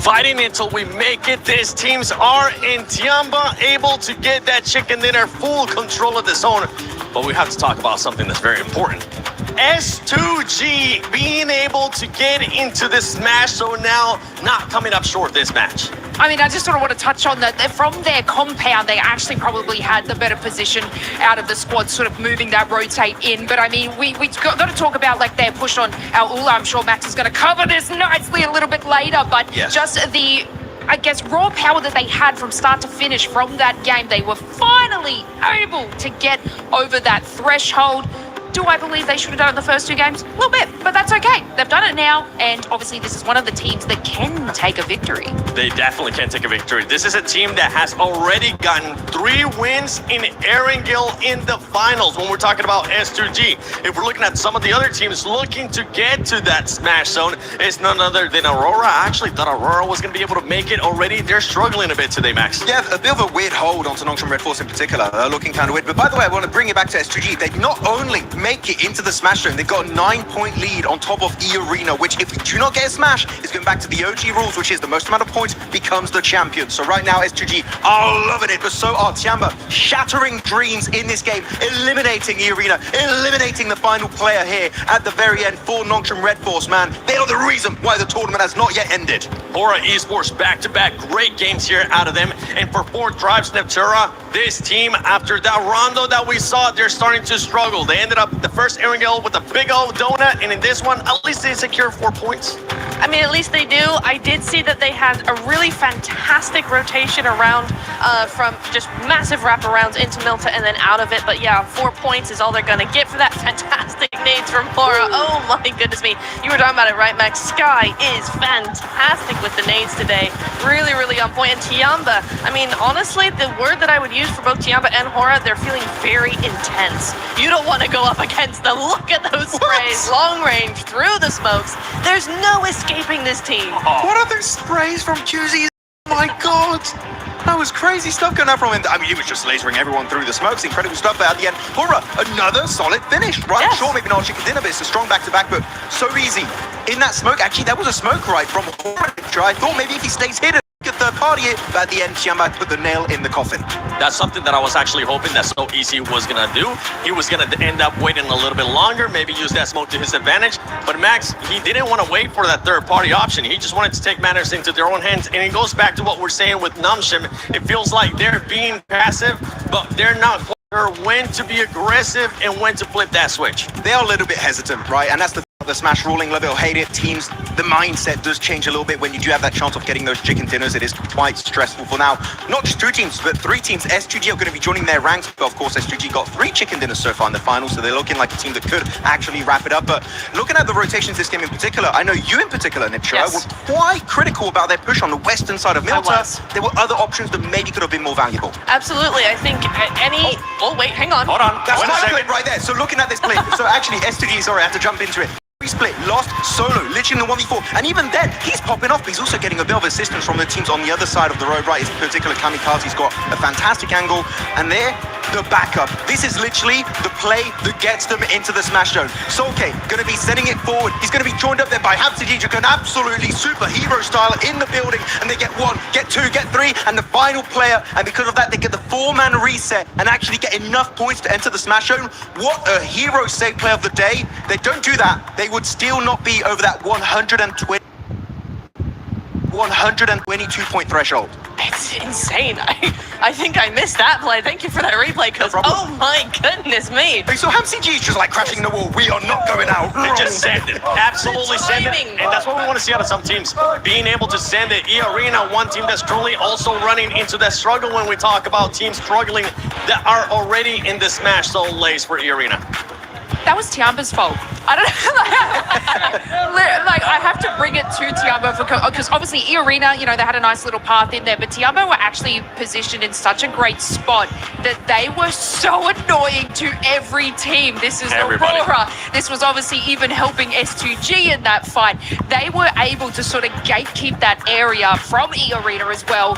fighting until we make it. These teams are in Tiamba, able to get that chicken dinner, full control of the zone. But we have to talk about something that's very important. S2G being able to get into the smash zone now, not coming up short this match. I mean, I just sort of want to touch on that. From their compound, they actually probably had the better position out of the squad, sort of moving that rotate in. But I mean, we got to talk about like their push on our Ula. I'm sure Max is going to cover this nicely a little bit later. But yes, just the, I guess, raw power that they had from start to finish from that game, they were finally able to get over that threshold. Do I believe they should have done it in the first two games? A little bit, but that's okay. They've done it now, and obviously this is one of the teams that can take a victory. They definitely can take a victory. This is a team that has already gotten 3 wins in Erangel in the finals when we're talking about S2G. If we're looking at some of the other teams looking to get to that smash zone, it's none other than Aurora. I actually thought Aurora was going to be able to make it already. They're struggling a bit today, Max. Yeah, a bit of a weird hold onto Nongshim Red Force in particular, looking kind of weird. But by the way, I want to bring it back to S2G. They not only make it into the smash zone, they've got a 9-point lead on top of E-Arena, which if we do not get a smash, is going back to the OG rules, which is the most amount of points becomes the champion. So right now, S2G are loving it, but so are Tiamba, shattering dreams in this game, eliminating E-Arena, eliminating the final player here at the very end for Nongshim Red Force, man. They are the reason why the tournament has not yet ended. Aura Esports back-to-back great games here out of them. And for 4th Drives Neptura, this team, after that rondo that we saw, they're starting to struggle. They ended up the first Erangel with a big old donut, and in this one, at least they secure 4 points. I mean, at least they do. I did see that they had a really fantastic rotation around from just massive wraparounds into Milta and then out of it. But yeah, 4 points is all they're going to get for that fantastic nades from Aura. Oh my goodness me. You were talking about it, right, Max? Sky is fantastic with the nades today. Really, really on point. And Tiamba, I mean, honestly, the word that I would use for both Tiamba and Hora, they're feeling very intense. You don't want to go up against them. Look at those sprays. Long range, through the smokes. There's no escaping this team. What are those sprays from QZ? Oh my god! That was crazy stuff going out from him. I mean, he was just lasering everyone through the smokes. Incredible stuff. But at the end, Hora, another solid finish. Right, yes. Sure, maybe not chicken dinner, but it's a strong back-to-back, but so easy. In that smoke, actually, that was a smoke right from Hora. I thought maybe if he stays hidden, get third party it, but at the end, Tiamba put the nail in the coffin. That's something that I was actually hoping that So Easy was gonna do. He was gonna end up waiting a little bit longer, maybe use that smoke to his advantage. But Max, he didn't want to wait for that third party option. He just wanted to take matters into their own hands. And it goes back to what we're saying with Nongshim. It feels like they're being passive, but they're not quite sure when to be aggressive and when to flip that switch. They are a little bit hesitant, right? And that's the smash ruling level. Hate it. Teams, the mindset does change a little bit when you do have that chance of getting those chicken dinners. It is quite stressful for now. Not just 2 teams, but 3 teams. S2G are going to be joining their ranks. But of course, S2G got 3 chicken dinners so far in the finals, so they're looking like a team that could actually wrap it up. But looking at the rotations this game in particular, I know you in particular, Nipchira, Yes. were quite critical about their push on the western side of Milta. There were other options that maybe could have been more valuable. Absolutely. I think any... Oh, wait, hang on. Hold on. That's Wait a my second. clip right there. So looking at this play, so actually S2G, sorry, I have to jump into it. Split, lost solo, literally in the 1v4, and even then he's popping off, but he's also getting a bit of assistance from the teams on the other side of the road, right? His particular Kamikaze's got a fantastic angle, and there, the backup. This is literally the play that gets them into the smash zone. Solke gonna be sending it forward. He's gonna be joined up there by Habsajij, an absolutely superhero style in the building, and they get 1, get 2, get 3, and the final player, and because of that they get the 4-man reset and actually get enough points to enter the smash zone. What a hero save play of the day. They don't do that, they would still not be over that 122-point threshold. It's insane. I think I missed that play. Thank you for that replay, because oh my goodness me. So HamCG is just like crashing the wall. We are not going out. They just send it. Absolutely send it. And that's what we want to see out of some teams. Being able to send it. E-Arena, one team that's truly also running into that struggle when we talk about teams struggling that are already in the smash zone lace for E-Arena. That was Tiamba's fault. I don't know. Like, I have to bring it to Tiamba because obviously E-Arena, you know, they had a nice little path in there, but Tiamba were actually positioned in such a great spot that they were so annoying to every team. This is Aurora. This was obviously even helping S2G in that fight. They were able to sort of gatekeep that area from E-Arena as well.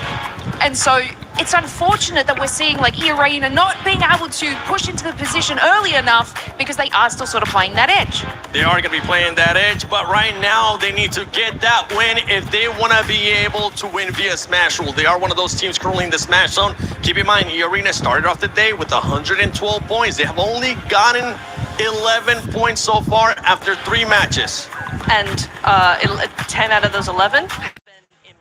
And so it's unfortunate that we're seeing like E-Arena not being able to push into the position early enough because they are still sort of playing that edge. They are going to be playing that edge, but right now they need to get that win if they want to be able to win via Smash Rule. They are one of those teams currently in the Smash Zone. Keep in mind, E-Arena started off the day with 112 points. They have only gotten 11 points so far after 3 matches. And 10 out of those 11 have been in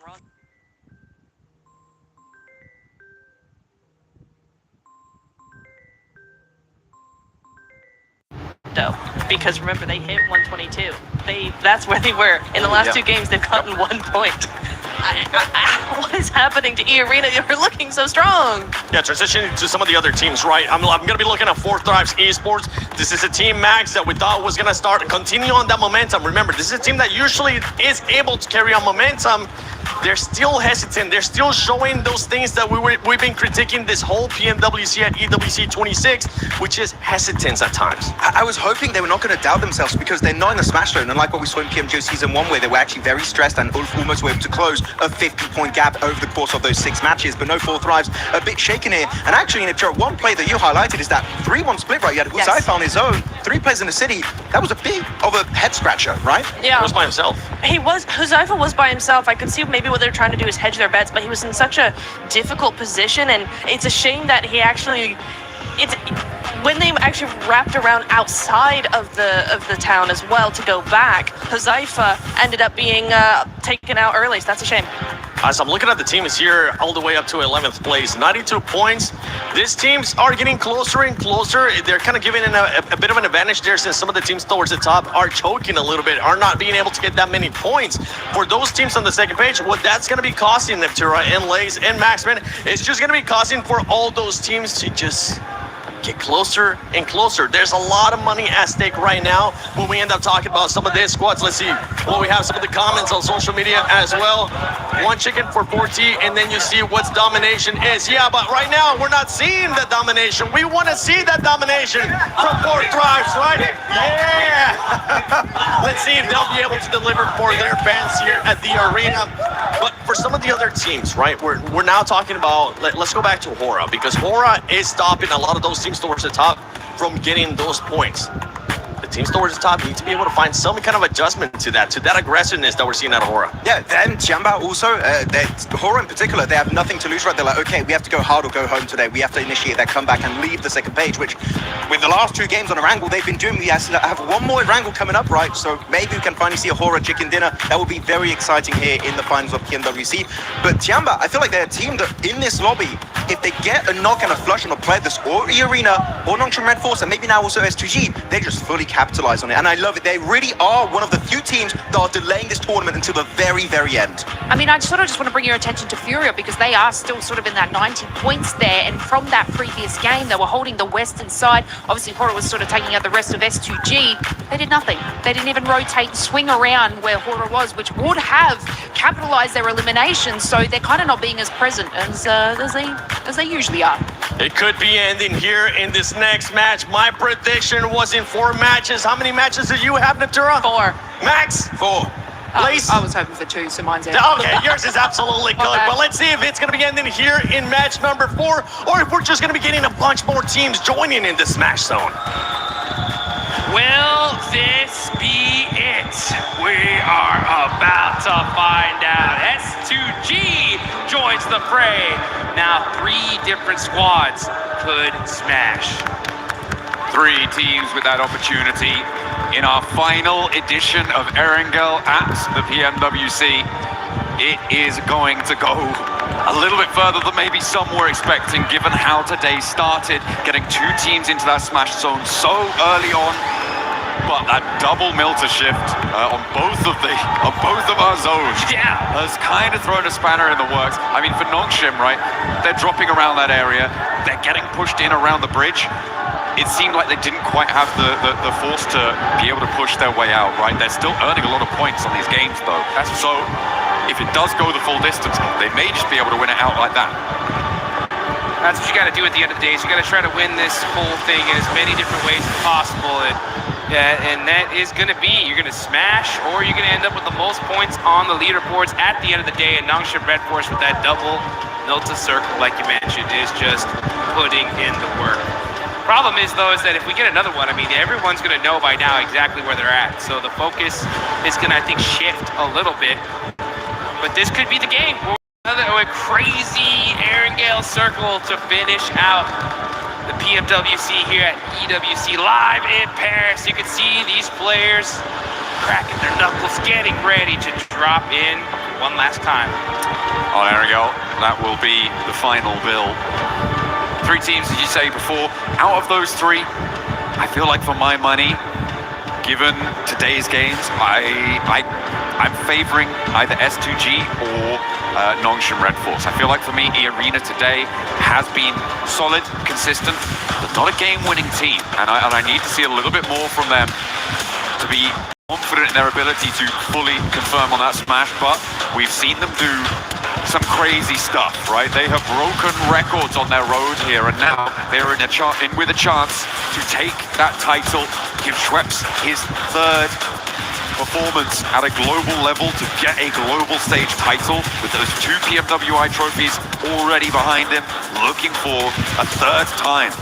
Rondo. Because remember, they hit 122. That's where they were. In the last 2 games, they've gotten 1 point. What is happening to E-Arena? You're looking so strong. Yeah, transitioning to some of the other teams, right? I'm going to be looking at 4 Thrives Esports. This is a team, Max, that we thought was going to continue on that momentum. Remember, this is a team that usually is able to carry on momentum. They're still hesitant. They're still showing those things that we've been critiquing this whole PMWC at EWC 26, which is hesitance at times. I was hoping they were not going to doubt themselves because they're not in the Smash Zone, unlike what we saw in PMGO Season 1, where they were actually very stressed and almost were able to close a 50-point gap over the course of those 6 matches. But no 4 Thrives, a bit shaken here. And actually, in one play that you highlighted is that 3-1 split, right? You had Huzaifa on his own, 3 players in the city. That was a bit of a head-scratcher, right? Yeah. He was by himself. Huzaifa was by himself. I could see maybe what they're trying to do is hedge their bets, but he was in such a difficult position, and it's a shame that he actually... when they actually wrapped around outside of the town as well to go back, Huzaifa ended up being taken out early, so that's a shame. As I'm looking at the teams here, all the way up to 11th place, 92 points. These teams are getting closer and closer. They're kind of giving a bit of an advantage there, since some of the teams towards the top are choking a little bit, are not being able to get that many points. For those teams on the second page, what that's going to be costing Neptura and Lays and Maxman is just going to be costing for all those teams to just get closer and closer. There's a lot of money at stake right now when we end up talking about some of these squads. Let's see. Well, we have some of the comments on social media as well. 1 chicken for 4T, and then you see what's domination is. Yeah, but right now we're not seeing the domination. We want to see that domination from 4 Thrives, right? Yeah! Let's see if they'll be able to deliver for their fans here at the arena. But for some of the other teams, right, we're now talking about, let's go back to Hora, because Hora is stopping a lot of those teams towards the top from getting those points. The teams towards the top need to be able to find some kind of adjustment to that aggressiveness that we're seeing out of Hora. Yeah, then Tiamba also, Hora in particular, they have nothing to lose, right? They're like, okay, we have to go hard or go home today. We have to initiate that comeback and leave the second page, which with the last 2 games on Erangel, they've been doing. We have 1 more Erangel coming up, right? So maybe we can finally see a Hora chicken dinner. That will be very exciting here in the finals of PMWC. But Tiamba, I feel like they're a team that in this lobby, if they get a knock and a flush on a player this or E-Arena or Nongshim Red Force, and maybe now also S2G, they just fully capitalize on it. And I love it. They really are one of the few teams that are delaying this tournament until the very, very end. I mean, I just want to bring your attention to Furia, because they are still sort of in that 90 points there, and from that previous game, they were holding the western side. Obviously, Hora was sort of taking out the rest of S2G. They did nothing. They didn't even rotate and swing around where Hora was, which would have capitalized their elimination, so they're kind of not being as present as they usually are. It could be ending here in this next match. My prediction was in 4 matches. How many matches did you have, Neptura? 4. Max? 4. Lace? I was hoping for 2, so mine's out. Okay, yours is absolutely good. But let's see if it's going to be ending here in match number 4, or if we're just going to be getting a bunch more teams joining in the Smash Zone. Will this be it? We are about to find out. S2G joins the fray. Now 3 different squads could smash. 3 teams with that opportunity in our final edition of Erangel at the PMWC. It is going to go a little bit further than maybe some were expecting, given how today started, getting 2 teams into that Smash Zone so early on. But that double Milter shift on both of our zones has kind of thrown a spanner in the works. I mean, for Nongshim, right, they're dropping around that area, they're getting pushed in around the bridge. It seemed like they didn't quite have the force to be able to push their way out, right? They're still earning a lot of points on these games, though. So if it does go the full distance, they may just be able to win it out like that. That's what you got to do at the end of the day. Is you got to try to win this whole thing in as many different ways as possible, and that is going to be, you're going to smash, or you're going to end up with the most points on the leaderboards at the end of the day. And Nongshim Red Force with that double Milta Circle, like you mentioned, is just putting in the work. Problem is, though, is that if we get another one, I mean, everyone's going to know by now exactly where they're at. So the focus is going to, I think, shift a little bit. But this could be the game. A crazy Erangel Circle to finish out the PMWC here at EWC live in Paris. You can see these players cracking their knuckles, getting ready to drop in one last time. On Erangel, that will be the final bill. 3 teams, as you say before. Out of those 3, I feel like for my money, given today's games, I'm favoring either S2G or Nongshim Red Force. I feel like for me, E-Arena today has been solid, consistent, but not a game-winning team. And I need to see a little bit more from them to be confident in their ability to fully confirm on that smash. But we've seen them do some crazy stuff, right? They have broken records on their road here, and now they're in with a chance to take that title, give Schweppes his 3rd performance at a global level to get a global stage title with those 2 PMWI trophies already behind him, looking for a 3rd time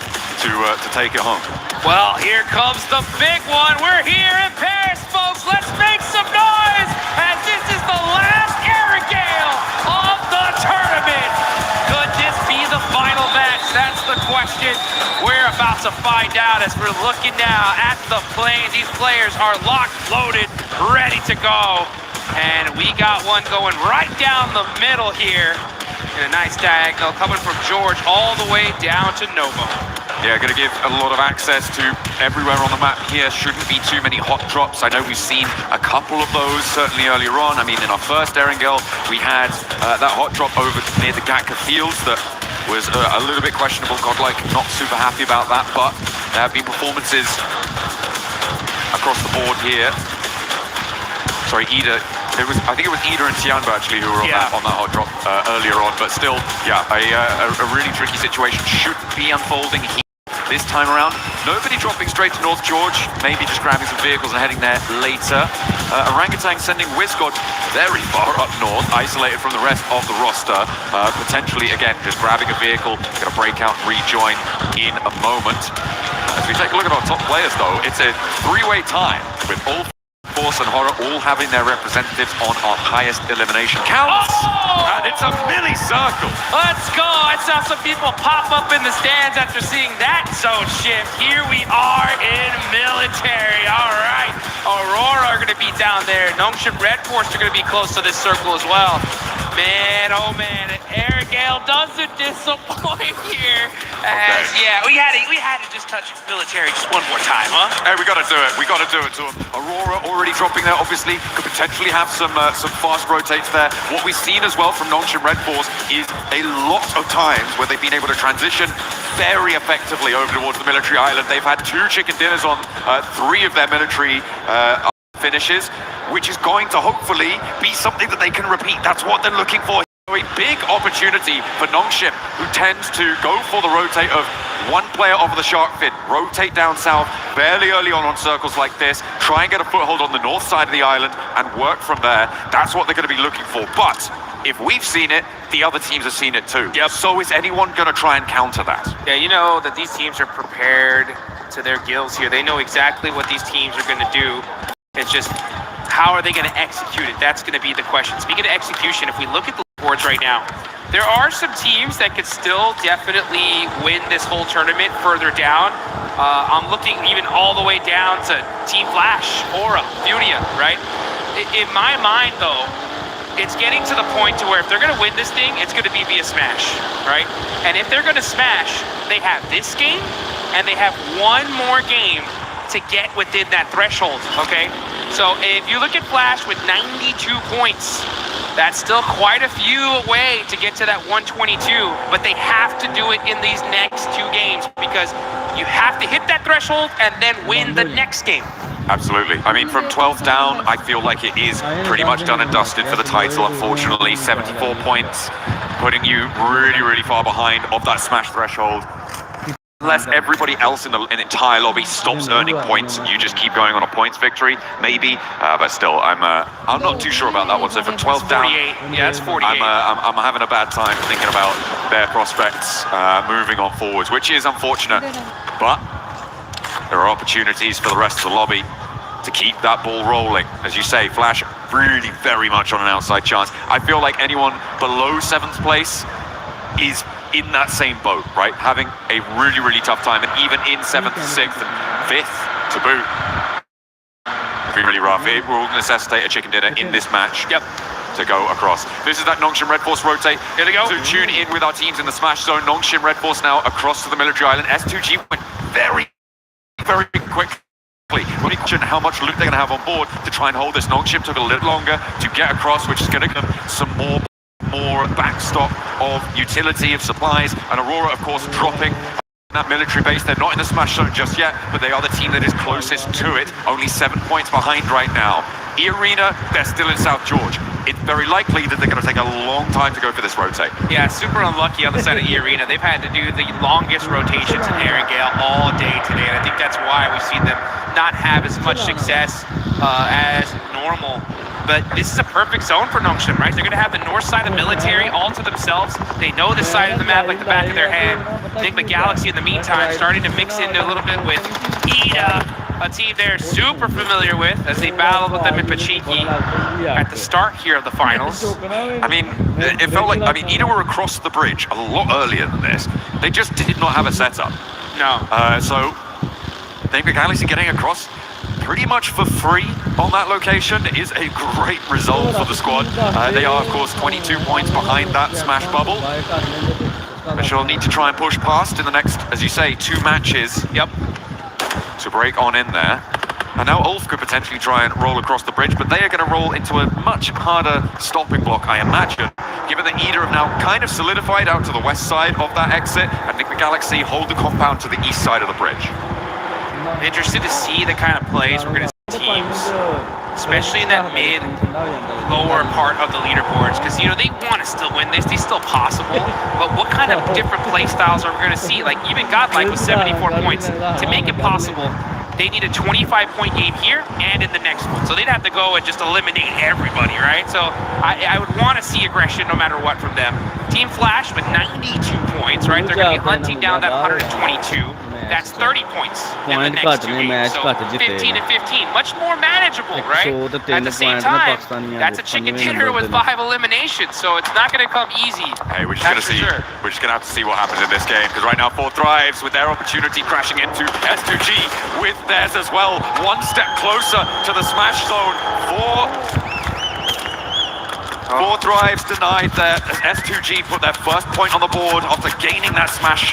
to take it home. Well, here comes the big one. We're here in Paris, folks. Let's make some noise as this is the last Erangel of the tournament. Could this be the final match? That's the question we're about to find out as we're looking now at the planes. These players are locked, loaded, ready to go. And we got one going right down the middle here in a nice diagonal coming from George all the way down to Novo. Yeah, going to give a lot of access to everywhere on the map here. Shouldn't be too many hot drops. I know we've seen a couple of those certainly earlier on. I mean, in our first Erangel, we had that hot drop over near the Gatka Fields that was a little bit questionable. Godlike, not super happy about that, but there have been performances across the board here. Sorry, Ida. I think it was Ida and Tianba actually who were on that hot drop earlier on, but still, yeah, a really tricky situation should be unfolding here this time around. Nobody dropping straight to North George, maybe just grabbing some vehicles and heading there later. Orangutan sending Wizgod very far up north, isolated from the rest of the roster. Potentially, again, just grabbing a vehicle, gonna break out and rejoin in a moment. As we take a look at our top players though, it's a 3-way tie with all Force and Horror all having their representatives on our highest elimination counts. Oh! And it's a milli-circle. Let's go. I saw some people pop up in the stands after seeing that zone shift. Here we are in military. All right. Aurora are going to be down there. Nongshim Red Force are going to be close to this circle as well. Man, oh man, Erangel doesn't disappoint here. As, yeah, we had to just touch military just one more time, huh? Hey, we got to do it. We got to do it to them. Aurora already dropping there, obviously, could potentially have some fast rotates there. What we've seen as well from Nongshim Red Force is a lot of times where they've been able to transition very effectively over towards the military island. They've had 2 chicken dinners on 3 of their military finishes, which is going to hopefully be something that they can repeat. That's what they're looking for. So a big opportunity for Nongshim, who tends to go for the rotate of 1 player over the shark fin, rotate down south fairly early on circles like this, try and get a foothold on the north side of the island and work from there. That's what they're going to be looking for. But if we've seen it, the other teams have seen it too. Yep. So is anyone going to try and counter that? Yeah, you know that these teams are prepared to their gills here. They know exactly what these teams are going to do. It's just, how are they going to execute it? That's going to be the question. Speaking of execution, if we look at the boards right now, there are some teams that could still definitely win this whole tournament further down. I'm looking even all the way down to Team Flash, Aura, Furia, right? In my mind, though, it's getting to the point to where if they're going to win this thing, it's going to be via smash, right? And if they're going to smash, they have this game, and they have 1 more game to get within that threshold, okay? So if you look at Flash with 92 points, that's still quite a few away to get to that 122, but they have to do it in these next 2 games because you have to hit that threshold and then win the next game. Absolutely. I mean, from 12th down, I feel like it is pretty much done and dusted for the title, unfortunately. 74 points, putting you really, really far behind of that smash threshold. unless everybody else in the entire lobby stops earning points, you just keep going on a points victory, maybe. But still, I'm not too sure about that one. So for 12 down, 48. Yeah, it's 48. I'm having a bad time thinking about their prospects moving on forwards, which is unfortunate. But there are opportunities for the rest of the lobby to keep that ball rolling. As you say, Flash really very much on an outside chance. I feel like anyone below 7th place is in that same boat, right? Having a really, really tough time, and even in 7th, 6th, and 5th to boot. It'll be really rough. It will necessitate a chicken dinner in this match. Yep. To go across. This is that Nongshim Red Force rotate. Here we go. To tune in with our teams in the smash zone. Nongshim Red Force now across to the military island. S2G went very, very quickly. Really question how much loot they're going to have on board to try and hold this. Nongshim took a little longer to get across, which is going to give them some more backstop of utility, of supplies, and Aurora, of course, dropping that military base. They're not in the smash zone just yet, but they are the team that is closest to it, only 7 points behind right now. E-Arena, they're still in South George. It's very likely that they're going to take a long time to go for this rotate. Yeah, super unlucky on the side of E-Arena. They've had to do the longest rotations in Erangel all day today, and I think that's why we've seen them not have as much success as normal. But this is a perfect zone for Nongshim, right? They're going to have the north side of military all to themselves. They know this side of the map like the back of their hand. Enigma Galaxy, in the meantime, starting to mix into a little bit with Ida, a team they're super familiar with as they battled with them in Pachiki at the start here of the finals. I mean, it felt like, Ida were across the bridge a lot earlier than this. They just did not have a setup. No. So, Enigma Galaxy getting across pretty much for free on that location is a great result for the squad. They are, of course, 22 points behind that smash bubble, which they'll need to try and push past in the next, as you say, 2 matches. Yep. To break on in there. And now Ulf could potentially try and roll across the bridge, but they are going to roll into a much harder stopping block, I imagine, given that Ida have now kind of solidified out to the west side of that exit, and Enigma Galaxy hold the compound to the east side of the bridge. Interested to see the kind of plays we're going to see teams, especially in that lower part of the leaderboards, because they want to still win this, it's still possible, but what kind of different play styles are we going to see? Like even Godlike with 74 points, to make it possible, they need a 25-point game here and in the next one. So they'd have to go and just eliminate everybody, right? So I would want to see aggression no matter what from them. Team Flash with 92 points, right? They're going to be hunting down that 122. That's 30 points in the next 2 games. So 15 and 15, much more manageable, right? At the same time, that's a chicken dinner with 5 eliminations, so it's not going to come easy. Hey, we're just going to see. Sure. We're just going to have to see what happens in this game, because right now 4 Thrives with their opportunity crashing into S2G with theirs as well. 1 step closer to the smash zone. 4 Thrives denied there as S2G put their first point on the board after gaining that smash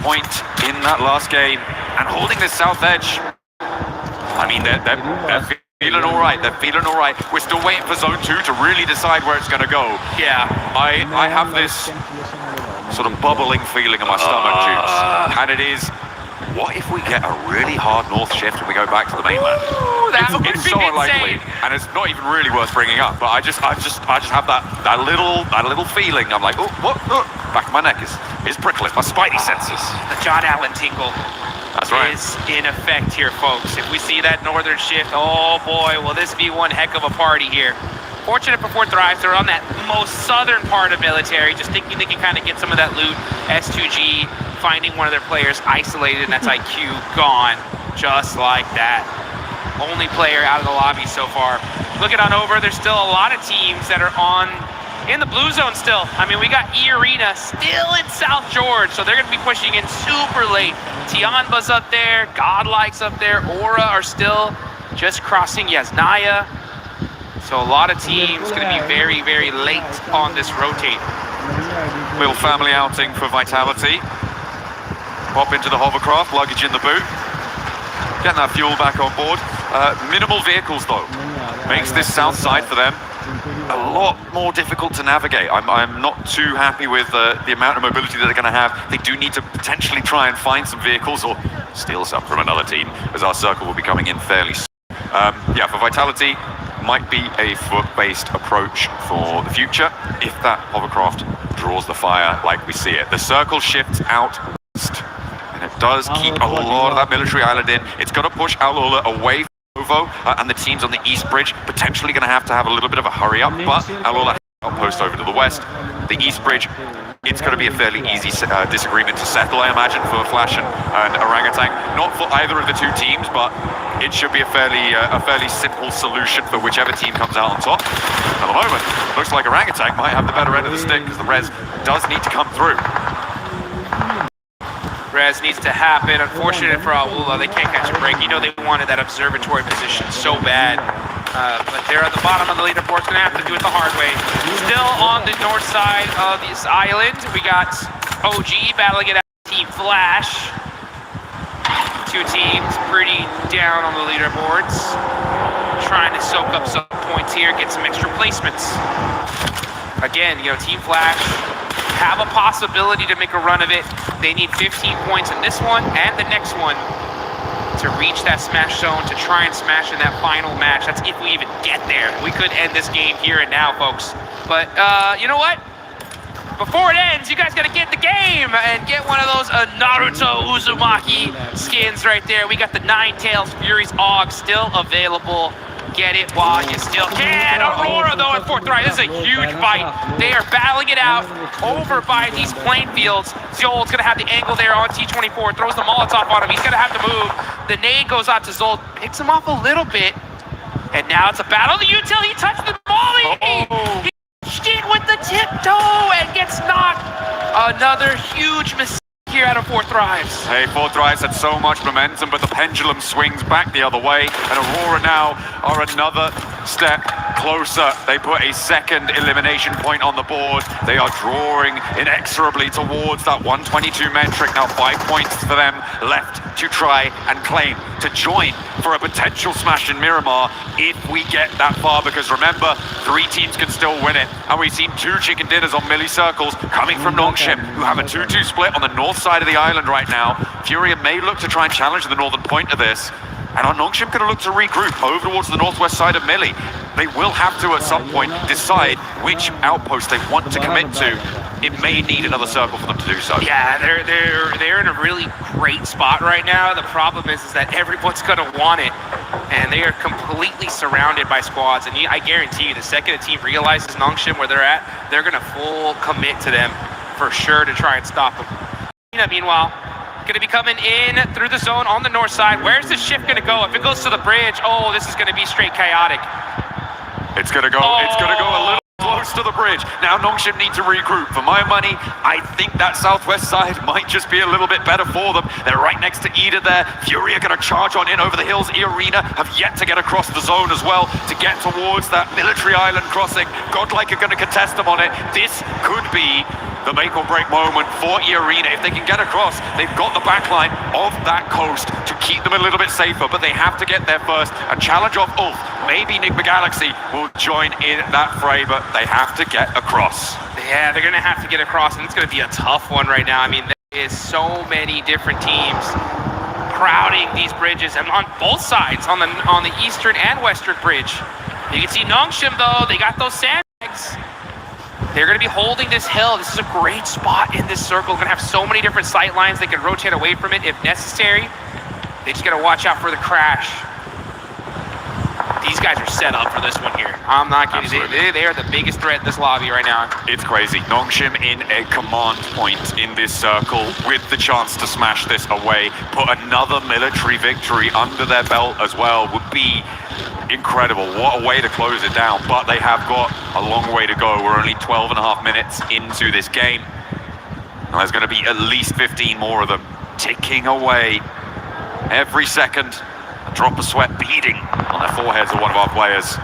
point in that last game and holding this south edge. I mean, they're feeling all right. They're feeling all right. We're still waiting for Zone 2 to really decide where it's going to go. Yeah. I have this sort of bubbling feeling in my stomach, Juice. And it is, what if we get a really hard north shift and we go back to the mainland? Ooh, that would it's be so insane. unlikely, and it's not even really worth bringing up. But I just have that little feeling. I'm like, oh, what? Oh. Back of my neck is prickling. My spidey senses. The John Allen tingle. That's right. Is in effect here, folks. If we see that northern shift, oh boy, will this be one heck of a party here. Fortunate for 4 Thrives, they're on that most southern part of military, just thinking they can kind of get some of that loot. S2G finding one of their players isolated, and that's IQ gone, just like that. Only player out of the lobby so far. Looking on over, there's still a lot of teams that are in the blue zone still. I mean, we got E-Arena still in South George, so they're going to be pushing in super late. Tianba's up there, Godlike's up there, Aura are still just crossing Yasnaya. So a lot of teams going to be very, very late on this rotate. Little family outing for Vitality. Pop into the hovercraft, luggage in the boot. Getting that fuel back on board. Minimal vehicles though. Makes this south side for them a lot more difficult to navigate. I'm not too happy with the amount of mobility that they're going to have. They do need to potentially try and find some vehicles or steal some from another team, as our circle will be coming in fairly soon. Yeah, for Vitality, might be a foot-based approach for the future if that hovercraft draws the fire like we see it. The circle shifts out west, And it does keep a lot of that military island in. It's going to push Alula away from Ovo, and the teams on the east bridge potentially going to have a little bit of a hurry up, but Alula outpost over to the west. The east bridge, it's going to be a fairly easy disagreement to settle, I imagine, for Flash and Orangutan. Not for either of the two teams, but it should be a fairly simple solution for whichever team comes out on top. At the moment, looks like Orangutan might have the better end of the stick because the res does need to come through. Res needs to happen. Unfortunate for Alula, they can't catch a break. You know they wanted that observatory position so bad. But they're at the bottom of the leaderboard. Gonna have to do it the hard way. Still on the north side of this island, we got OG battling it out with Team Flash. Two teams pretty down on the leaderboards. Trying to soak up some points here, get some extra placements. Again, you know, Team Flash have a possibility to make a run of it. They need 15 points in this one and the next one to reach that smash zone, to try and smash in that final match. That's if we even get there. We could end this game here and now, folks. But you know what? Before it ends, you guys gotta get the game and get one of those Naruto Uzumaki skins right there. We got the Nine Tails Fury's AUG still available. Get it while you still can. Aurora, though, at fourth right. This is a huge fight. They are battling it out over by these playing fields. Zol's going to have the angle there on T24. Throws the Molotov on him. He's going to have to move. The nade goes out to Zol. Picks him off a little bit. And now it's a battle. The util, he touched the molly. He pushed it with the tiptoe and gets knocked. Another huge mistake here out of Four Thrives. Hey, Four Thrives had so much momentum, but the pendulum swings back the other way, and Aurora now are another step closer. They put a second elimination point on the board. They are drawing inexorably towards that 122 metric. Now 5 points for them left to try and claim, to join for a potential smash in Miramar if we get that far, because remember, 3 teams can still win it. And we've seen 2 chicken dinners on milli circles coming from Nongshim, who have a 2-2 split on the north side of the island right now. Furia may look to try and challenge the northern point of this. And are Nongshim going to look to regroup over towards the northwest side of Millie? They will have to, at some point, decide which outpost they want to commit to. It may need another circle for them to do so. Yeah, they're in a really great spot right now. The problem is that everyone's going to want it. And they are completely surrounded by squads. And I guarantee you, the second a team realizes Nongshim where they're at, they're going to full commit to them for sure to try and stop them. Meanwhile, going to be coming in through the zone on the north side. Where's the shift going to go? If it goes to the bridge, oh, this is going to be straight chaotic. It's going to go. It's going to go a little close to the bridge. Now Nongshim need to regroup. For my money, I think that southwest side might just be a little bit better for them. They're right next to Ida there. Fury are going to charge on in over the hills. Arena have yet to get across the zone as well to get towards that military island crossing. Godlike are going to contest them on it. This could be the make or break moment for Arena. If they can get across, they've got the backline of that coast to keep them a little bit safer, but they have to get there first. A challenge of Ulf, maybe Nigma Galaxy will join in that fray, but they have to get across. Yeah, they're going to have to get across, and it's going to be a tough one right now. I mean, there is so many different teams crowding these bridges, and on both sides, on the eastern and western bridge. You can see Nongshim, though, they got those sandbags. They're going to be holding this hill. This is a great spot in this circle. Going to have so many different sight lines. They can rotate away from it if necessary. They just got to watch out for the crash. These guys are set up for this one here. I'm not kidding. They are the biggest threat in this lobby right now. It's crazy. Nongshim in a command point in this circle with the chance to smash this away. Put another military victory under their belt as well would be incredible. What a way to close it down, but they have got a long way to go. We're only 12 and a half minutes into this game. And there's going to be at least 15 more of them ticking away every second. A drop of sweat beading on their foreheads of one of our players.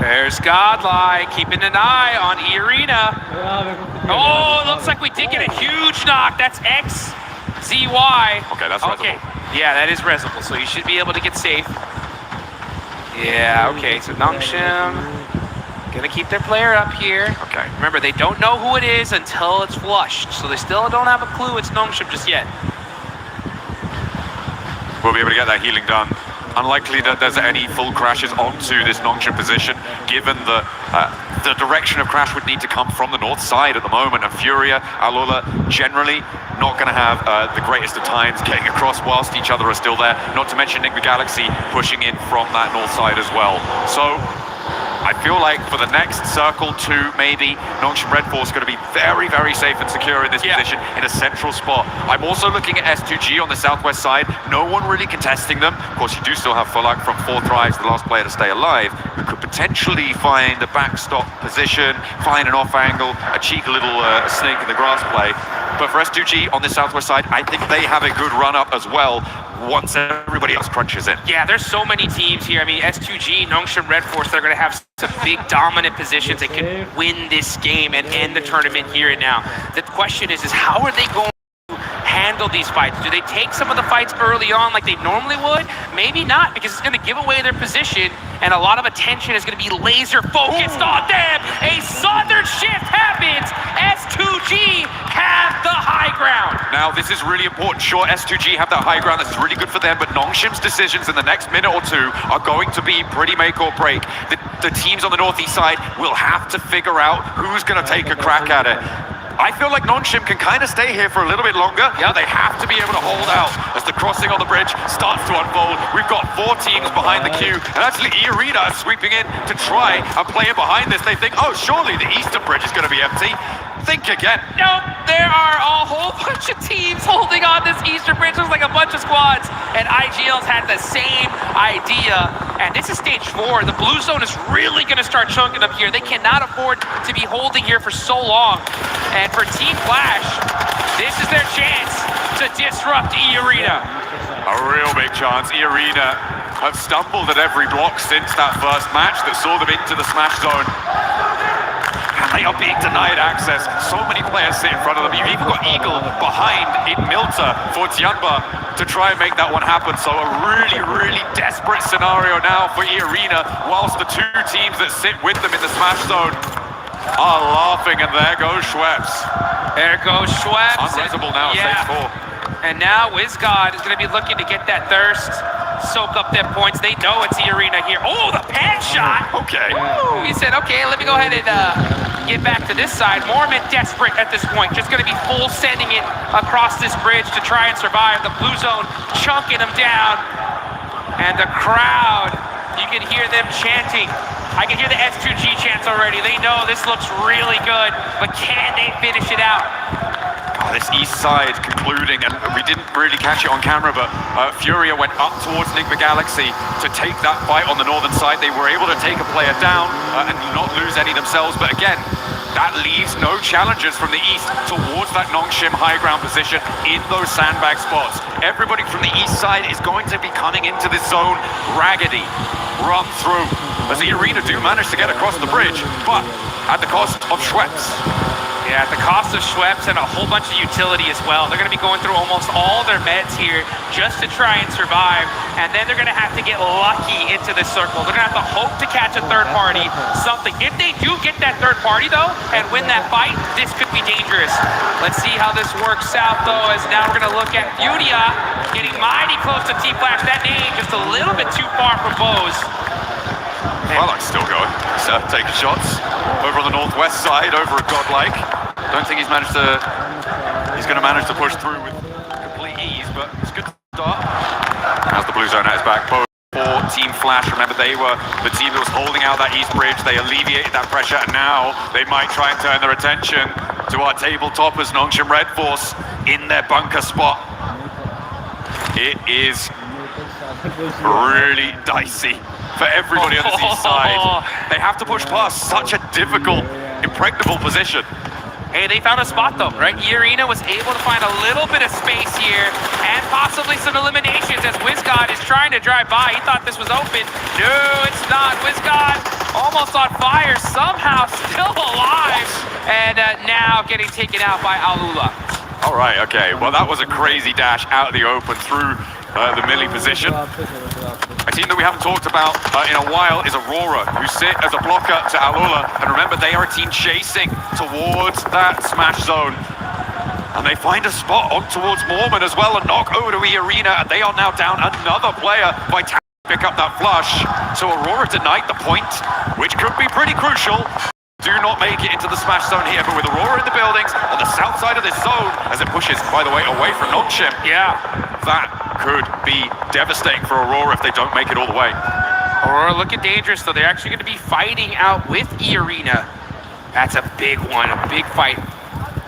There's Godlike keeping an eye on Arena. Oh, it looks like we did get a huge knock. That's XZY. Okay, that's okay. Yeah, that is resible, so you should be able to get safe. Yeah, okay, so Nongshim gonna keep their player up here. Okay. Remember, they don't know who it is until it's flushed, so they still don't have a clue it's Nongshim just yet. We'll be able to get that healing done. Unlikely that there's any full crashes onto this Nongshim position, given the direction of crash would need to come from the north side at the moment. And Furia, Alula, generally not going to have the greatest of times getting across whilst each other are still there. Not to mention Nick the Galaxy pushing in from that north side as well. So I feel like for the next circle 2, maybe, Nongshim Red Force going to be very, very safe and secure in this position in a central spot. I'm also looking at S2G on the southwest side. No one really contesting them. Of course, you do still have Fulak from 4 thrives, the last player to stay alive, who could potentially find a backstop position, find an off angle, a cheeky little snake in the grass play. But for S2G on the southwest side, I think they have a good run up as well once everybody else crunches in. Yeah, there's so many teams here. I mean, S2G, Nongshim Red Force, they're going to have some big dominant positions that can win this game and end the tournament here and now. The question is how are they going to handle these fights? Do they take some of the fights early on like they normally would? Maybe not, because it's going to give away their position and a lot of attention is going to be laser focused on them. A southern shift happens. S2G have the high ground. Now, this is really important. Sure, S2G have that high ground. That's really good for them, but Nongshim's decisions in the next minute or 2 are going to be pretty make or break. The teams on the northeast side will have to figure out who's going to take a crack at it. I feel like Nongshim can kind of stay here for a little bit longer. Yeah, they have to be able to hold out as the crossing on the bridge starts to unfold. We've got 4 teams behind the queue, and actually Irina is sweeping in to try and play in behind this. They think, oh, surely the eastern bridge is going to be empty. Think again. Nope, there are a whole bunch of teams holding on this eastern bridge. Looks like a bunch of squads, and IGL's had the same idea. And this is stage 4. The blue zone is really going to start chunking up here. They cannot afford to be holding here for so long. And for Team Flash, this is their chance to disrupt E-Arena. A real big chance. E-Arena have stumbled at every block since that first match that saw them into the smash zone. They are being denied access. So many players sit in front of them. You've even got Eagle behind in Milta for Tianba to try and make that one happen. So a really, really desperate scenario now for E-Arena, whilst the 2 teams that sit with them in the smash zone are laughing, and there goes Schweppes. There goes Schweppes. Unresable now, stage 4. And now WizGod is going to be looking to get that thirst, soak up their points. They know it's E-Arena here. Oh, the pan shot! Okay. Woo! He said, okay, let me go ahead and get back to this side. Mormon desperate at this point, just going to be full sending it across this bridge to try and survive. The blue zone chunking them down. And the crowd, you can hear them chanting. I can hear the S2G chants already. They know this looks really good, but can they finish it out? This east side concluding, and we didn't really catch it on camera, but Furia went up towards Nick the Galaxy to take that fight on the northern side. They were able to take a player down and not lose any themselves, but again, that leaves no challengers from the east towards that Nongshim high ground position in those sandbag spots. Everybody from the east side is going to be coming into this zone raggedy, run through, as the Arena do manage to get across the bridge, but at the cost of Schweppes. Yeah, at the cost of Schweppes and a whole bunch of utility as well. They're going to be going through almost all their meds here just to try and survive. And then they're going to have to get lucky into this circle. They're going to have to hope to catch a third party, something. If they do get that third party, though, and win that fight, this could be dangerous. Let's see how this works out, though, as now we're going to look at Furia getting mighty close to Team Flash. That name just a little bit too far from Bose. Fulak's still going. So taking shots over on the northwest side, over at Godlike. Don't think he's going to manage to push through with complete ease, but it's a good start. As the blue zone at his back, for Team Flash. Remember, they were the team that was holding out that east bridge. They alleviated that pressure, and now they might try and turn their attention to our tabletoppers, Nongshim Red Force, in their bunker spot. It is really dicey for everybody on this east side. They have to push past such a difficult, impregnable position. Hey, they found a spot though, right? E-Arena was able to find a little bit of space here and possibly some eliminations as WizGod is trying to drive by. He thought this was open. No, it's not. WizGod almost on fire, somehow still alive, and now getting taken out by Alula. All right, okay. Well, that was a crazy dash out of the open through the melee position. A team that we haven't talked about in a while is Aurora, who sit as a blocker to Alula. And remember, they are a team chasing towards that smash zone. And they find a spot on towards Mormon as well, and knock over to E-Arena, and they are now down another player by pick up that flush. So Aurora denied the point, which could be pretty crucial. do not make it into the smash zone here, but with Aurora in the buildings on the south side of this zone, as it pushes, by the way, away from Nongshim, Yeah. that could be devastating for Aurora if they don't make it all the way. Aurora looking dangerous, though. They're actually going to be fighting out with E-Arena. That's a big one, a big fight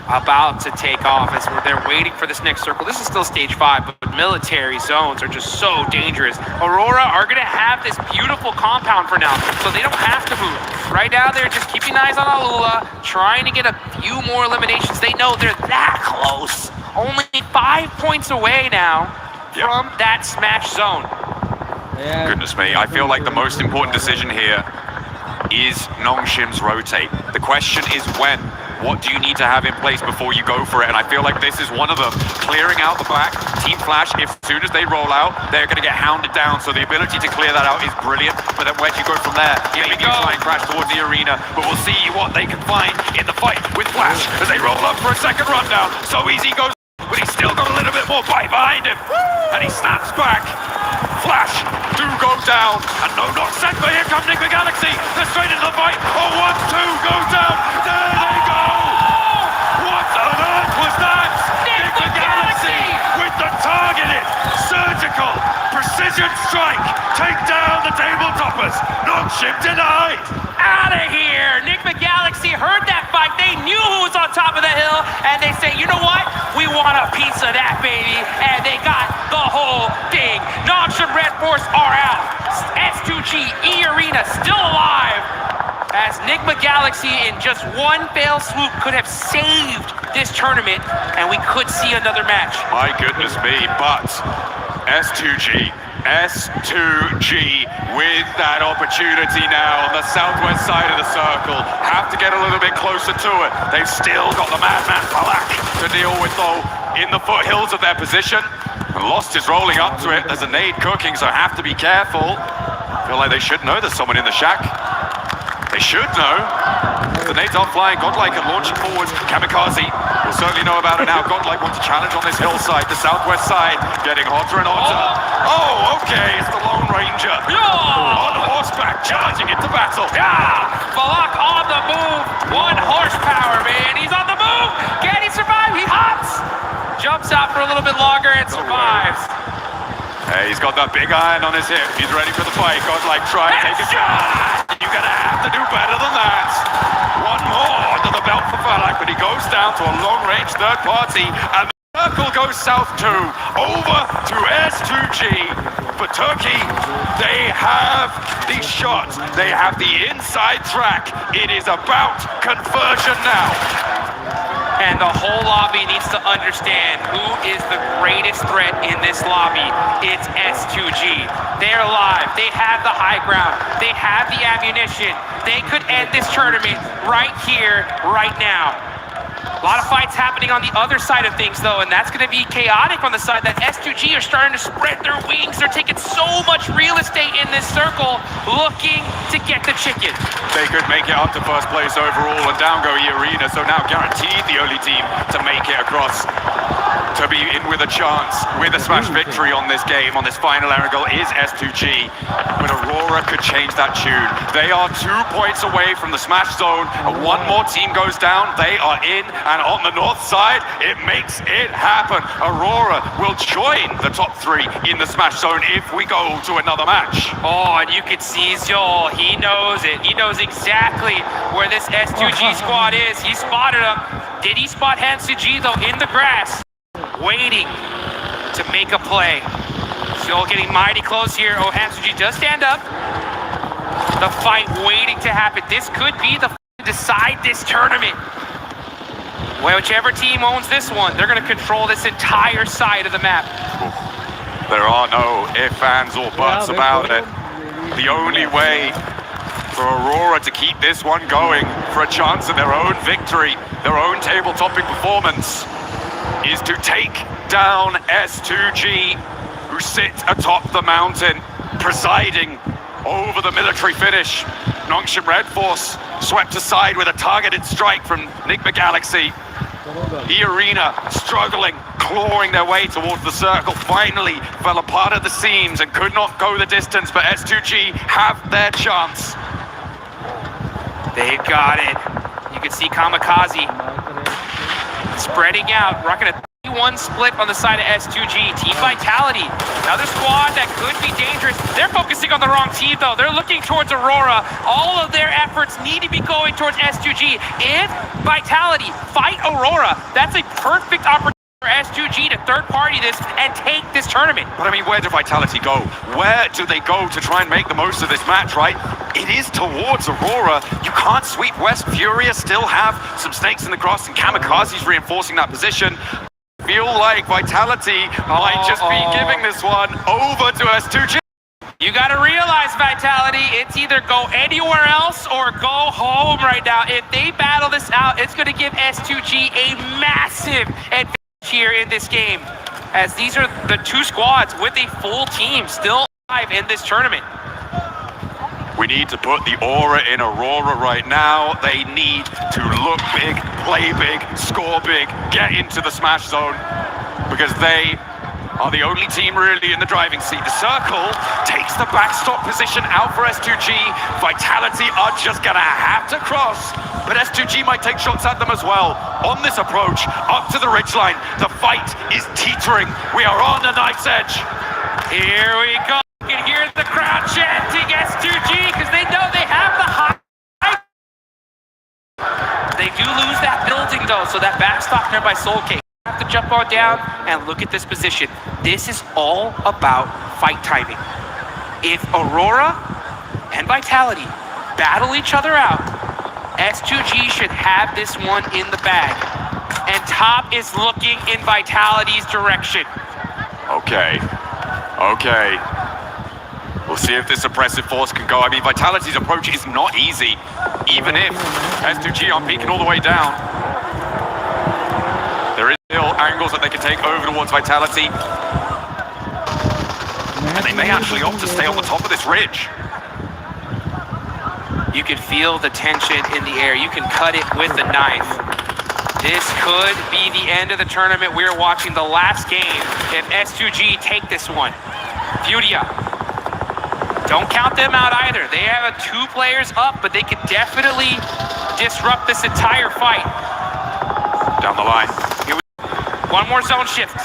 about to take off as they're waiting for this next circle. This is still stage 5, but military zones are just so dangerous. Aurora are going to have this beautiful compound for now, so they don't have to move. Right now, they're just keeping eyes on Alula, trying to get a few more eliminations. They know they're that close. Only 5 points away now from that smash zone. Yeah. Goodness me, I feel like the most important decision here is Nongshim's rotate. The question is when. What do you need to have in place before you go for it? And I feel like this is one of them. Clearing out the back, Team Flash, as soon as they roll out, they're going to get hounded down. So the ability to clear that out is brilliant. But then where do you go from there? Here we Maybe go. try and crash towards the arena. But we'll see what they can find in the fight with Flash as they roll up for a second rundown. So easy goes, but he's still got a little bit more bite behind him. And he snaps back. Flash do go down. And no knock sent, but here comes Nick Galaxy. They're straight into the fight. Oh, 1-2 goes down. There they go. What on earth was that? Nick Galaxy with the targeted, surgical, precision strike. Take down the table toppers. Nongshim denied. Out of here! Nick McGalaxy heard that fight. They knew who was on top of the hill, and they say, you know what? We want a piece of that, baby. And they got the whole thing. Nongshim Red Force are out. S2G E-Arena still alive. As Nick McGalaxy in just one fail swoop could have saved this tournament, and we could see another match. My goodness me, but S2G with that opportunity now on the southwest side of the circle. Have to get a little bit closer to it. They've still got the madman Palak to deal with, though, in the foothills of their position. And Lost is rolling up to it. There's a nade cooking, so have to be careful. Feel like they should know there's someone in the shack. They should know. The nades are flying. Godlike and launching forwards. Kamikaze will certainly know about it now. Godlike wants to challenge on this hillside, the southwest side, getting hotter and hotter. Oh, okay, it's the Lone Ranger. On horseback, charging into battle. Balak on the move. 1 horsepower, man. He's on the move. Can he survive? He hops. Jumps out for a little bit longer and survives. Hey, he's got that big iron on his hip. He's ready for the fight. Godlike trying to take a shot. You're going to have to do better than that. One more under the belt for Falak, but he goes down to a long-range third party, and the circle goes south too. Over to S2G. For Turkey, they have the shot. They have the inside track. It is about conversion now. And the whole lobby needs to understand who is the greatest threat in this lobby. It's S2G. They're alive. They have the high ground. They have the ammunition. They could end this tournament right here, right now. A lot of fights happening on the other side of things, though, and that's going to be chaotic on the side that S2G are starting to spread their wings. They're taking so much real estate in this circle, looking to get the chicken. They could make it up to first place overall, and down go E-Arena, so now guaranteed the only team to make it across, to be in with a chance, with a smash victory on this game, on this final Erangel, is S2G. But Aurora could change that tune. They are 2 points away from the smash zone, and one more team goes down, they are in. And on the north side, it makes it happen. Aurora will join the top 3 in the smash zone if we go to another match. Oh, and you can see Zol. He knows it. He knows exactly where this S2G squad is. He spotted them. Did he spot Hansuji, though, in the grass, waiting to make a play? Zol getting mighty close here. Oh, Hansuji does stand up. The fight waiting to happen. This could be the to decide this tournament. Well, whichever team owns this one, they're going to control this entire side of the map. There are no ifs, ands, or buts about it. The only way for Aurora to keep this one going, for a chance at their own victory, their own table-topping performance, is to take down S2G, who sit atop the mountain, presiding over the military finish. Nongshim Red Force swept aside with a targeted strike from Nick McGalaxy. E-Arena struggling, clawing their way towards the circle, finally fell apart at the seams and could not go the distance, but S2G have their chance. They've got it. You can see Kamikaze spreading out, rocking a 3-1 split on the side of S2G. Team Vitality, another squad that could be dangerous. They're focusing on the wrong team, though. They're looking towards Aurora. All of their efforts need to be going towards S2G. If Vitality fight Aurora, that's a perfect opportunity for S2G to third-party this and take this tournament. But I mean, where do Vitality go? Where do they go to try and make the most of this match, right? It is towards Aurora. You can't sweep West. Furia still have some snakes in the grass, and Kamikaze's reinforcing that position. Feel like Vitality might just be giving this one over to S2G. You gotta realize, Vitality, it's either go anywhere else or go home right now. If they battle this out, it's gonna give S2G a massive advantage here in this game, as these are the two squads with a full team still alive in this tournament. We need to put the aura in Aurora right now. They need to look big, play big, score big, get into the smash zone, because they are the only team really in the driving seat. The circle takes the backstop position out for S2G. Vitality are just gonna have to cross, but S2G might take shots at them as well. On this approach, up to the ridgeline, the fight is teetering. We are on the knife's edge. Here we go. You can hear the crowd chanting S2G because they know they have the high. They do lose that building though, so that backstop there by Soul Cake. Have to jump on down and look at this position. This is all about fight timing. If Aurora and Vitality battle each other out, S2G should have this one in the bag. And top is looking in Vitality's direction. Okay. We'll see if this oppressive force can go. I mean, Vitality's approach is not easy, even if S2G aren't peeking all the way down. There is still angles that they can take over towards Vitality. And they may actually opt to stay on the top of this ridge. You can feel the tension in the air. You can cut it with a knife. This could be the end of the tournament. We're watching the last game if S2G take this one. Furia. Don't count them out either. They have 2 players up, but they could definitely disrupt this entire fight. Down the line. Here we go. One more zone shift.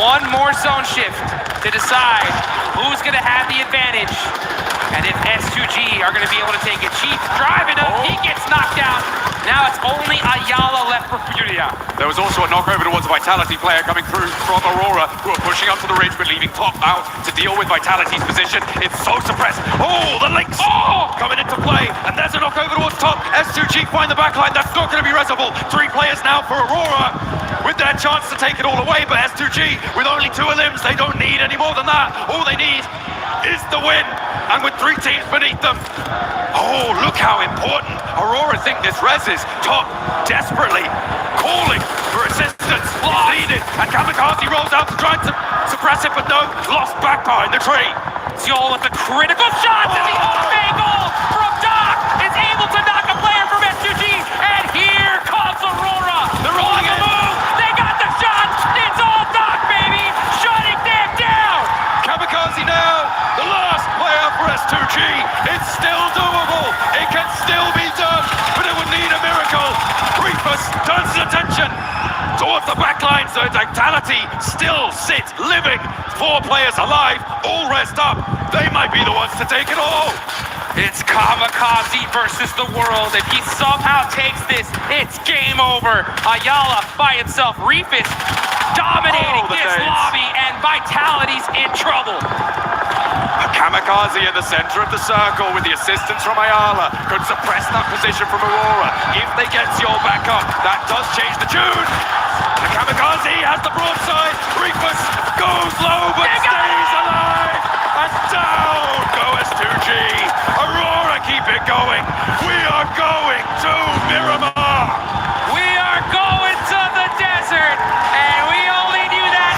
One more zone shift to decide who's going to have the advantage. And if S2G are going to be able to take it. Chief driving up, he gets knocked out. Now it's only Ayala left for Furia. There was also a knockover towards a Vitality player coming through from Aurora, who are pushing up to the ridge, but leaving top out to deal with Vitality's position. It's so suppressed. Oh, the links coming into play, and there's a knockover towards top. S2G find the backline. That's not going to be reservable. 3 players now for Aurora, with their chance to take it all away, but S2G, with only 2 limbs, they don't need any more than that. All they need is the win, and with 3 teams beneath them. Oh, look how important Aurora think this res is. Top desperately calling for assistance. Leading, and Kamikaze rolls out to try and suppress it, but no, lost back behind the tree. Zio with the critical shot, and the off angle from Doc is able to knock a player from S2G, and here comes Aurora. They're rolling a move. They got the shot. It's all Doc, baby, shutting them down. Kamikaze now, the last player for S2G. It's still doable. It can still be done, but it would need a miracle. Reapers turns his attention towards the backlines. So Vitality still sit living. 4 players alive, all rest up. They might be the ones to take it all. It's Kamikaze versus the world. If he somehow takes this, it's game over. Ayala by himself. Reefus dominating this lobby, and Vitality's in trouble. Kamikaze in the center of the circle with the assistance from Ayala could suppress that position from Aurora. If they get Zio back up, that does change the tune. And Kamikaze has the broadside. Reefus goes low but stays alive. And down go S2G. Aurora keep it going. We are going to Miramar.